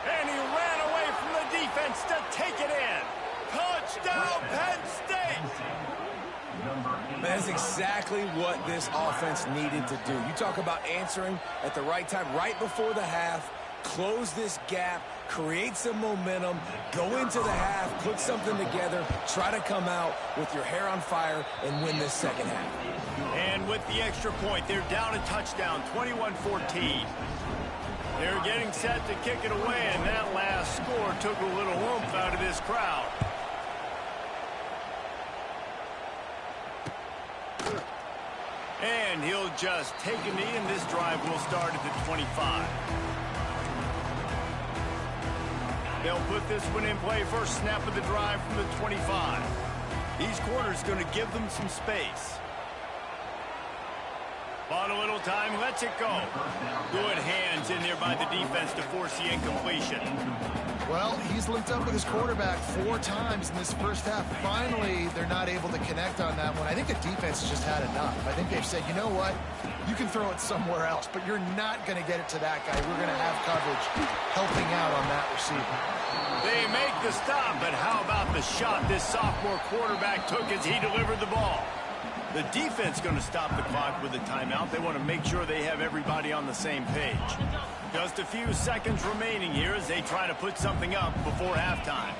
And he ran away from the defense to take it in. Touchdown, Penn State. That's exactly what this offense needed to do. You talk about answering at the right time, right before the half. Close this gap, create some momentum, go into the half, put something together, try to come out with your hair on fire and win this second half. And with the extra point, they're down a touchdown, 21-14. They're getting set to kick it away, and that last score took a little oomph out of this crowd. And he'll just take a knee, and this drive will start at the 25. They'll put this one in play. First snap of the drive from the 25. These corners going to give them some space. Bought a little time, lets it go. Good hands in there by the defense to force the incompletion. Well, he's linked up with his quarterback 4 times in this first half. Finally, they're not able to connect on that one. I think the defense just had enough. I think they've said, you know what? You can throw it somewhere else, but you're not going to get it to that guy. We're going to have coverage helping out on that receiver. They make the stop, but how about the shot this sophomore quarterback took as he delivered the ball? The defense going to stop the clock with a timeout. They want to make sure they have everybody on the same page. Just a few seconds remaining here as they try to put something up before halftime.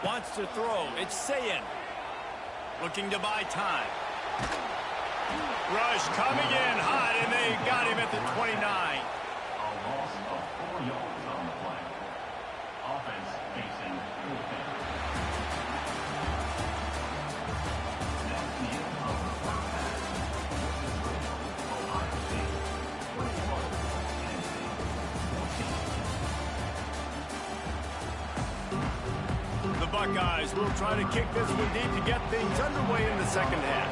Wants to throw. It's Sayin. Looking to buy time. Rush coming in hot, and they got him at the 29. A loss of 4 yards on the play. Offense facing full pin. That's the end of the first half. Ohio State 21, Tennessee 14. The Buckeyes will try to kick this one deep to get things underway in the second half.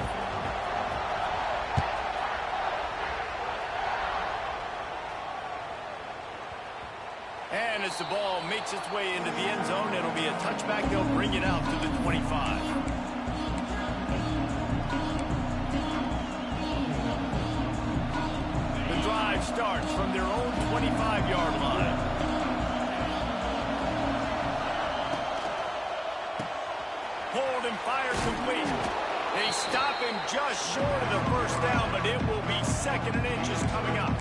And as the ball makes its way into the end zone, it'll be a touchback. They'll bring it out to the 25. The drive starts from their own 25-yard line. Hold and fire complete. They stop him just short of the first down, but it will be 2nd and inches coming up.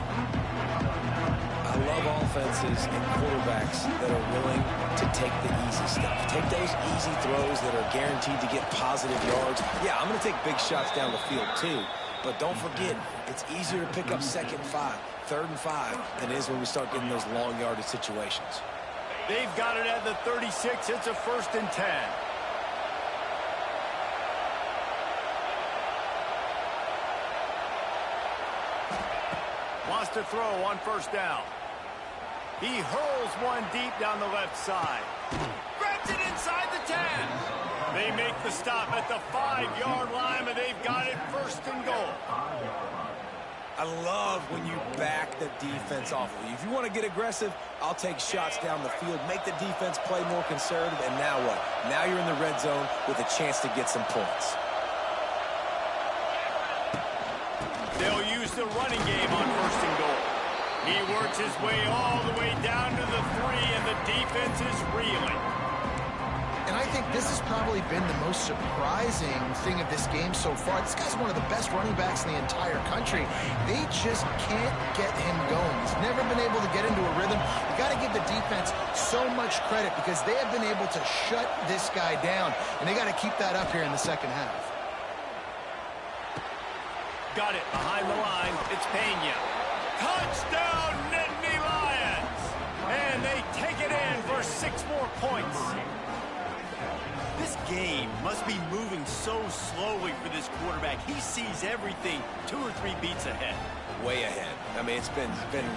I love offenses and quarterbacks that are willing to take the easy stuff. Take those easy throws that are guaranteed to get positive yards. Yeah, I'm going to take big shots down the field too. But don't forget, it's easier to pick up 2nd and 5, 3rd and 5 than it is when we start getting those long yardage situations. They've got it at the 36. It's a 1st and 10. Wants to throw on first down. He hurls one deep down the left side. Grabs it inside the 10. They make the stop at the 5-yard line, and they've got it first and goal. I love when you back the defense off of you. If you want to get aggressive, I'll take shots down the field, make the defense play more conservative, and now what? Now you're in the red zone with a chance to get some points. They'll use the running game on first and goal. He works his way all the way down to the 3, and the defense is reeling. And I think this has probably been the most surprising thing of this game so far. This guy's one of the best running backs in the entire country. They just can't get him going. He's never been able to get into a rhythm. You got to give the defense so much credit because they have been able to shut this guy down, and they got to keep that up here in the second half. Got it behind the line. It's Pena. Touchdown, Nittany Lions! And they take it in for 6 more points. This game must be moving so slowly for this quarterback. He sees everything 2 or 3 beats ahead. Way ahead. I mean, it's been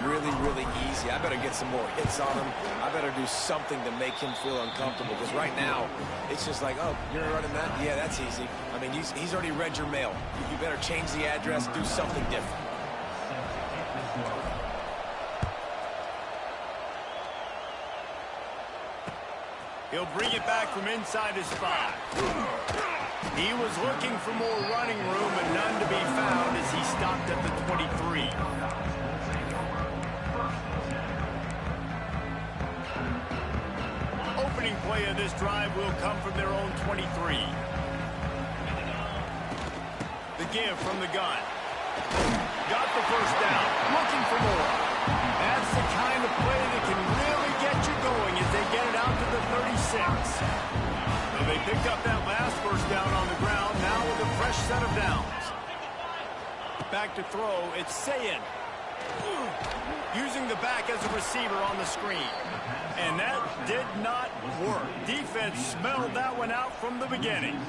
really, really easy. I better get some more hits on him. I better do something to make him feel uncomfortable because right now, it's just like, oh, you're running that? Yeah, that's easy. I mean, he's already read your mail. You better change the address, do something different. He'll bring it back from inside his 5. He was looking for more running room, and none to be found as he stopped at the 23. Opening play of this drive will come from their own 23. The give from the gun. Got the first down, looking for more. That's the kind of play that can really get you going as they get it out to the 36. So they picked up that last first down on the ground, now with a fresh set of downs. Back to throw, it's Ncaa. Using the back as a receiver on the screen. And that did not work. Defense smelled that one out from the beginning.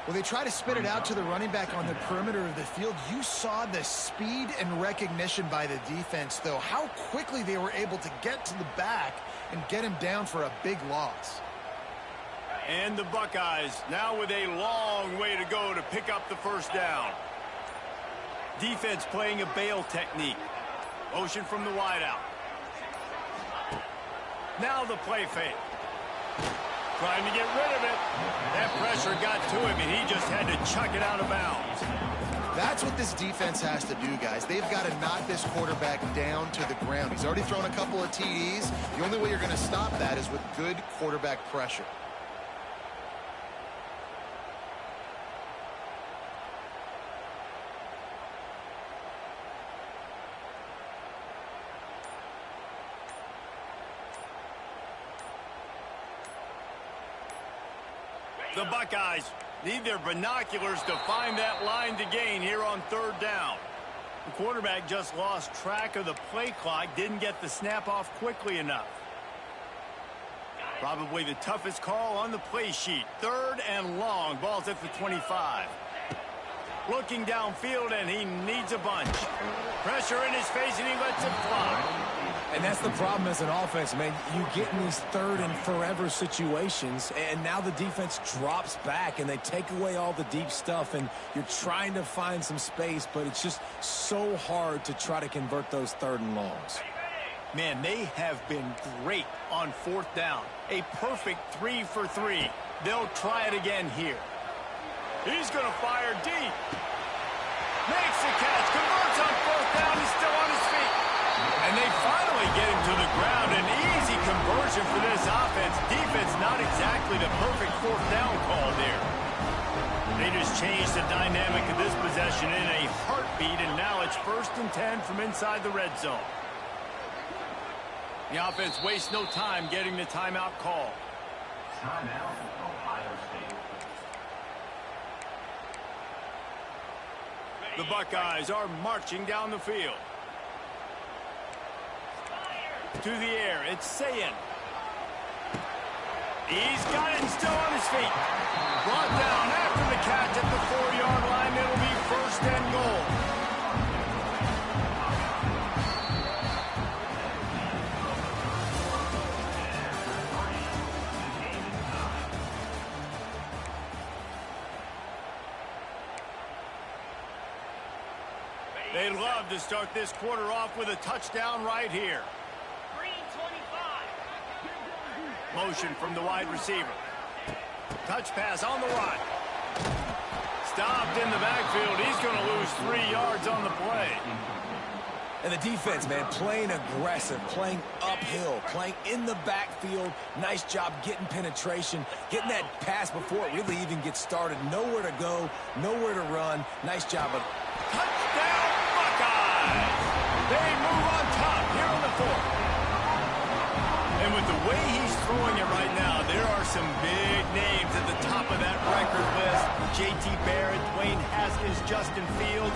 Well, they try to spit it out to the running back on the perimeter of the field. You saw the speed and recognition by the defense, though. How quickly they were able to get to the back and get him down for a big loss. And the Buckeyes now with a long way to go to pick up the first down. Defense playing a bail technique. Motion from the wideout. Now the play fake. Trying to get rid of it. That pressure got to him, and he just had to chuck it out of bounds. That's what this defense has to do, guys. They've got to knock this quarterback down to the ground. He's already thrown a couple of TDs. The only way you're going to stop that is with good quarterback pressure. The Buckeyes need their binoculars to find that line to gain here on 3rd down. The quarterback just lost track of the play clock, didn't get the snap off quickly enough. Probably the toughest call on the play sheet. 3rd and long, ball's at the 25. Looking downfield, and he needs a bunch. Pressure in his face, and he lets it fly. And that's the problem as an offense, man. You get in these 3rd and forever situations, and now the defense drops back, and they take away all the deep stuff, and you're trying to find some space, but it's just so hard to try to convert those 3rd and longs. Man, they have been great on 4th down. A perfect 3 for 3. They'll try it again here. He's going to fire deep. Makes the catch. Converts on 4th down. He's still on his feet. And they finally get him to the ground. An easy conversion for this offense. Defense not exactly the perfect 4th down call there. They just changed the dynamic of this possession in a heartbeat, and now it's 1st and 10 from inside the red zone. The offense wastes no time getting the timeout call. Timeout, Ohio State. The Buckeyes are marching down the field. To the air, it's Ncaa. He's got it and still on his feet. Brought down after the catch at the 4-yard line. It'll be 1st and goal. They love to start this quarter off with a touchdown right here. Motion from the wide receiver. Touch pass on the run. Stopped in the backfield. He's going to lose 3 yards on the play. And the defense, man, playing aggressive, playing uphill, playing in the backfield. Nice job getting penetration, getting that pass before it really even gets started. Nowhere to go, nowhere to run. Nice job of touchdown, Buckeyes! They move on top here in the fourth. And with the way he's throwing it right now, there are some big names at the top of that record list. J.T. Barrett, Dwayne Haskins, Justin Fields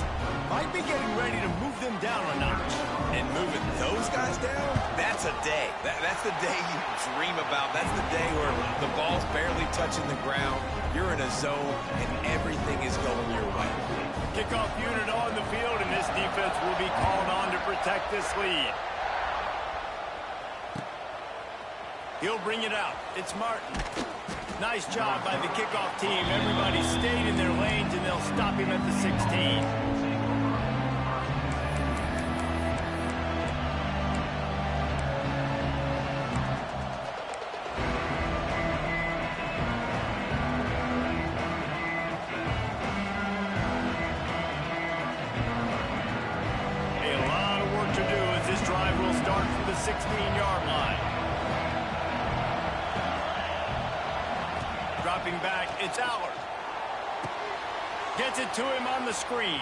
might be getting ready to move them down a notch. And moving those guys down, that's a day. That's the day you dream about. That's the day where the ball's barely touching the ground. You're in a zone, and everything is going your way. Kickoff unit on the field, and this defense will be called on to protect this lead. He'll bring it out. It's Martin. Nice job by the kickoff team. Everybody stayed in their lanes, and they'll stop him at the 16. This drive will start from the 16-yard line. Dropping back, it's Allard. Gets it to him on the screen.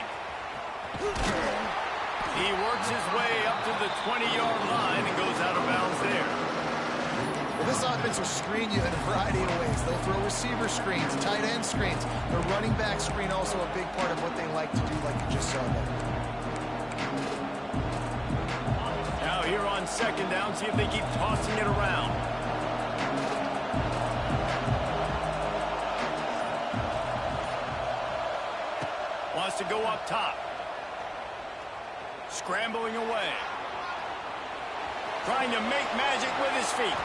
He works his way up to the 20-yard line and goes out of bounds there. Well, this offense will screen you in a variety of ways. They'll throw receiver screens, tight end screens. The running back screen also a big part of what they like to do, like you just saw there. Here on second down, see if they keep tossing it around. Wants to go up top. Scrambling away. Trying to make magic with his feet.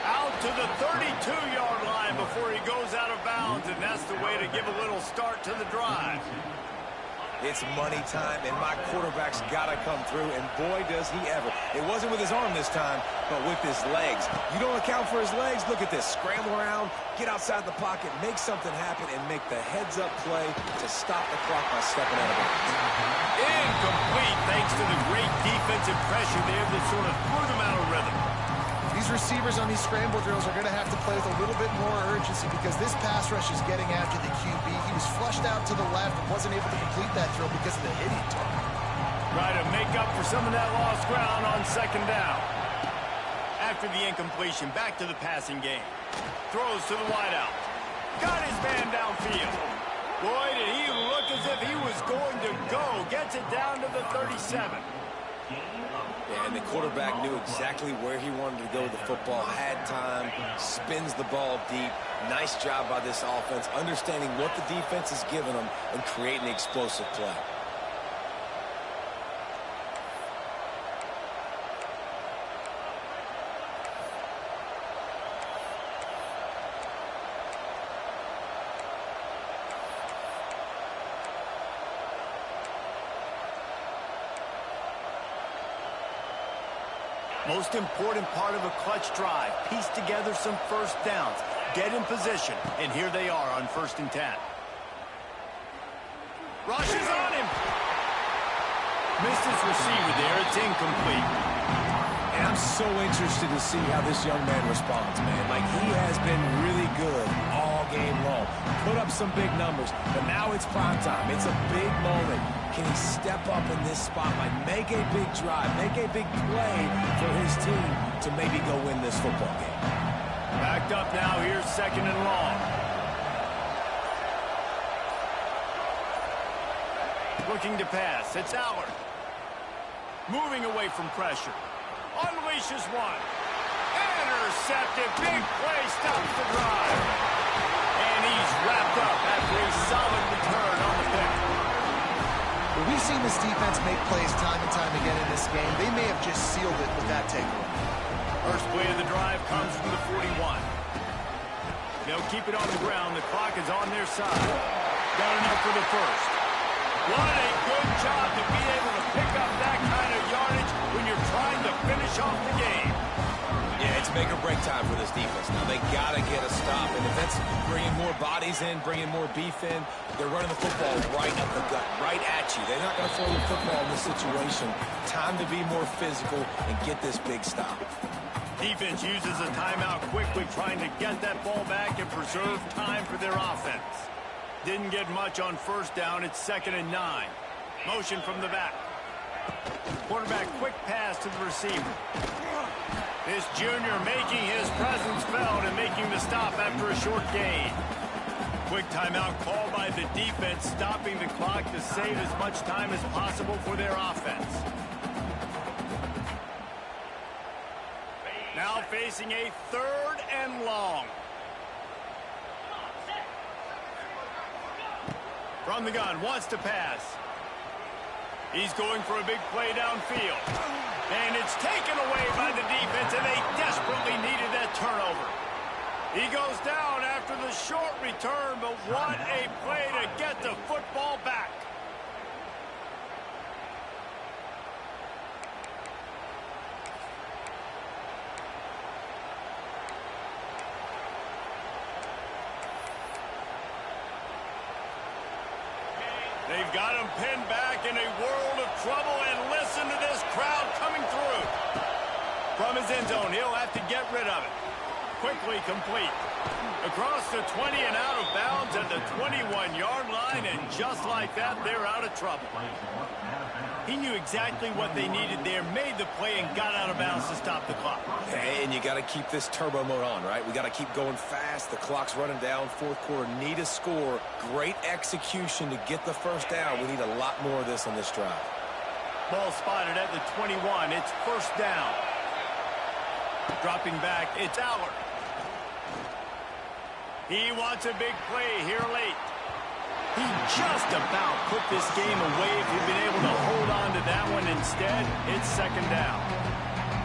Out to the 32-yard line before he goes out of bounds, and that's the way to give a little start to the drive. It's money time, and my quarterback's got to come through, and boy, does he ever. It wasn't with his arm this time, but with his legs. You don't account for his legs? Look at this. Scramble around, get outside the pocket, make something happen, and make the heads-up play to stop the clock by stepping out of bounds. Incomplete, thanks to the great defensive pressure there that sort of threw them out of rhythm. These receivers on these scramble drills are going to have to play with a little bit more urgency because this pass rush is getting after the QB. He was flushed out to the left and wasn't able to complete that throw because of the hit he took. Try to make up for some of that lost ground on second down. After the incompletion, back to the passing game. Throws to the wideout. Got his man downfield. Boy, did he look as if he was going to go. Gets it down to the 37. Yeah, and the quarterback knew exactly where he wanted to go with the football, had time, spins the ball deep. Nice job by this offense, understanding what the defense is giving them and creating the explosive play. Most important part of a clutch drive, piece together some first downs, get in position, and here they are on 1st and 10. Rushes on him. Missed his receiver there, it's incomplete. And I'm so interested to see how this young man responds, man. Like, he has been really good all game long. Put up some big numbers, but now it's prime time. It's a big moment. Can he step up in this spotlight, make a big drive, make a big play for his team to maybe go win this football game? Backed up now, here's 2nd and long. Looking to pass, it's Allard. Moving away from pressure. Unleashes one. Intercepted, big play, stops the drive. And he's wrapped up after a solid return on the pick. Well, we've seen this defense make plays time and time again in this game. They may have just sealed it with that takeaway. First play of the drive comes from the 41. They'll keep it on the ground. The clock is on their side. Got enough for the first. What a good job to be able to pick up that kind of yardage when you're trying to finish off the game. Yeah, it's make or break time for this defense. Now, they got to get a stop. And if that's bringing more bodies in, bringing more beef in, they're running the football right up the gut, right at you. They're not going to throw the football in this situation. Time to be more physical and get this big stop. Defense uses a timeout quickly, trying to get that ball back and preserve time for their offense. Didn't get much on first down. It's 2nd and 9. Motion from the back. Quarterback quick pass to the receiver. This junior making his presence felt and making the stop after a short gain. Quick timeout called by the defense, stopping the clock to save as much time as possible for their offense. Now facing a 3rd and long. From the gun, wants to pass. He's going for a big play downfield. And it's taken away by the defense, and they desperately needed that turnover. He goes down after the short return, but what a play to get the football back. They've got him pinned back in a world of trouble, and listen to this crowd coming through. From his end zone, he'll have to get rid of it. Quickly complete. Across the 20 and out of bounds at the 21-yard line, and just like that, they're out of trouble. He knew exactly what they needed there, made the play, and got out of bounds to stop the clock. Hey, and you got to keep this turbo mode on, right? We got to keep going fast. The clock's running down. 4th quarter, need a score. Great execution to get the first down. We need a lot more of this on this drive. Ball spotted at the 21. It's 1st down. Dropping back, it's Allard. He wants a big play here late. He just about put this game away if he'd been able to hold on to that one. Instead, it's 2nd down.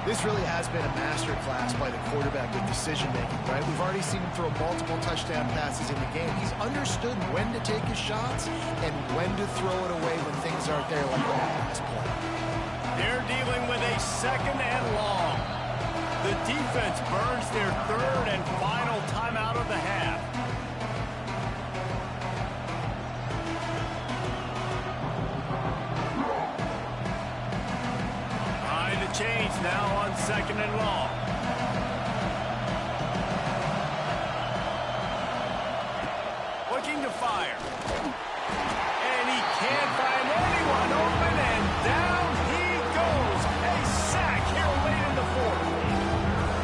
This really has been a master class by the quarterback with decision-making, right? We've already seen him throw multiple touchdown passes in the game. He's understood when to take his shots and when to throw it away when things aren't there like that last play. They're dealing with a 2nd and long. The defense burns their 3rd and final timeout of the half. Change now on 2nd and long. Looking to fire. And he can't find anyone open, and down he goes. A sack here late in the 4th.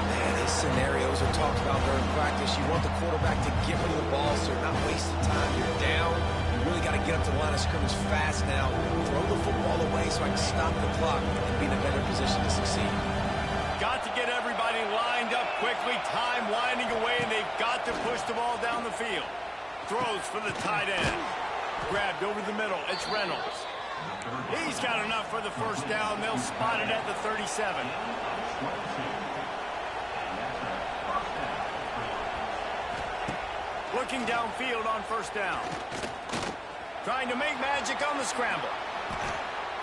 Man, these scenarios are talked about during practice. You want the quarterback to get rid of the ball so you're not wasting time. You're down. You really got to get up to the line of scrimmage fast now. Throw the football away so I can stop the clock and be in a better position to succeed. Got to get everybody lined up quickly. Time winding away, and they've got to push the ball down the field. Throws for the tight end. Grabbed over the middle. It's Reynolds. He's got enough for the 1st down. They'll spot it at the 37. Looking downfield on 1st down. Trying to make magic on the scramble.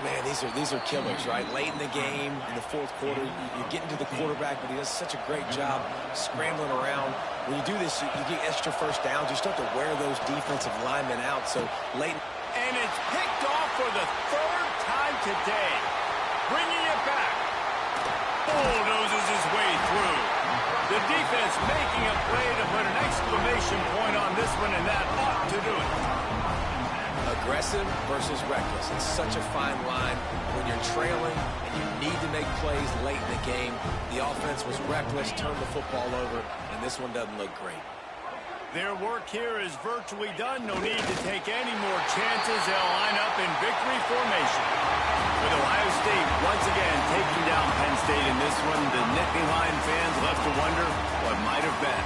Man, these are killers, right? Late in the game, in the 4th quarter, you're getting to the quarterback, but he does such a great job scrambling around. When you do this, you get extra 1st downs. You start to wear those defensive linemen out. So late. And it's picked off for the 3rd time today. Bringing it back. Bulldozes his way through. The defense making a play to put an exclamation point on this one, and that ought to do it. Aggressive versus reckless. It's such a fine line when you're trailing and you need to make plays late in the game. The offense was reckless, turned the football over, and this one doesn't look great. Their work here is virtually done. No need to take any more chances. They'll line up in victory formation. With Ohio State once again taking down Penn State in this one, the Nittany Lion fans left to wonder what might have been.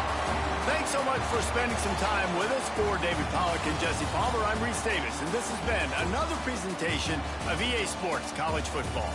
Thanks so much for spending some time with us. For David Pollack and Jesse Palmer, I'm Reese Davis, and this has been another presentation of EA Sports College Football.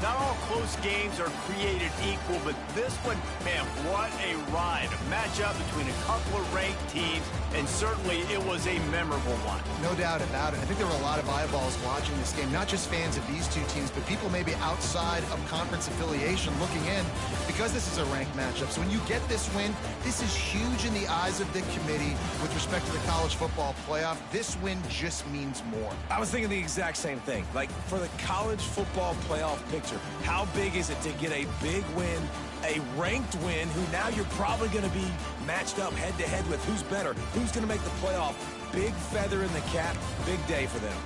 Not all close games are created equal, but this one, man, what a ride. A matchup between a couple of ranked teams, and certainly it was a memorable one. No doubt about it. I think there were a lot of eyeballs watching this game, not just fans of these two teams, but people maybe outside of conference affiliation looking in because this is a ranked matchup. So when you get this win, this is huge in the eyes of the committee with respect to the college football playoff. This win just means more. I was thinking the exact same thing. Like, for the college football playoff picture, how big is it to get a big win, a ranked win, who now you're probably going to be matched up head-to-head with who's better, who's going to make the playoff. Big feather in the cap, big day for them.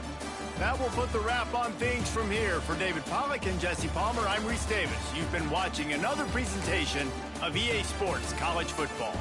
That will put the wrap on things from here. For David Pollack and Jesse Palmer, I'm Reese Davis. You've been watching another presentation of EA Sports College Football.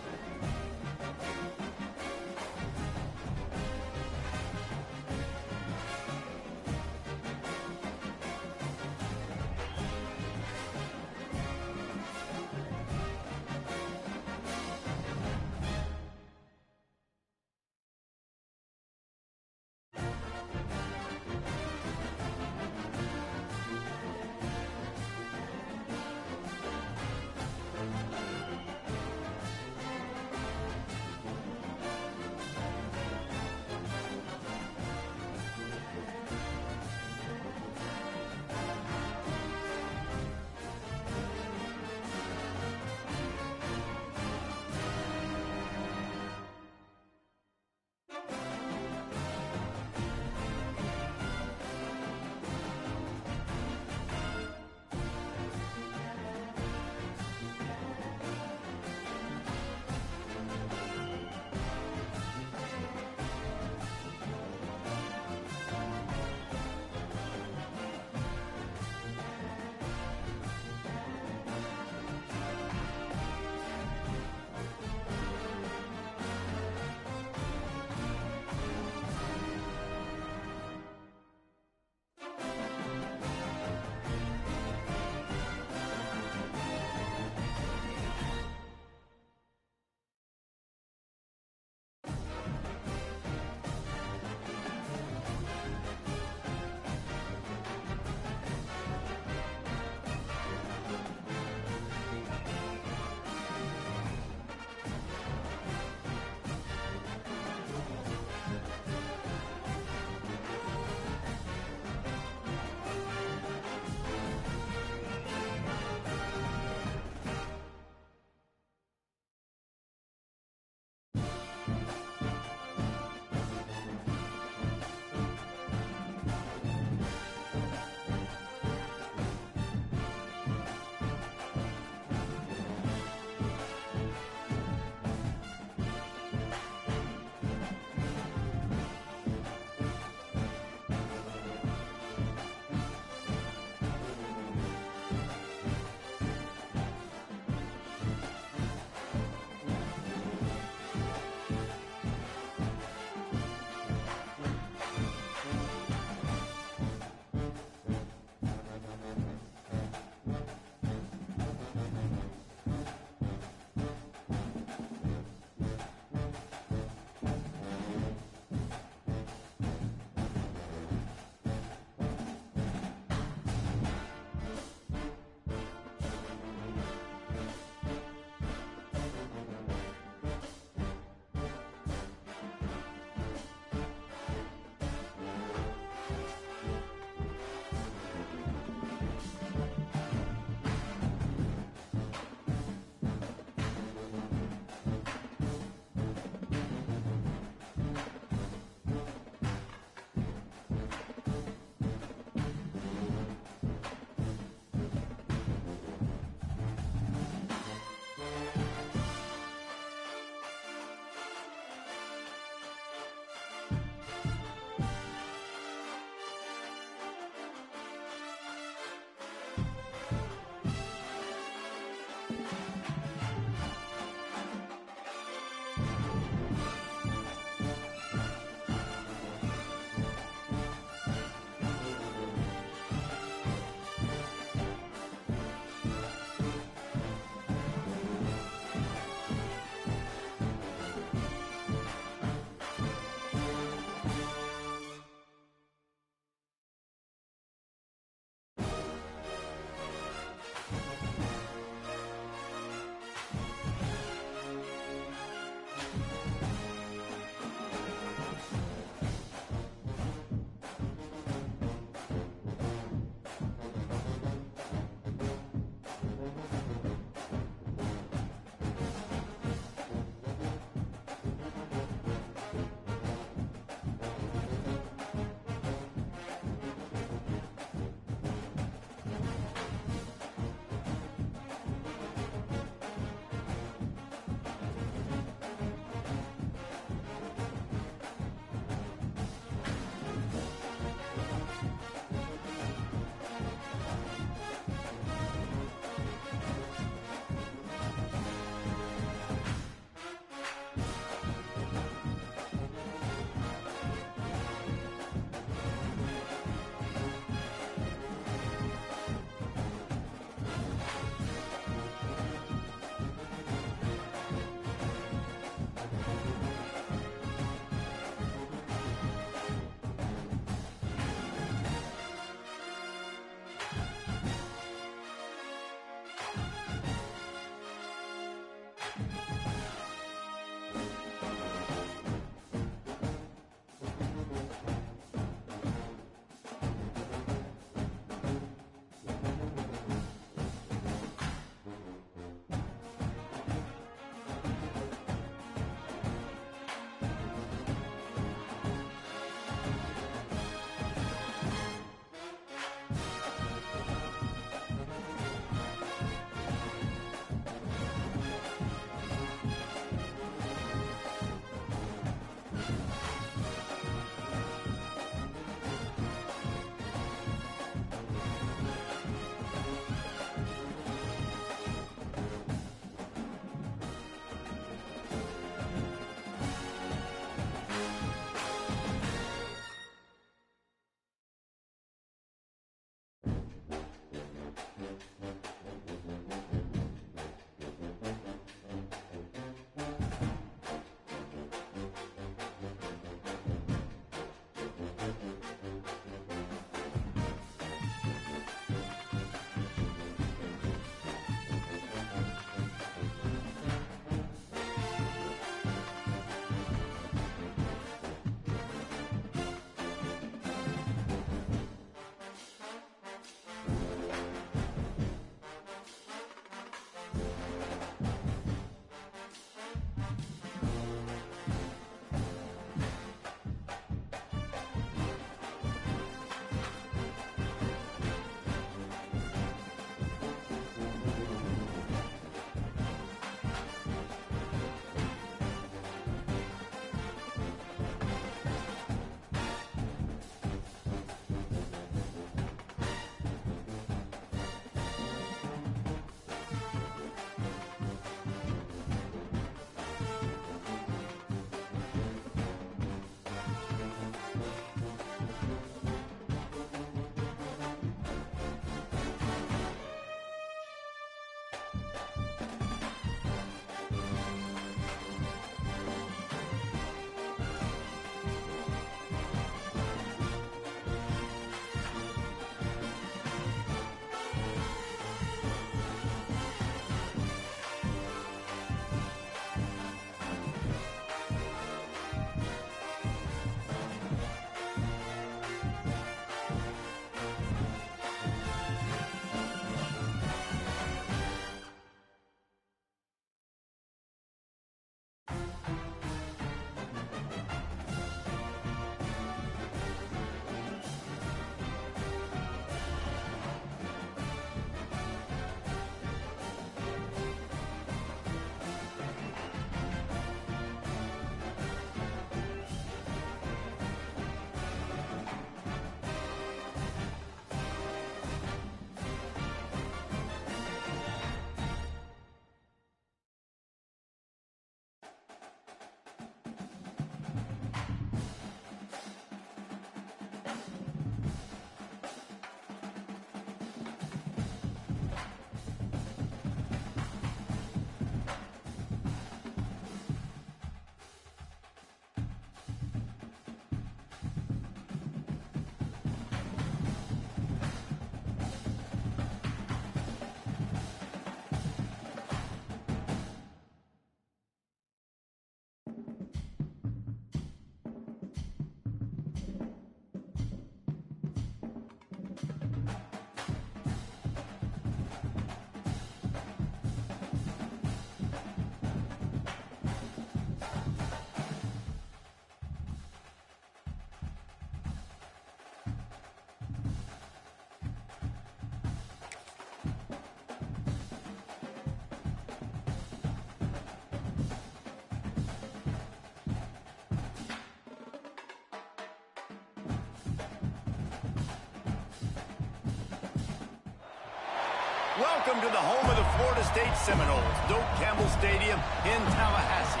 Welcome to the home of the Florida State Seminoles, Doak Campbell Stadium in Tallahassee.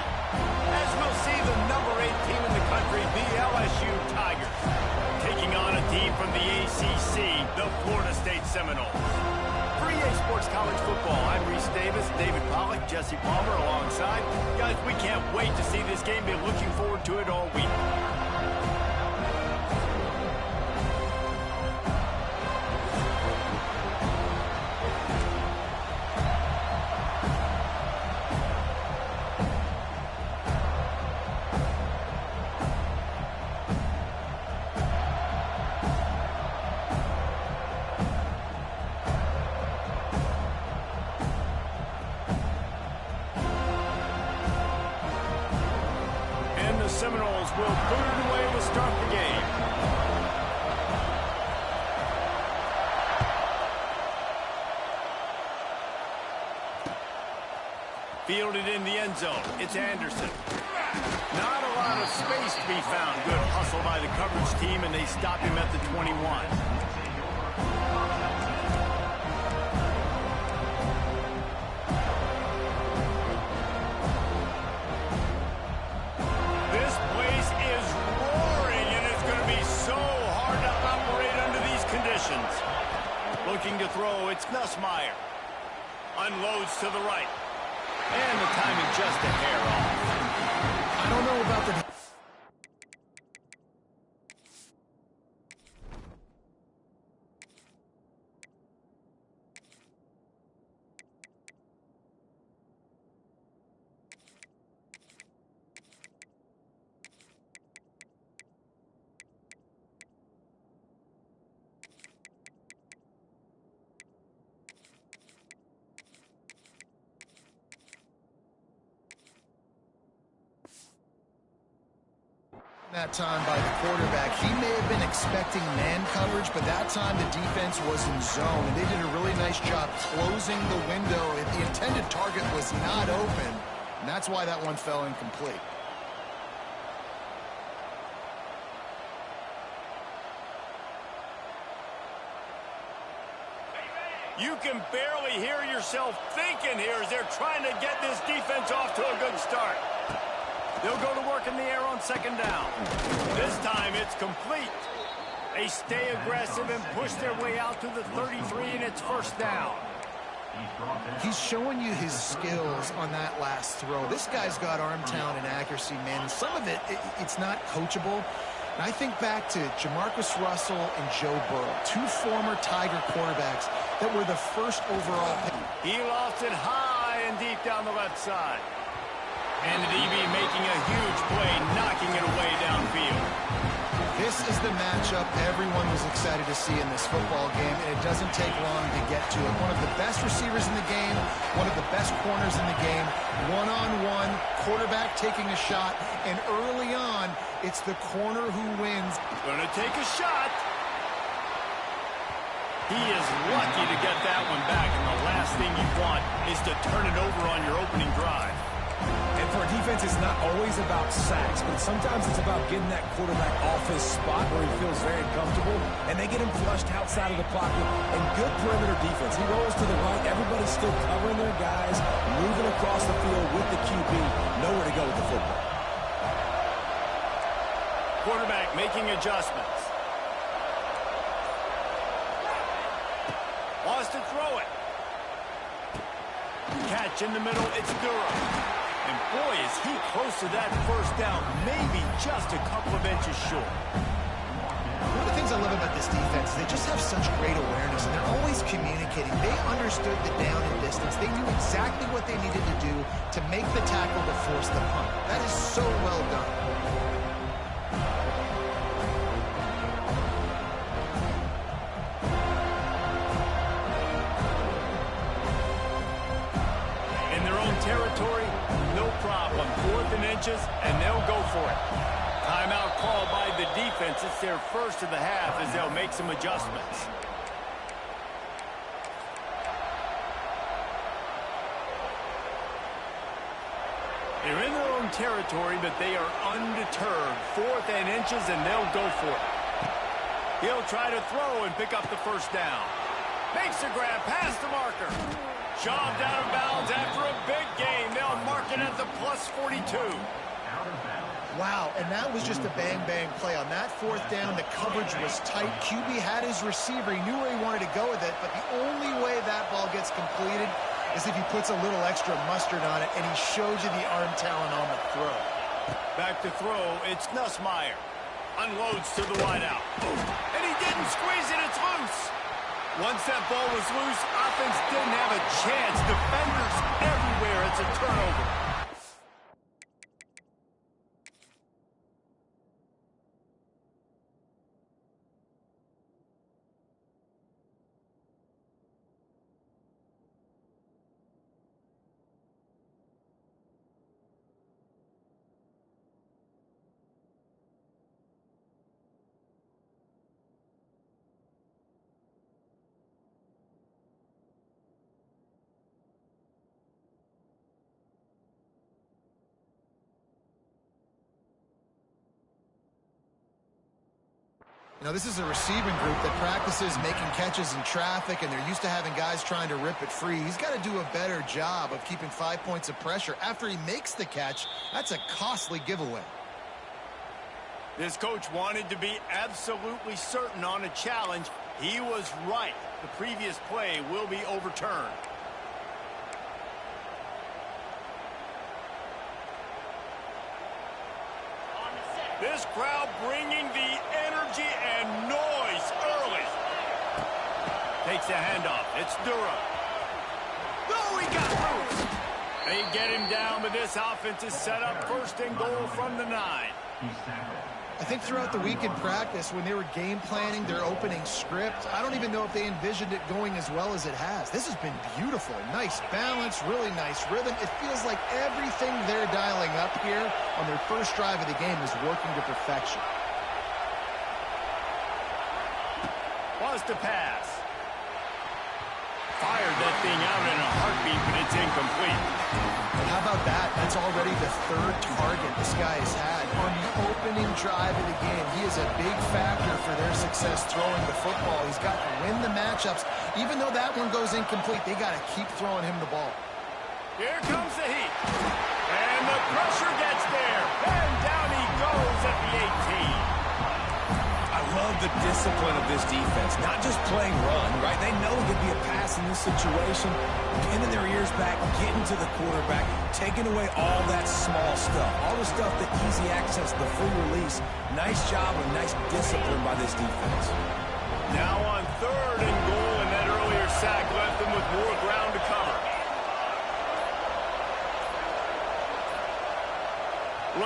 As we'll see the number 8 team in the country, the LSU Tigers, taking on a team from the ACC, the Florida State Seminoles. For EA Sports College Football, I'm Reese Davis, David Pollack, Jesse Palmer alongside. Guys, we can't wait to see this game. Been looking forward to it all week. The Seminoles will boot it away to start the game. Fielded in the end zone. It's Anderson. Not a lot of space to be found. Good hustle by the coverage team, and they stop him at the 21. Looking to throw, it's Nussmeier. Unloads to the right. And the timing just a hair off. I don't know about the... That time by the quarterback. He may have been expecting man coverage, but that time the defense was in zone, and they did a really nice job closing the window. The intended target was not open, and that's why that one fell incomplete. You can barely hear yourself thinking here as they're trying to get this defense off to a good start. They'll go to work in the air on second down. This time it's complete. They stay aggressive and push their way out to the 33, and it's first down. He's showing you his skills on that last throw. This guy's got arm talent and accuracy, man. And some of it's not coachable. And I think back to Jamarcus Russell and Joe Burrow, 2 former Tiger quarterbacks that were the first overall pick. He lost it high and deep down the left side. And the DB making a huge play, knocking it away downfield. This is the matchup everyone was excited to see in this football game, and it doesn't take long to get to it. One of the best receivers in the game, one of the best corners in the game, one-on-one, quarterback taking a shot, and early on, it's the corner who wins. Gonna take a shot. He is lucky to get that one back, and the last thing you want is to turn it over on your opening drive. And for a defense, it's not always about sacks, but sometimes it's about getting that quarterback off his spot where he feels very comfortable, and they get him flushed outside of the pocket. And good perimeter defense. He rolls to the right. Everybody's still covering their guys, moving across the field with the QB. Nowhere to go with the football. Quarterback making adjustments. Wants to throw it. Catch in the middle. It's Durham. And boy, is he close to that first down, maybe just a couple of inches short. One of the things I love about this defense is they just have such great awareness, and they're always communicating. They understood the down and distance. They knew exactly what they needed to do to make the tackle to force the punt. That is so well done. Territory, no problem. 4th and inches, and they'll go for it. Timeout called by the defense. It's their first of the half as they'll make some adjustments. They're in their own territory, but they are undeterred. 4th and inches, and they'll go for it. He'll try to throw and pick up the first down. Makes the grab past the marker. Shoved out of bounds after a big game. They'll mark it at the plus 42. Wow, and that was just a bang-bang play. On that fourth down, the coverage was tight. QB had his receiver. He knew where he wanted to go with it, but the only way that ball gets completed is if he puts a little extra mustard on it, and he shows you the arm talent on the throw. Back to throw, it's Nussmeier. Unloads to the wideout. And he didn't squeeze it, it's loose. Once that ball was loose, offense didn't have a chance. Defenders everywhere, it's a turnover. You know, this is a receiving group that practices making catches in traffic, and they're used to having guys trying to rip it free. He's got to do a better job of keeping 5 points of pressure after he makes the catch. That's a costly giveaway. This coach wanted to be absolutely certain on a challenge. He was right. The previous play will be overturned. This crowd bringing the energy and noise early. Takes a handoff. It's Durham. No, he got loose. They get him down, but this offense is set up first and goal from the 9. I think throughout the week in practice, when they were game planning their opening script, I don't even know if they envisioned it going as well as it has. This has been beautiful. Nice balance, really nice rhythm. It feels like everything they're dialing up here on their first drive of the game is working to perfection. Wants to pass. Fired that thing out in a heartbeat, but it's incomplete. And how about that? That's already the 3rd target this guy has had on the opening drive of the game. He is a big factor for their success throwing the football. He's got to win the matchups. Even though that one goes incomplete, they got to keep throwing him the ball. Here comes the heat. And the pressure gets there. And down he goes at the 18. I love the discipline of this defense. Not just playing run, right? They know it could be a pass in this situation. Pinning their ears back, getting to the quarterback, taking away all that small stuff. All the stuff, the easy access, the free release. Nice job and nice discipline by this defense. Now on 3rd and goal, and that earlier sack left them with more ground to cover.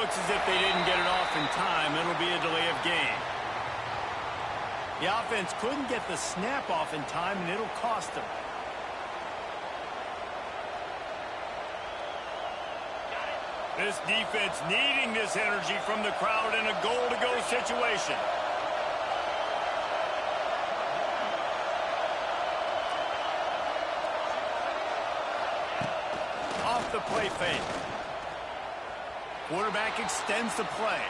Looks as if they didn't get it off in time. It'll be a delay of game. The offense couldn't get the snap off in time, and it'll cost them. This defense needing this energy from the crowd in a goal-to-go situation. Off the play fake. Quarterback extends the play.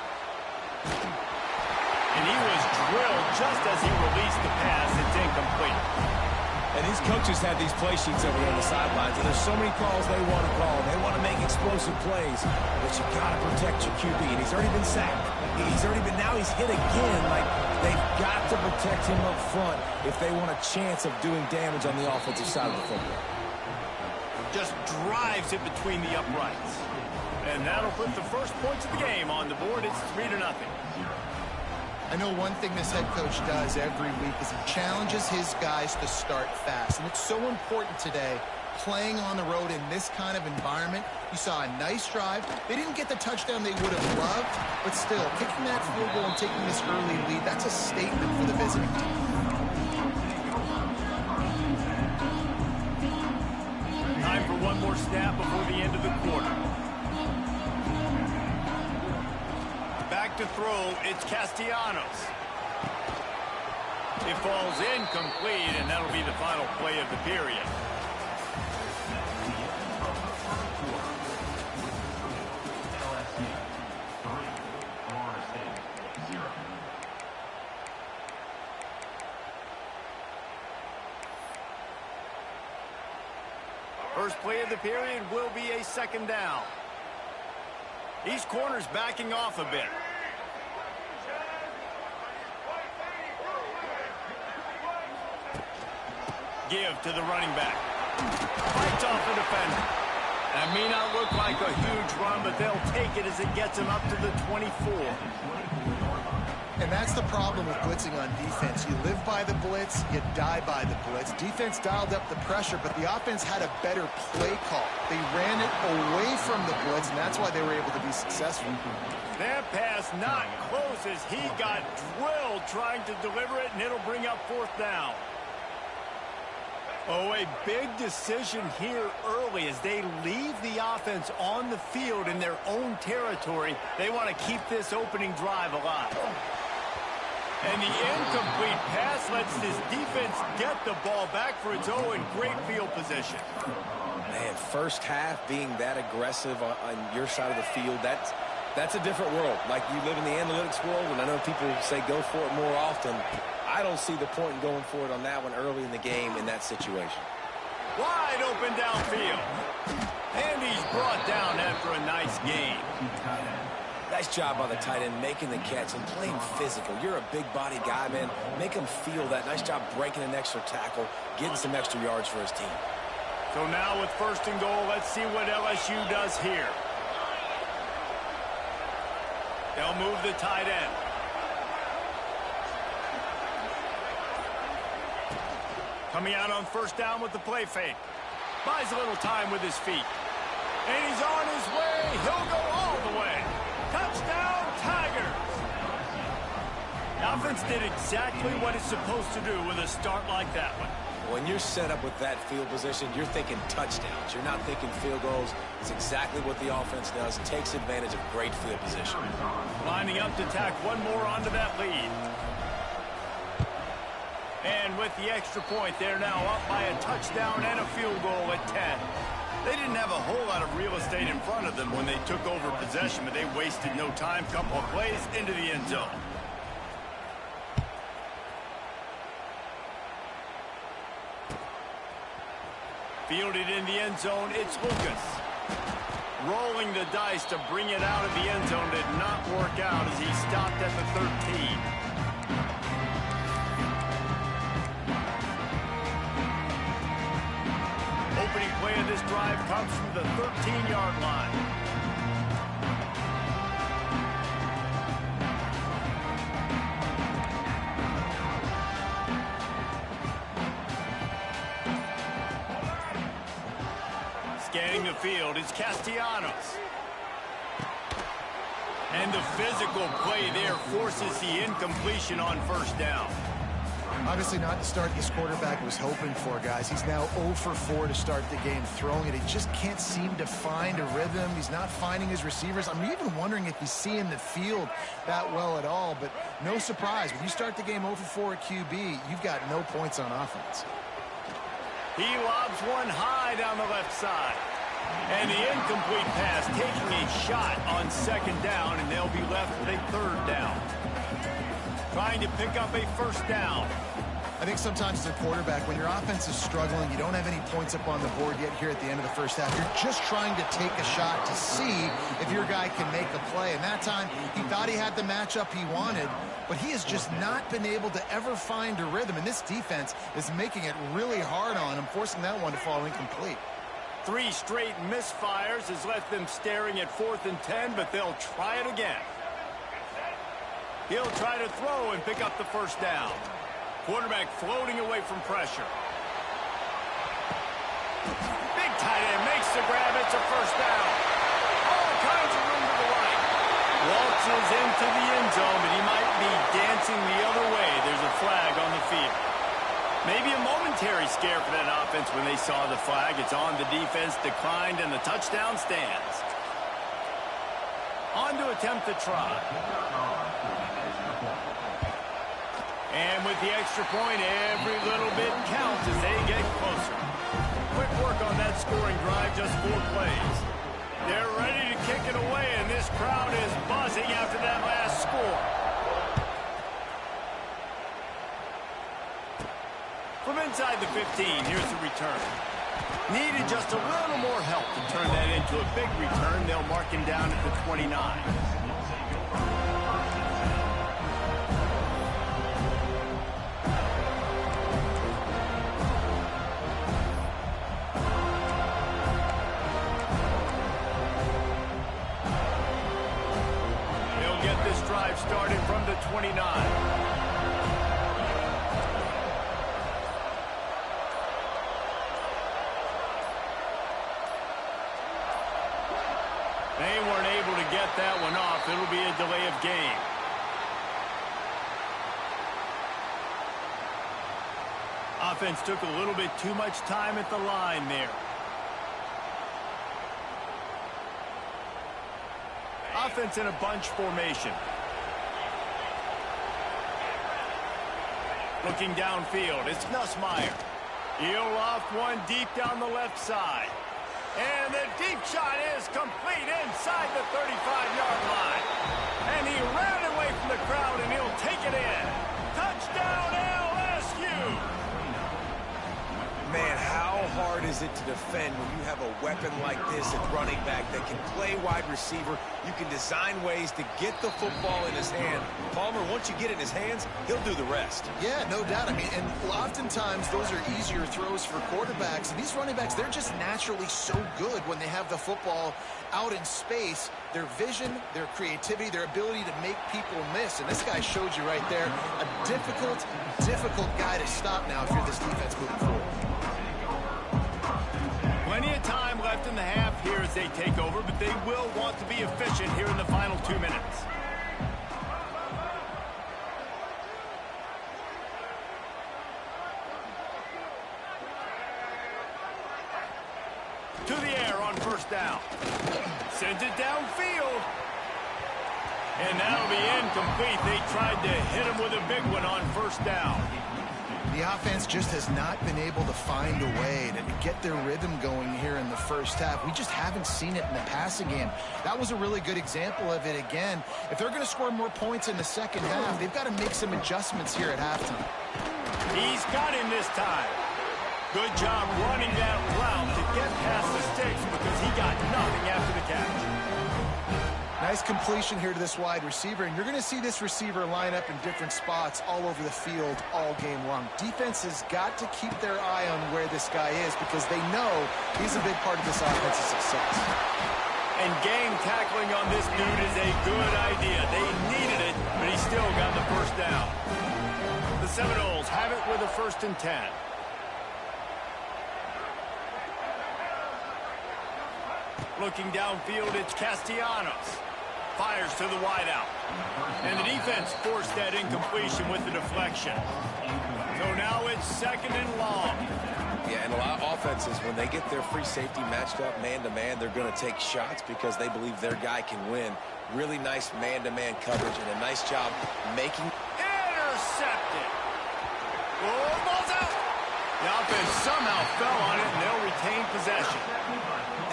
And he was drilled just as he released the pass. It's incomplete. And these coaches have these play sheets over there on the sidelines, and there's so many calls they want to call. They want to make explosive plays, but you got to protect your QB. And he's already been sacked. Now he's hit again. Like, they've got to protect him up front if they want a chance of doing damage on the offensive side of the football. Just drives it between the uprights. And that'll put the first points of the game on the board. It's 3-0. I know one thing this head coach does every week is he challenges his guys to start fast. And it's so important today, playing on the road in this kind of environment. You saw a nice drive. They didn't get the touchdown they would have loved, but still, kicking that field goal and taking this early lead, that's a statement for the visiting team. Time for one more snap before the end of the quarter. Back to throw, it's Castellanos. It falls incomplete, and that'll be the final play of the period. period will be a second down. These corners backing off a bit. Give to the running back. Fights off the defender. That may not look like a huge run, but they'll take it as it gets him up to the 24. And that's the problem with blitzing on defense. You live by the blitz, you die by the blitz. Defense dialed up the pressure, but the offense had a better play call. They ran it away from the blitz, and that's why they were able to be successful. That pass not close as he got drilled trying to deliver it, and it'll bring up fourth down. Oh, a big decision here early as they leave the offense on the field in their own territory. They want to keep this opening drive alive. And the incomplete pass lets this defense get the ball back for its own in great field position. Man, first half being that aggressive on your side of the field, that's a different world. Like, you live in the analytics world, and I know people say go for it more often. I don't see the point in going for it on that one early in the game in that situation. Wide open downfield. And he's brought down after a nice game. Nice job by the tight end making the catch and playing physical. You're a big body guy, man. Make him feel that. Nice job breaking an extra tackle, getting some extra yards for his team. So now with first and goal, let's see what LSU does here. They'll move the tight end. Coming out on first down with the play fake. Buys a little time with his feet. And he's on his way. He'll go all the way. Touchdown, Tigers! The offense did exactly what it's supposed to do with a start like that one. When you're set up with that field position, you're thinking touchdowns. You're not thinking field goals. It's exactly what the offense does. Takes advantage of great field position. Lining up to tack one more onto that lead. And with the extra point, they're now up by a touchdown and a field goal at 10. They didn't have a whole lot of real estate in front of them when they took over possession, but they wasted no time. Couple of plays into the end zone. Fielded in the end zone, it's Lucas. Rolling the dice to bring it out of the end zone did not work out as he stopped at the 13. Opening play of this drive comes from the 13-yard line. Scanning the field is Castellanos. And the physical play there forces the incompletion on first down. Obviously not the start this quarterback was hoping for, guys. He's now 0 for 4 to start the game throwing it. He just can't seem to find a rhythm. He's not finding his receivers. I'm even wondering if he's seeing the field that well at all, but no surprise. When you start the game 0 for 4 at QB, you've got no points on offense. He lobs one high down the left side. And the incomplete pass taking a shot on second down, and they'll be left with a third down. Trying to pick up a first down. I think sometimes as a quarterback, when your offense is struggling, you don't have any points up on the board yet here at the end of the first half. You're just trying to take a shot to see if your guy can make a play. And that time, he thought he had the matchup he wanted, but he has just not been able to ever find a rhythm. And this defense is making it really hard on him, forcing that one to fall incomplete. 3 straight misfires has left them staring at 4th and 10, but they'll try it again. He'll try to throw and pick up the first down. Quarterback floating away from pressure. Big tight end makes the grab. It's a first down. All kinds of room to the right. Waltzes into the end zone, but he might be dancing the other way. There's a flag on the field. Maybe a momentary scare for that offense when they saw the flag. It's on. The defense declined, and the touchdown stands. On to attempt to try. And with the extra point, every little bit counts as they get closer. Quick work on that scoring drive, just 4 plays. They're ready to kick it away, and this crowd is buzzing after that last score. From inside the 15, here's the return. Needed just a little more help to turn that into a big return. They'll mark him down at the 29. They'll get this drive started from the 29. They weren't able to get that one off. It'll be a delay of game. Offense took a little bit too much time at the line there. Offense in a bunch formation. Looking downfield, it's Nussmeier. He'll loft one deep down the left side. And the deep shot is complete inside the 35-yard line. And he ran away from the crowd, and he'll take it in. Touchdown, LSU! Man, how hard is it to defend when you have a weapon like this at running back that can play wide receiver? You can design ways to get the football in his hand. Palmer, once you get it in his hands, he'll do the rest. Yeah, no doubt. I mean, and oftentimes those are easier throws for quarterbacks. And these running backs, they're just naturally so good when they have the football out in space. Their vision, their creativity, their ability to make people miss. And this guy showed you right there, a difficult guy to stop now if you're this defense moving forward. Plenty of time left in the half here as they take over, but they will want to be efficient here in the final 2 minutes. To the air on first down. Sends it downfield. And that'll be incomplete. They tried to hit him with a big one on first down. The offense just has not been able to find a way to get their rhythm going here in the first half. We just haven't seen it in the passing game. That was a really good example of it again. If they're going to score more points in the second half, they've got to make some adjustments here at halftime. He's got him this time. Good job running that route to get past the sticks because he got nothing after the catch. Nice completion here to this wide receiver, and you're going to see this receiver line up in different spots all over the field all game long. Defense has got to keep their eye on where this guy is because they know he's a big part of this offense's success. And game tackling on this dude is a good idea. They needed it, but he still got the first down. The Seminoles have it with a 1st and 10. Looking downfield, it's Castellanos. Fires to the wideout. And the defense forced that incompletion with the deflection. So now it's 2nd and long. Yeah, and a lot of offenses, when they get their free safety matched up man-to-man, they're going to take shots because they believe their guy can win. Really nice man-to-man coverage and a nice job making... Intercepted. Oh, ball's out. The offense somehow fell on it, and they'll retain possession.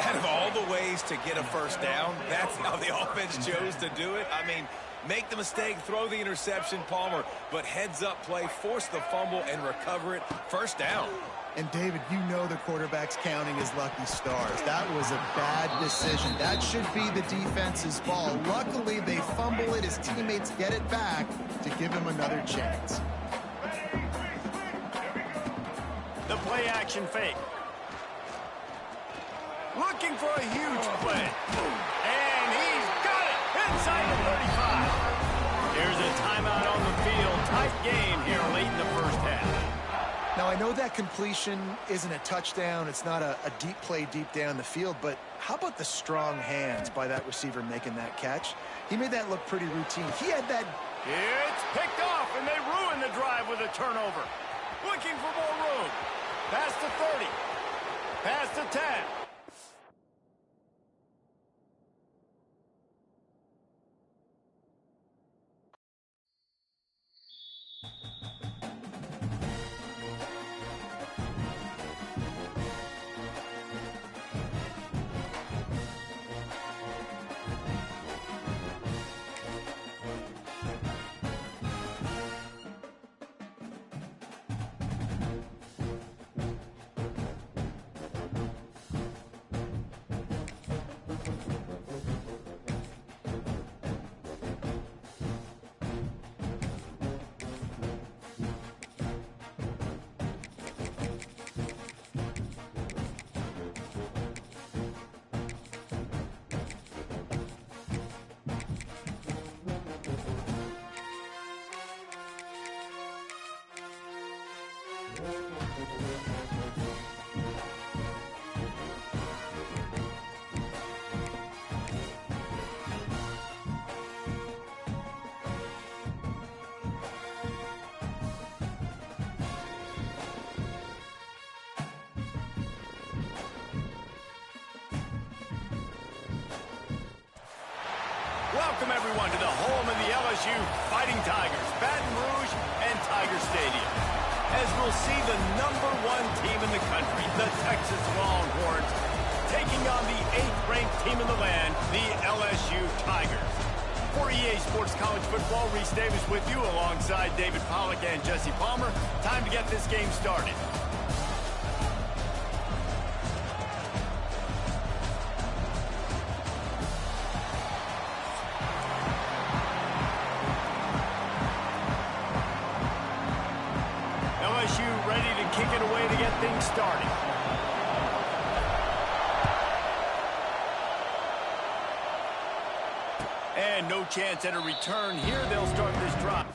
Out of all the ways to get a first down, that's how the offense chose to do it. I mean, make the mistake, throw the interception, Palmer, but heads-up play, force the fumble, and recover it. First down. And, David, you know the quarterback's counting his lucky stars. That was a bad decision. That should be the defense's ball. Luckily, they fumble it. His teammates get it back to give him another chance. The play-action fake. Looking for a huge play. And he's got it inside the 35. There's a timeout on the field. Tight game here late in the first half. Now, I know that completion isn't a touchdown. It's not a deep play deep down the field. But how about the strong hands by that receiver making that catch? He made that look pretty routine. He had that... It's picked off, and they ruin the drive with a turnover. Looking for more room. Past the 30. Past the 10. Welcome, everyone, to the home of the LSU Fighting Tigers, Baton Rouge and Tiger Stadium. As we'll see the #1 team in the country, the Texas Longhorns, taking on the 8th-ranked team in the land, the LSU Tigers. For EA Sports College Football, Reese Davis with you alongside David Pollack and Jesse Palmer. Time to get this game started. LSU ready to kick it away to get things started. And no chance at a return here. They'll start this drive.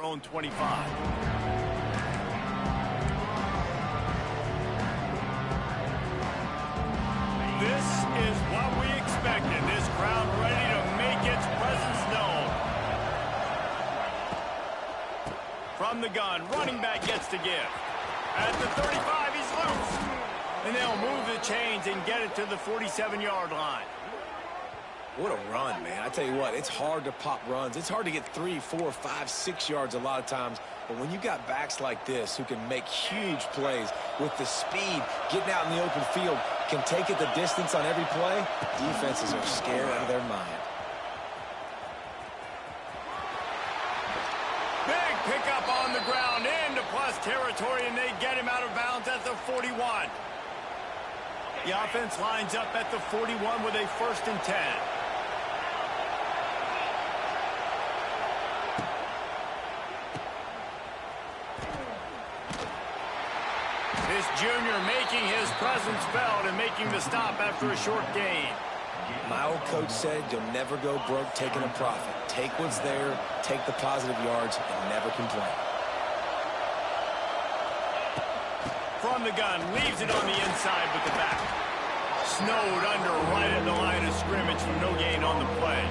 Own 25. This is what we expected. This crowd ready to make its presence known. From the gun, running back gets to give. At the 35, he's loose. And they'll move the chains and get it to the 47-yard line. What a run, man. I tell you what, it's hard to pop runs. It's hard to get 3, 4, 5, 6 yards a lot of times. But when you got backs like this who can make huge plays with the speed, getting out in the open field, can take it the distance on every play, defenses are scared out of their mind. Big pickup on the ground into plus territory, and they get him out of bounds at the 41. The offense lines up at the 41 with a 1st and 10. This junior making his presence felt and making the stop after a short gain. My old coach said you'll never go broke taking a profit. Take what's there, take the positive yards, and never complain. From the gun, leaves it on the inside with the back. Snowed under right at the line of scrimmage from no gain on the play.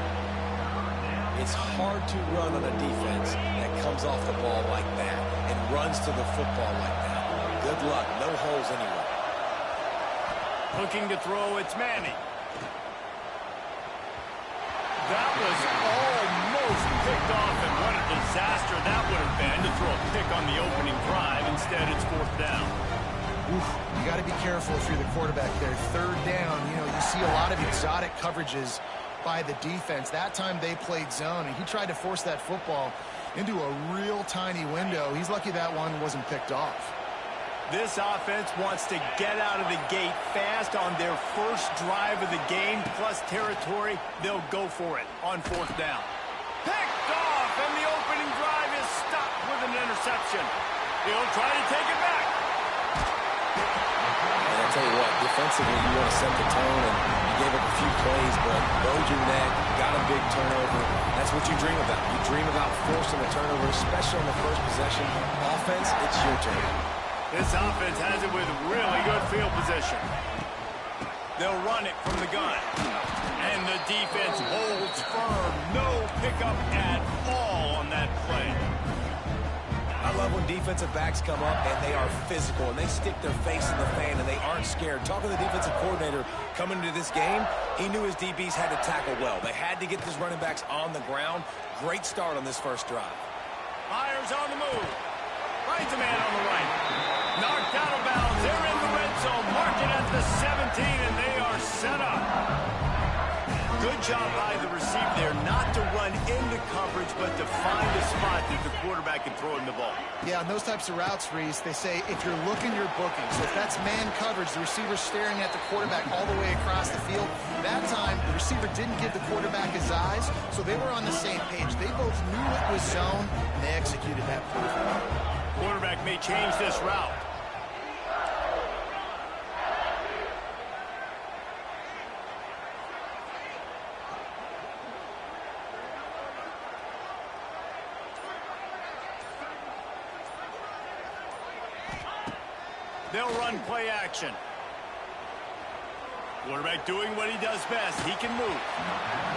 It's hard to run on a defense that comes off the ball like that and runs to the football like that. Good luck. No holes anywhere. Looking to throw, it's Manning. That was almost picked off, and what a disaster that would have been to throw a pick on the opening drive. Instead, it's 4th down. Oof, you got to be careful if you're the quarterback there. 3rd down, you see a lot of exotic coverages by the defense. That time they played zone, and he tried to force that football into a real tiny window. He's lucky that one wasn't picked off. This offense wants to get out of the gate fast on their first drive of the game, plus territory. They'll go for it on 4th down. Picked off, and the opening drive is stopped with an interception. He'll try to take it back. And I'll tell you what, defensively, you want to set the tone, and you gave up a few plays, but bowed your neck, got a big turnover. That's what you dream about. You dream about forcing a turnover, especially on the first possession. Offense, it's your turn. This offense has it with really good field position. They'll run it from the gun. And the defense holds firm. No pickup at all on that play. I love when defensive backs come up and they are physical and they stick their face in the fan and they aren't scared. Talking to the defensive coordinator coming into this game, he knew his DBs had to tackle well. They had to get these running backs on the ground. Great start on this first drive. Myers on the move. Finds a man on the right. Knocked out of bounds. They're in the red zone. Mark it at the 17, and they are set up. Good job by the receiver there not to run into coverage, but to find a spot that the quarterback can throw him the ball. Yeah, on those types of routes, Reese, they say if you're looking, you're booking. So if that's man coverage, the receiver's staring at the quarterback all the way across the field. That time, the receiver didn't give the quarterback his eyes, so they were on the same page. They both knew it was zone, and they executed that perfectly. Quarterback may change this route. They'll run play action. Quarterback doing what he does best. He can move.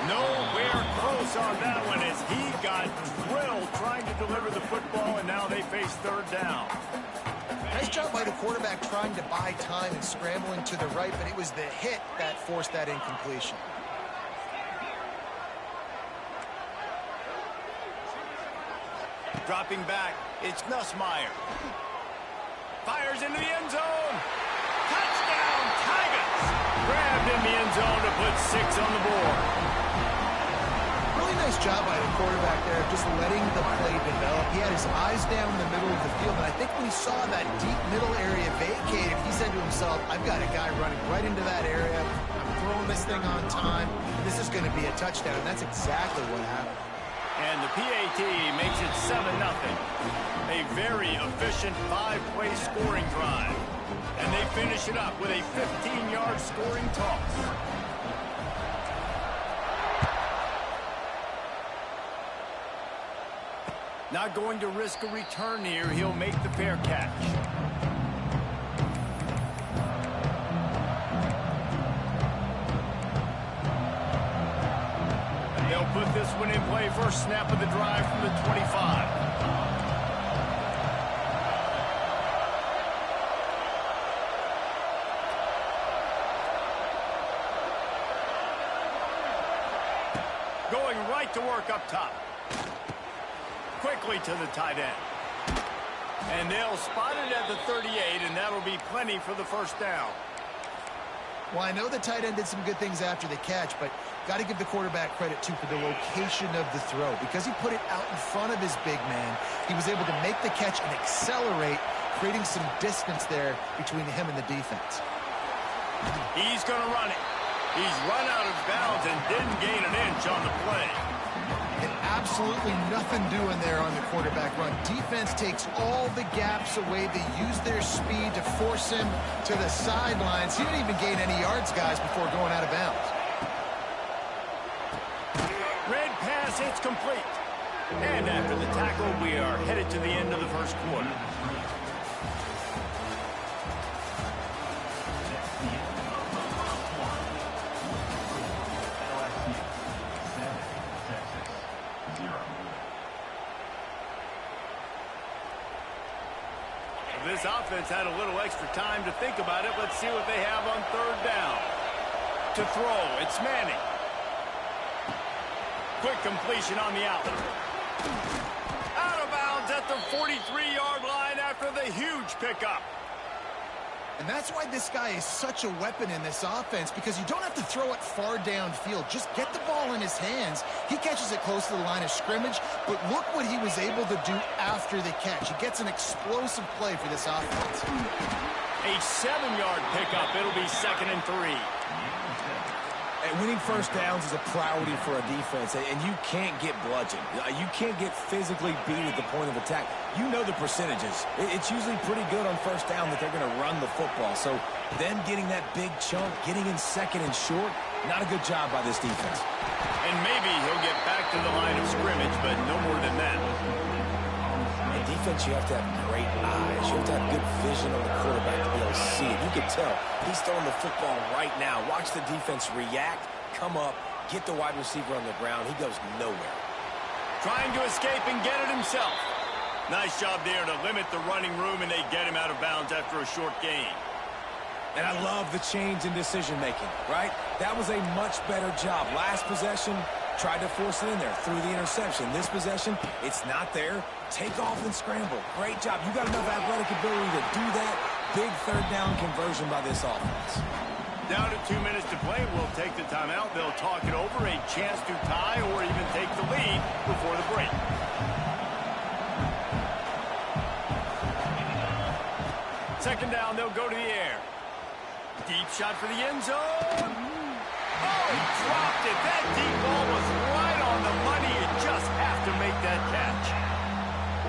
Nowhere close on that one as he got drilled trying to deliver the football, and now they face third down. Nice job by the quarterback trying to buy time and scrambling to the right, but it was the hit that forced that incompletion. Dropping back, it's Nussmeier. Fires into the end zone. Touchdown, Tigers! Grabbed in the end zone to put 6 on the board. Really nice job by the quarterback there, just letting the play develop. He had his eyes down the middle of the field, and I think when he saw that deep middle area vacated, he said to himself, I've got a guy running right into that area. I'm throwing this thing on time. This is going to be a touchdown, and that's exactly what happened. And the PAT makes it 7-0. A very efficient 5-play scoring drive. And they finish it up with a 15-yard scoring toss. Not going to risk a return here. He'll make the fair catch. They'll put this one in play. First snap of the drive from the 25. Going right to work up top. Quickly to the tight end. And they'll spot it at the 38, and that'll be plenty for the first down. Well, I know the tight end did some good things after the catch, but got to give the quarterback credit, too, for the location of the throw. Because he put it out in front of his big man, he was able to make the catch and accelerate, creating some distance there between him and the defense. He's going to run it. He's run out of bounds and didn't gain an inch on the play. And absolutely nothing doing there on the quarterback run. Defense takes all the gaps away. They use their speed to force him to the sidelines. He didn't even gain any yards, guys, before going out of bounds. Red pass, it's complete. And after the tackle, we are headed to the end of the first quarter. This offense had a little extra time to think about it. Let's see what they have on third down. To throw, it's Manning. Quick completion on the outlet. Out of bounds at the 43-yard line after the huge pickup. And that's why this guy is such a weapon in this offense, because you don't have to throw it far downfield. Just get the ball in his hands. He catches it close to the line of scrimmage, but look what he was able to do after the catch. He gets an explosive play for this offense. A 7-yard pickup. It'll be 2nd and 3. And winning first downs is a priority for a defense, and you can't get bludgeoned. You can't get physically beat at the point of attack. You know the percentages. It's usually pretty good on first down that they're going to run the football. So them getting that big chunk, getting in 2nd and short, not a good job by this defense. And maybe he'll get back to the line of scrimmage, but no more than that. In defense, you have to have great eyes. You have to have good vision on the quarterback to be able to see it. You can tell he's throwing the football right now. Watch the defense react, come up, get the wide receiver on the ground. He goes nowhere. Trying to escape and get it himself. Nice job there to limit the running room, and they get him out of bounds after a short gain. And I love the change in decision-making, right? That was a much better job. Last possession, tried to force it in there through the interception. This possession, it's not there. Take off and scramble. Great job. You got enough athletic ability to do that. Big third down conversion by this offense. Down to 2 minutes to play. We'll take the timeout. They'll talk it over. A chance to tie or even take the lead before the break. Second down, they'll go to the air. Deep shot for the end zone. Oh, he dropped it. That deep ball was right on the money. You just have to make that catch.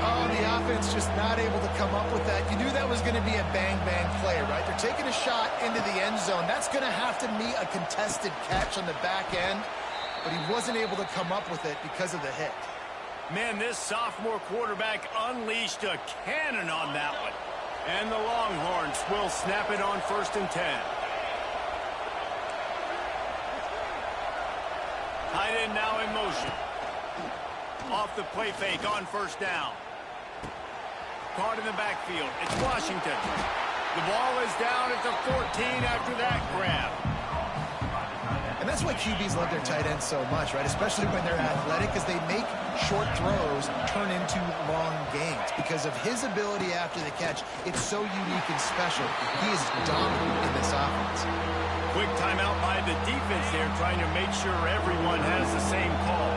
Oh, the offense just not able to come up with that. You knew that was going to be a bang-bang play, right? They're taking a shot into the end zone. That's going to have to meet a contested catch on the back end, but he wasn't able to come up with it because of the hit. Man, this sophomore quarterback unleashed a cannon on that one. And the Longhorns will snap it on 1st and 10. Tight end now in motion. Off the play fake on 1st down. Caught in the backfield. It's Washington. The ball is down at the 14 after that grab. And that's why QBs love their tight ends so much, right? Especially when they're athletic, because they make short throws turn into long gains. Because of his ability after the catch, it's so unique and special. He is dominant in this offense. Quick timeout by the defense there, trying to make sure everyone has the same call.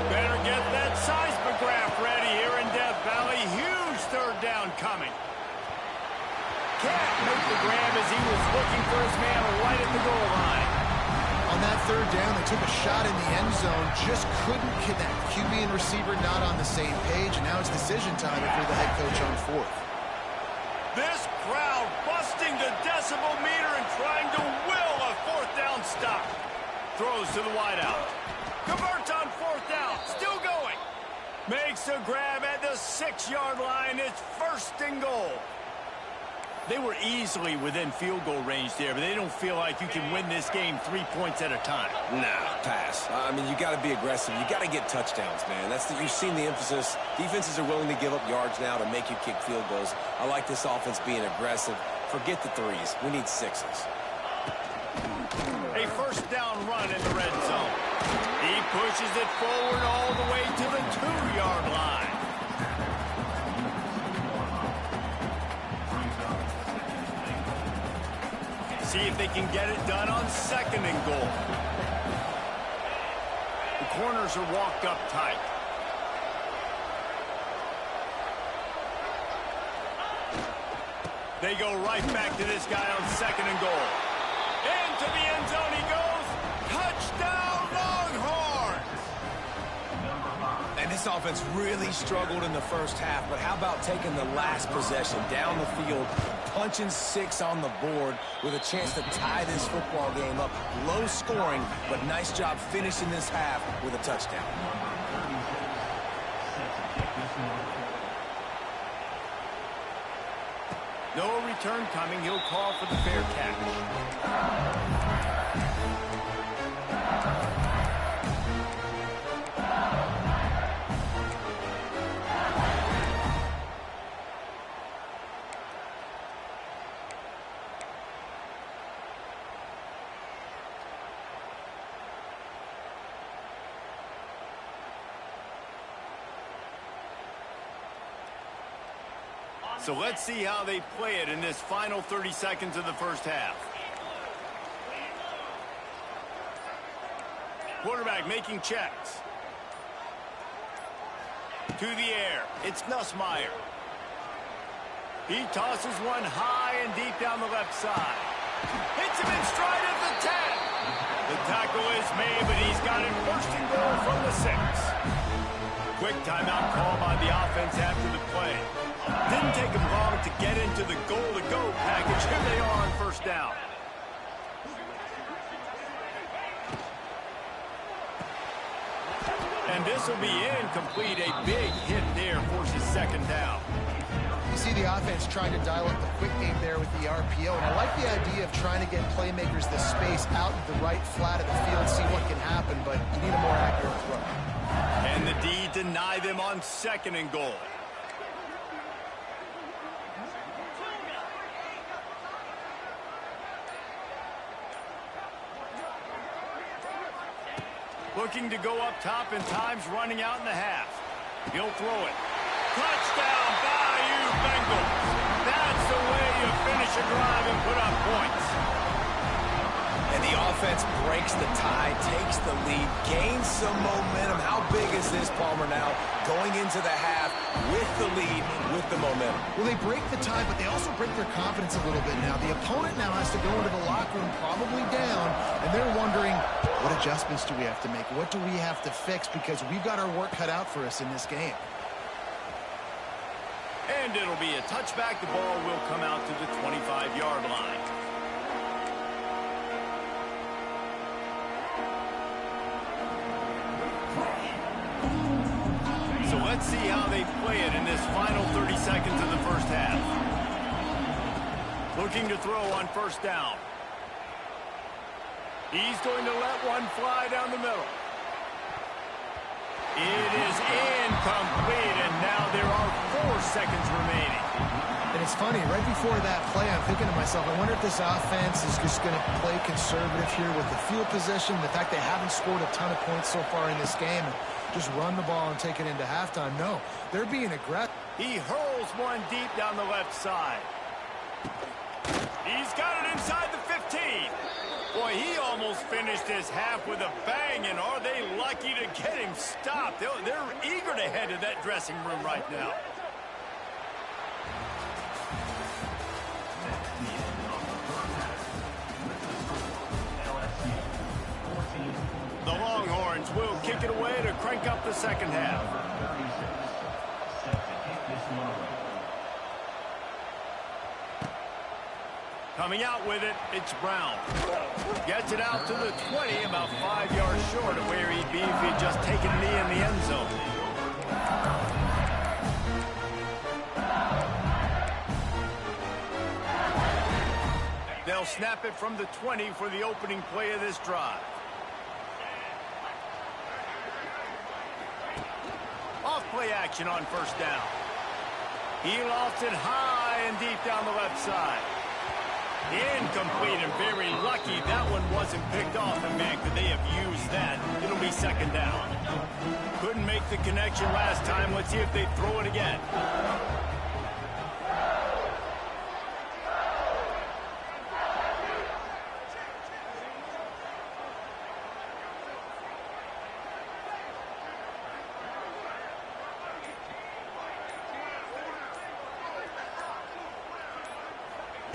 Better get that seismograph ready here in Death Valley. Huge third down coming. Can't make the grab as he was looking for his man right at the goal line. On that third down, they took a shot in the end zone, just couldn't connect. QB and receiver not on the same page, and now it's decision time if you're the head coach on 4th. This crowd busting the decibel meter and trying to will a 4th down stop. Throws to the wideout. Converts on 4th down. Still going. Makes a grab at the 6-yard line. It's 1st and goal. They were easily within field goal range there, but they don't feel like you can win this game 3 points at a time. Nah, pass. I mean, you got to be aggressive. You got to get touchdowns, man. You've seen the emphasis. Defenses are willing to give up yards now to make you kick field goals. I like this offense being aggressive. Forget the 3s. We need 6s. A 1st down run in the red zone. He pushes it forward all the way to the 2-yard line. See if they can get it done on 2nd and goal. The corners are walked up tight. They go right back to this guy on 2nd and goal. Into the end zone he goes. Touchdown, Longhorns! And this offense really struggled in the first half, but how about taking the last possession down the field, punching 6 on the board with a chance to tie this football game up. Low scoring, but nice job finishing this half with a touchdown. No return coming. He'll call for the fair catch. So let's see how they play it in this final 30 seconds of the first half. Quarterback making checks. To the air. It's Nussmeier. He tosses one high and deep down the left side. Hits him in stride at the 10. The tackle is made, but he's got it 1st and goal from the 6. Quick timeout call by the offense after the play. Didn't take him long to get into the goal-to-go package. Here they are on 1st down. And this will be incomplete. A big hit there forces 2nd down. You see the offense trying to dial up the quick game there with the RPO, and I like the idea of trying to get playmakers the space out in the right flat of the field, see what can happen, but you need a more accurate throw. And the D deny them on 2nd and goal. Looking to go up top, and time's running out in the half. He'll throw it. Touchdown, Bayou Bengals. That's the way you finish a drive and put up points. offense breaks the tie, takes the lead, gains some momentum. How big is this, Palmer, now going into the half with the lead, with the momentum? Well, they break the tie, but they also break their confidence a little bit now. The opponent now has to go into the locker room probably down, and they're wondering, what adjustments do we have to make? What do we have to fix? Because we've got our work cut out for us in this game. And it'll be a touchback. The ball will come out to the 25-yard line. So let's see how they play it in this final 30 seconds of the first half. Looking to throw on first down. He's going to let one fly down the middle. It is incomplete, and now there are 4 seconds remaining. And it's funny, right before that play, I'm thinking to myself, I wonder if this offense is just going to play conservative here with the field position, the fact they haven't scored a ton of points so far in this game, and just run the ball and take it into halftime. No, they're being aggressive. He hurls one deep down the left side. He's got it inside the 15. Boy, he almost finished his half with a bang, and are they lucky to get him stopped? They're eager to head to that dressing room right now. The Longhorns will kick it away to crank up the second half. Coming out with it, it's Brown. Gets it out to the 20, about 5 yards short of where he'd be if he'd just taken a knee in the end zone. They'll snap it from the 20 for the opening play of this drive. Off play action on first down. He lofts it high and deep down the left side. Incomplete, and very lucky that one wasn't picked off, and man, could they have used that. It'll be second down. Couldn't make the connection last time. Let's see if they throw it again.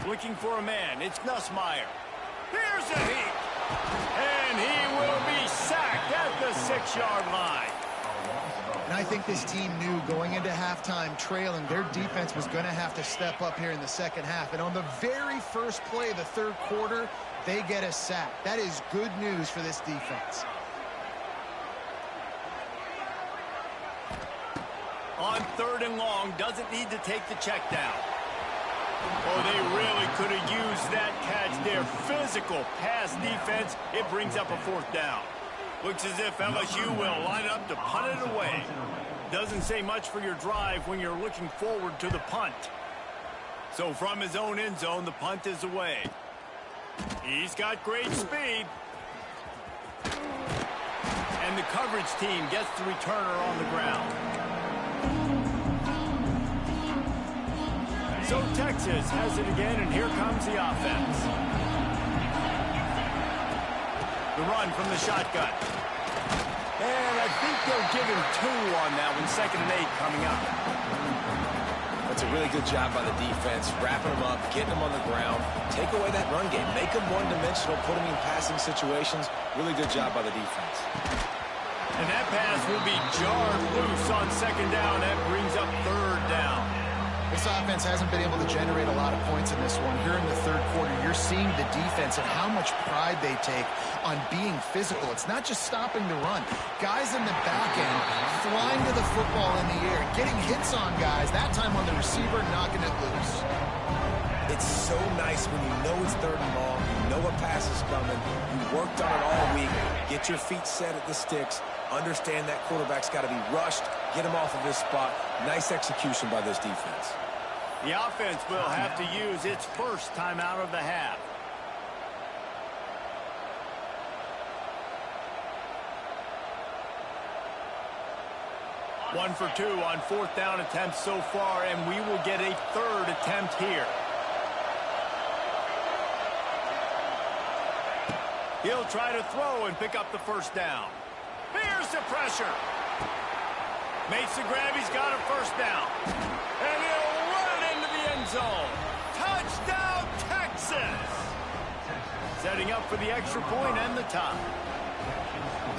Looking for a man. It's Nussmeier. Here's a heat. And he will be sacked at the 6-yard line. And I think this team knew going into halftime trailing, their defense was going to have to step up here in the second half. And on the very first play of the third quarter, they get a sack. That is good news for this defense. On 3rd and long, doesn't need to take the check down. Oh, they really could have used that catch there. Physical pass defense. It brings up a 4th down. Looks as if LSU will line up to punt it away. Doesn't say much for your drive when you're looking forward to the punt. So from his own end zone, the punt is away. He's got great speed. And the coverage team gets the returner on the ground. So Texas has it again, and here comes the offense. The run from the shotgun. And I think they'll give him 2 on that one. 2nd and 8 coming up. That's a really good job by the defense, wrapping them up, getting them on the ground, take away that run game, make them one-dimensional, put them in passing situations. Really good job by the defense. And that pass will be jarred loose on 2nd down. That brings up 3rd down. This offense hasn't been able to generate a lot of points in this one. Here in the third quarter, you're seeing the defense and how much pride they take on being physical. It's not just stopping the run. Guys in the back end flying to the football in the air, getting hits on guys, that time on the receiver, knocking it loose. It's so nice when you know it's 3rd and long, you know a pass is coming, you worked on it all week, get your feet set at the sticks, understand that quarterback's got to be rushed, get him off of this spot. Nice execution by this defense. The offense will have to use its first timeout of the half. One for 2 on 4th down attempts so far, and we will get a 3rd attempt here. He'll try to throw and pick up the first down. Fears the pressure. Makes the grab. He's got a first down. And he'll run it into the end zone. Touchdown, Texas! Setting up for the extra point and the tie.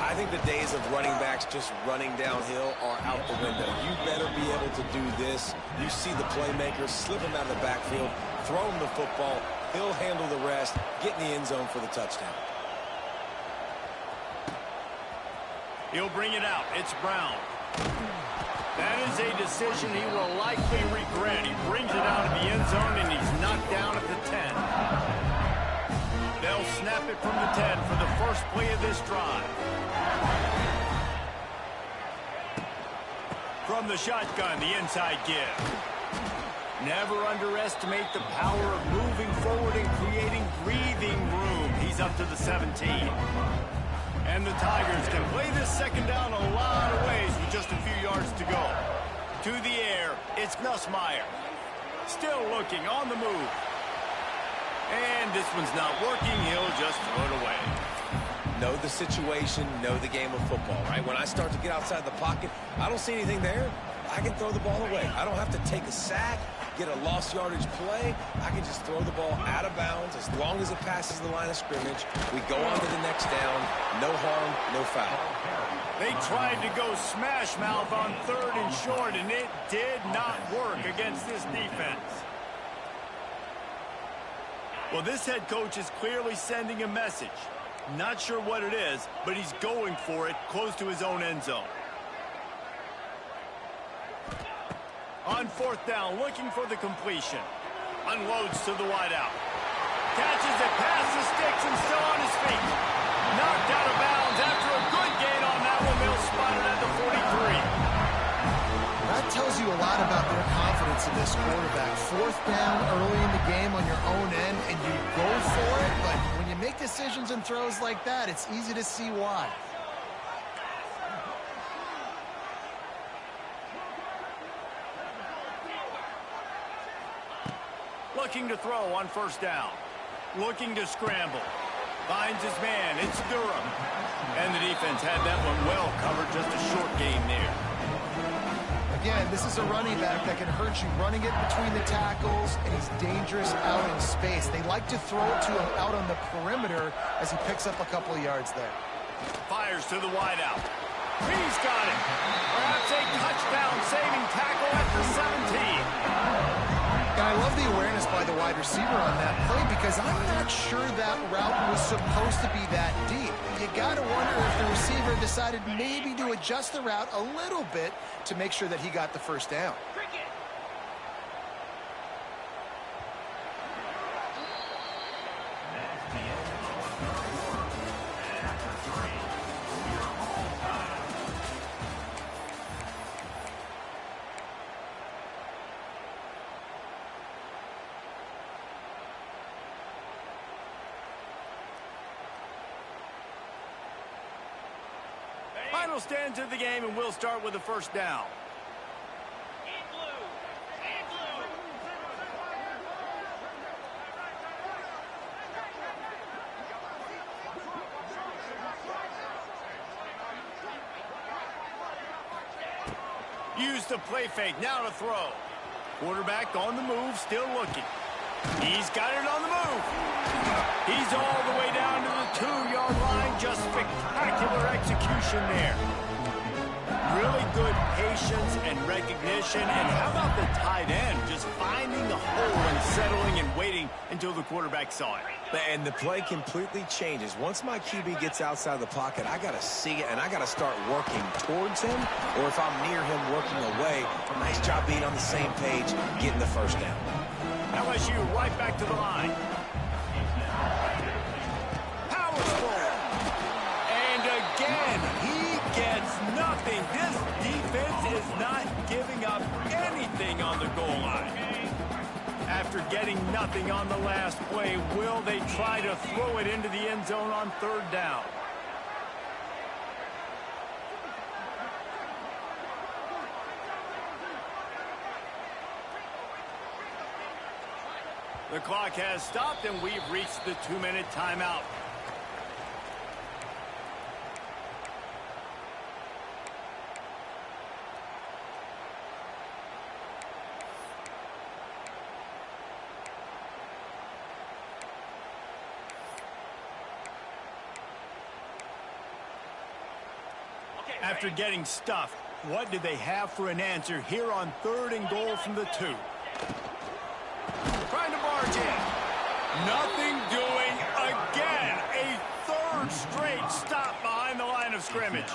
I think the days of running backs just running downhill are out the window. You better be able to do this. You see the playmaker, slip him out of the backfield, throw him the football. He'll handle the rest, get in the end zone for the touchdown. He'll bring it out. It's Brown. That is a decision he will likely regret. He brings it out of the end zone, and he's knocked down at the 10. They'll snap it from the 10 for the first play of this drive. From the shotgun, the inside give. Never underestimate the power of moving forward and creating breathing room. He's up to the 17. And the Tigers can play this second down a lot of ways with just a few yards to go. To the air, it's Ncaa. Still looking, on the move. And this one's not working. He'll just throw it away. Know the situation, know the game of football, right? When I start to get outside the pocket, I don't see anything there. I can throw the ball away. I don't have to take a sack, get a lost yardage play. I can just throw the ball out of bounds as long as it passes the line of scrimmage. We go on to the next down. No harm, no foul. They tried to go smash mouth on 3rd and short, and it did not work against this defense. Well, this head coach is clearly sending a message. Not sure what it is, but he's going for it close to his own end zone. On 4th down, looking for the completion. Unloads to the wideout. Catches it past the sticks and still on his feet. Knocked out of bounds after a good gain on that one. They'll spot it at the 43. That tells you a lot about their confidence in this quarterback. 4th down early in the game on your own end, and you go for it, but when you make decisions and throws like that, it's easy to see why. Looking to throw on 1st down. Looking to scramble. Finds his man. It's Durham. And the defense had that one well covered. Just a short gain there. Again, this is a running back that can hurt you running it between the tackles, and he's dangerous out in space. They like to throw it to him out on the perimeter as he picks up a couple of yards there. Fires to the wideout. He's got it. Perhaps a touchdown-saving tackle at the 17. And I love the awareness by the wide receiver on that play because I'm not sure that route was supposed to be that deep. You got to wonder if the receiver decided maybe to adjust the route a little bit to make sure that he got the first down. Final stands of the game, and we'll start with the first down. Use the play fake, now to throw. Quarterback on the move, still looking. He's got it on the move. He's all the way down to the 2-yard line. Just spectacular execution there. Really good patience and recognition. And how about the tight end just finding the hole and settling and waiting until the quarterback saw it. And the play completely changes. Once my QB gets outside the pocket, I got to see it, and I got to start working towards him, or if I'm near him, working away. Nice job being on the same page, getting the first down. LSU right back to the line. Powers forward. And again, he gets nothing. This defense is not giving up anything on the goal line. After getting nothing on the last play, will they try to throw it into the end zone on 3rd down? The clock has stopped, and we've reached the 2-minute timeout. After getting stuffed, what do they have for an answer here on 3rd and goal from the 2? Trying to barge in. Nothing doing again. A 3rd straight stop behind the line of scrimmage.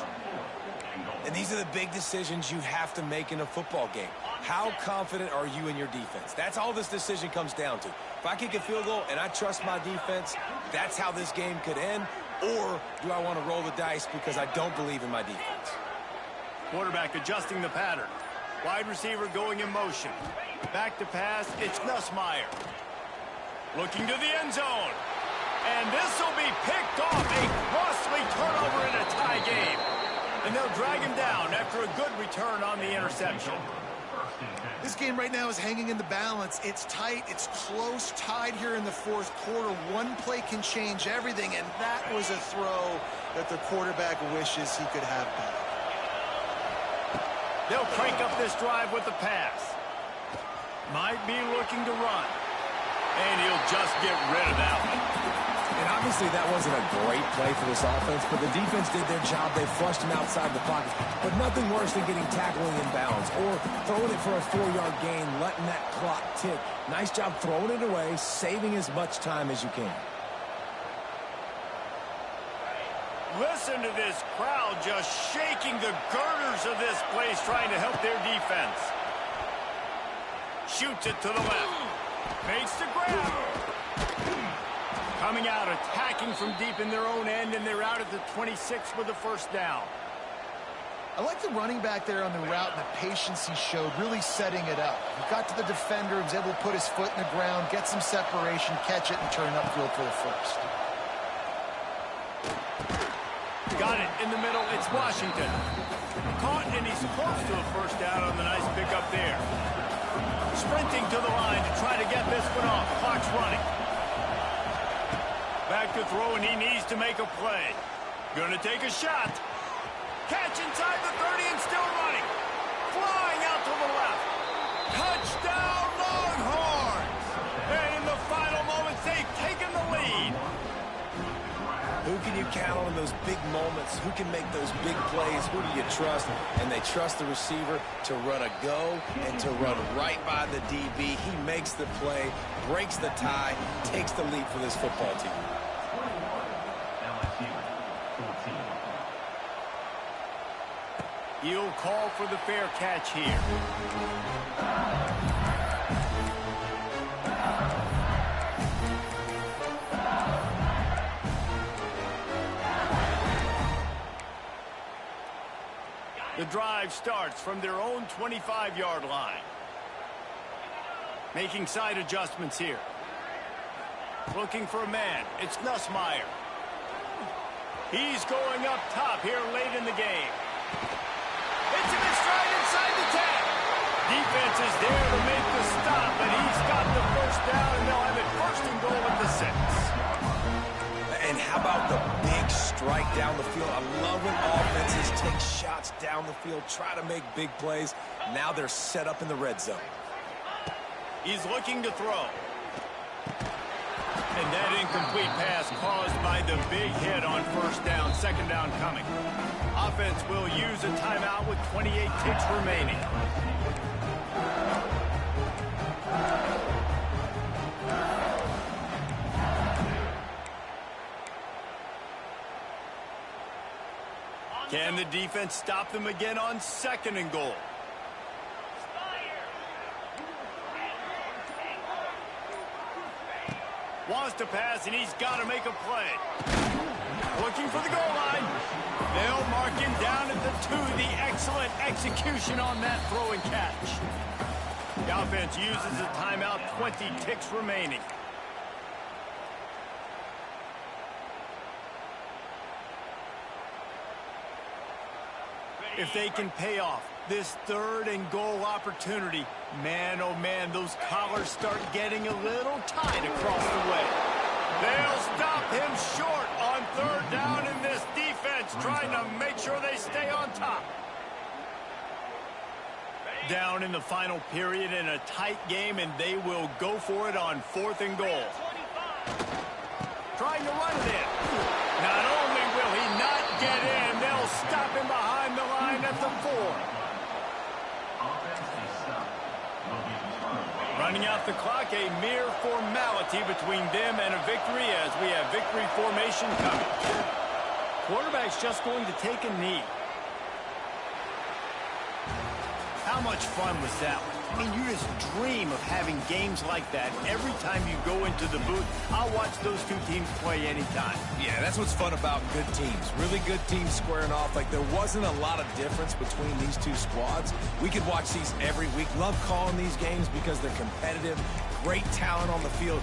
And these are the big decisions you have to make in a football game. How confident are you in your defense? That's all this decision comes down to. If I kick a field goal and I trust my defense, that's how this game could end. Or do I want to roll the dice because I don't believe in my defense? Quarterback adjusting the pattern. Wide receiver going in motion. Back to pass, it's Ncaa. Looking to the end zone. And this will be picked off. A costly turnover in a tie game. And they'll drag him down after a good return on the interception. This game right now is hanging in the balance. It's tight. It's close, tied here in the 4th quarter. One play can change everything, and that was a throw that the quarterback wishes he could have back. They'll crank up this drive with the pass. Might be looking to run. And he'll just get rid of that one. And obviously that wasn't a great play for this offense, but the defense did their job. They flushed him outside the pocket. But nothing worse than getting tackled in bounds or throwing it for a 4-yard gain, letting that clock tick. Nice job throwing it away, saving as much time as you can. Listen to this crowd just shaking the girders of this place, trying to help their defense. Shoots it to the left. Makes the grab. Coming out, attacking from deep in their own end, and they're out at the 26 with the 1st down. I like the running back there on the route and the patience he showed, really setting it up. He got to the defender, was able to put his foot in the ground, get some separation, catch it, and turn upfield for the 1st. Got it in the middle. It's Washington. Caught, and he's close to a 1st down on the nice pickup there. Sprinting to the line to try to get this one off. Clock's running. Back to throw, and he needs to make a play. Gonna take a shot. Catch inside the 30 and still running. Flying out to the left. Touchdown, Longhorns! And in the final moments, they've taken the lead. Who can you count on in those big moments? Who can make those big plays? Who do you trust? And they trust the receiver to run a go and to run right by the DB. He makes the play, breaks the tie, takes the lead for this football team. He'll call for the fair catch here. The drive starts from their own 25-yard line. Making side adjustments here. Looking for a man. It's Ncaa. He's going up top here late in the game. It's him in stride inside the 10. Defense is there to make the stop, but he's got the 1st down, and they'll have it 1st and goal at the 6. And how about the big strike down the field? I love when offenses take shots down the field, try to make big plays. Now they're set up in the red zone. He's looking to throw. And that incomplete pass caused by the big hit on 1st down, 2nd down coming. Offense will use a timeout with 28 ticks remaining. Can the defense stop them again on 2nd and goal? Wants to pass, and he's got to make a play. Looking for the goal line. They'll mark him down at the 2. The excellent execution on that throw and catch. The offense uses a timeout, 20 ticks remaining. If they can pay off this 3rd and goal opportunity, man, oh man, those collars start getting a little tight across the way. They'll stop him short on 3rd down in this defense, trying to make sure they stay on top. Down in the final period in a tight game, and they will go for it on 4th and goal. Trying to run it in. Not only will he not get in, they'll stop him behind the Running out the clock, a mere formality between them and a victory as we have victory formation coming. Quarterback's just going to take a knee. How much fun was that one? I mean, you just dream of having games like that every time you go into the booth. I'll watch those two teams play anytime. Yeah, that's what's fun about good teams. Really good teams squaring off. Like, there wasn't a lot of difference between these two squads. We could watch these every week. Love calling these games because they're competitive. Great talent on the field.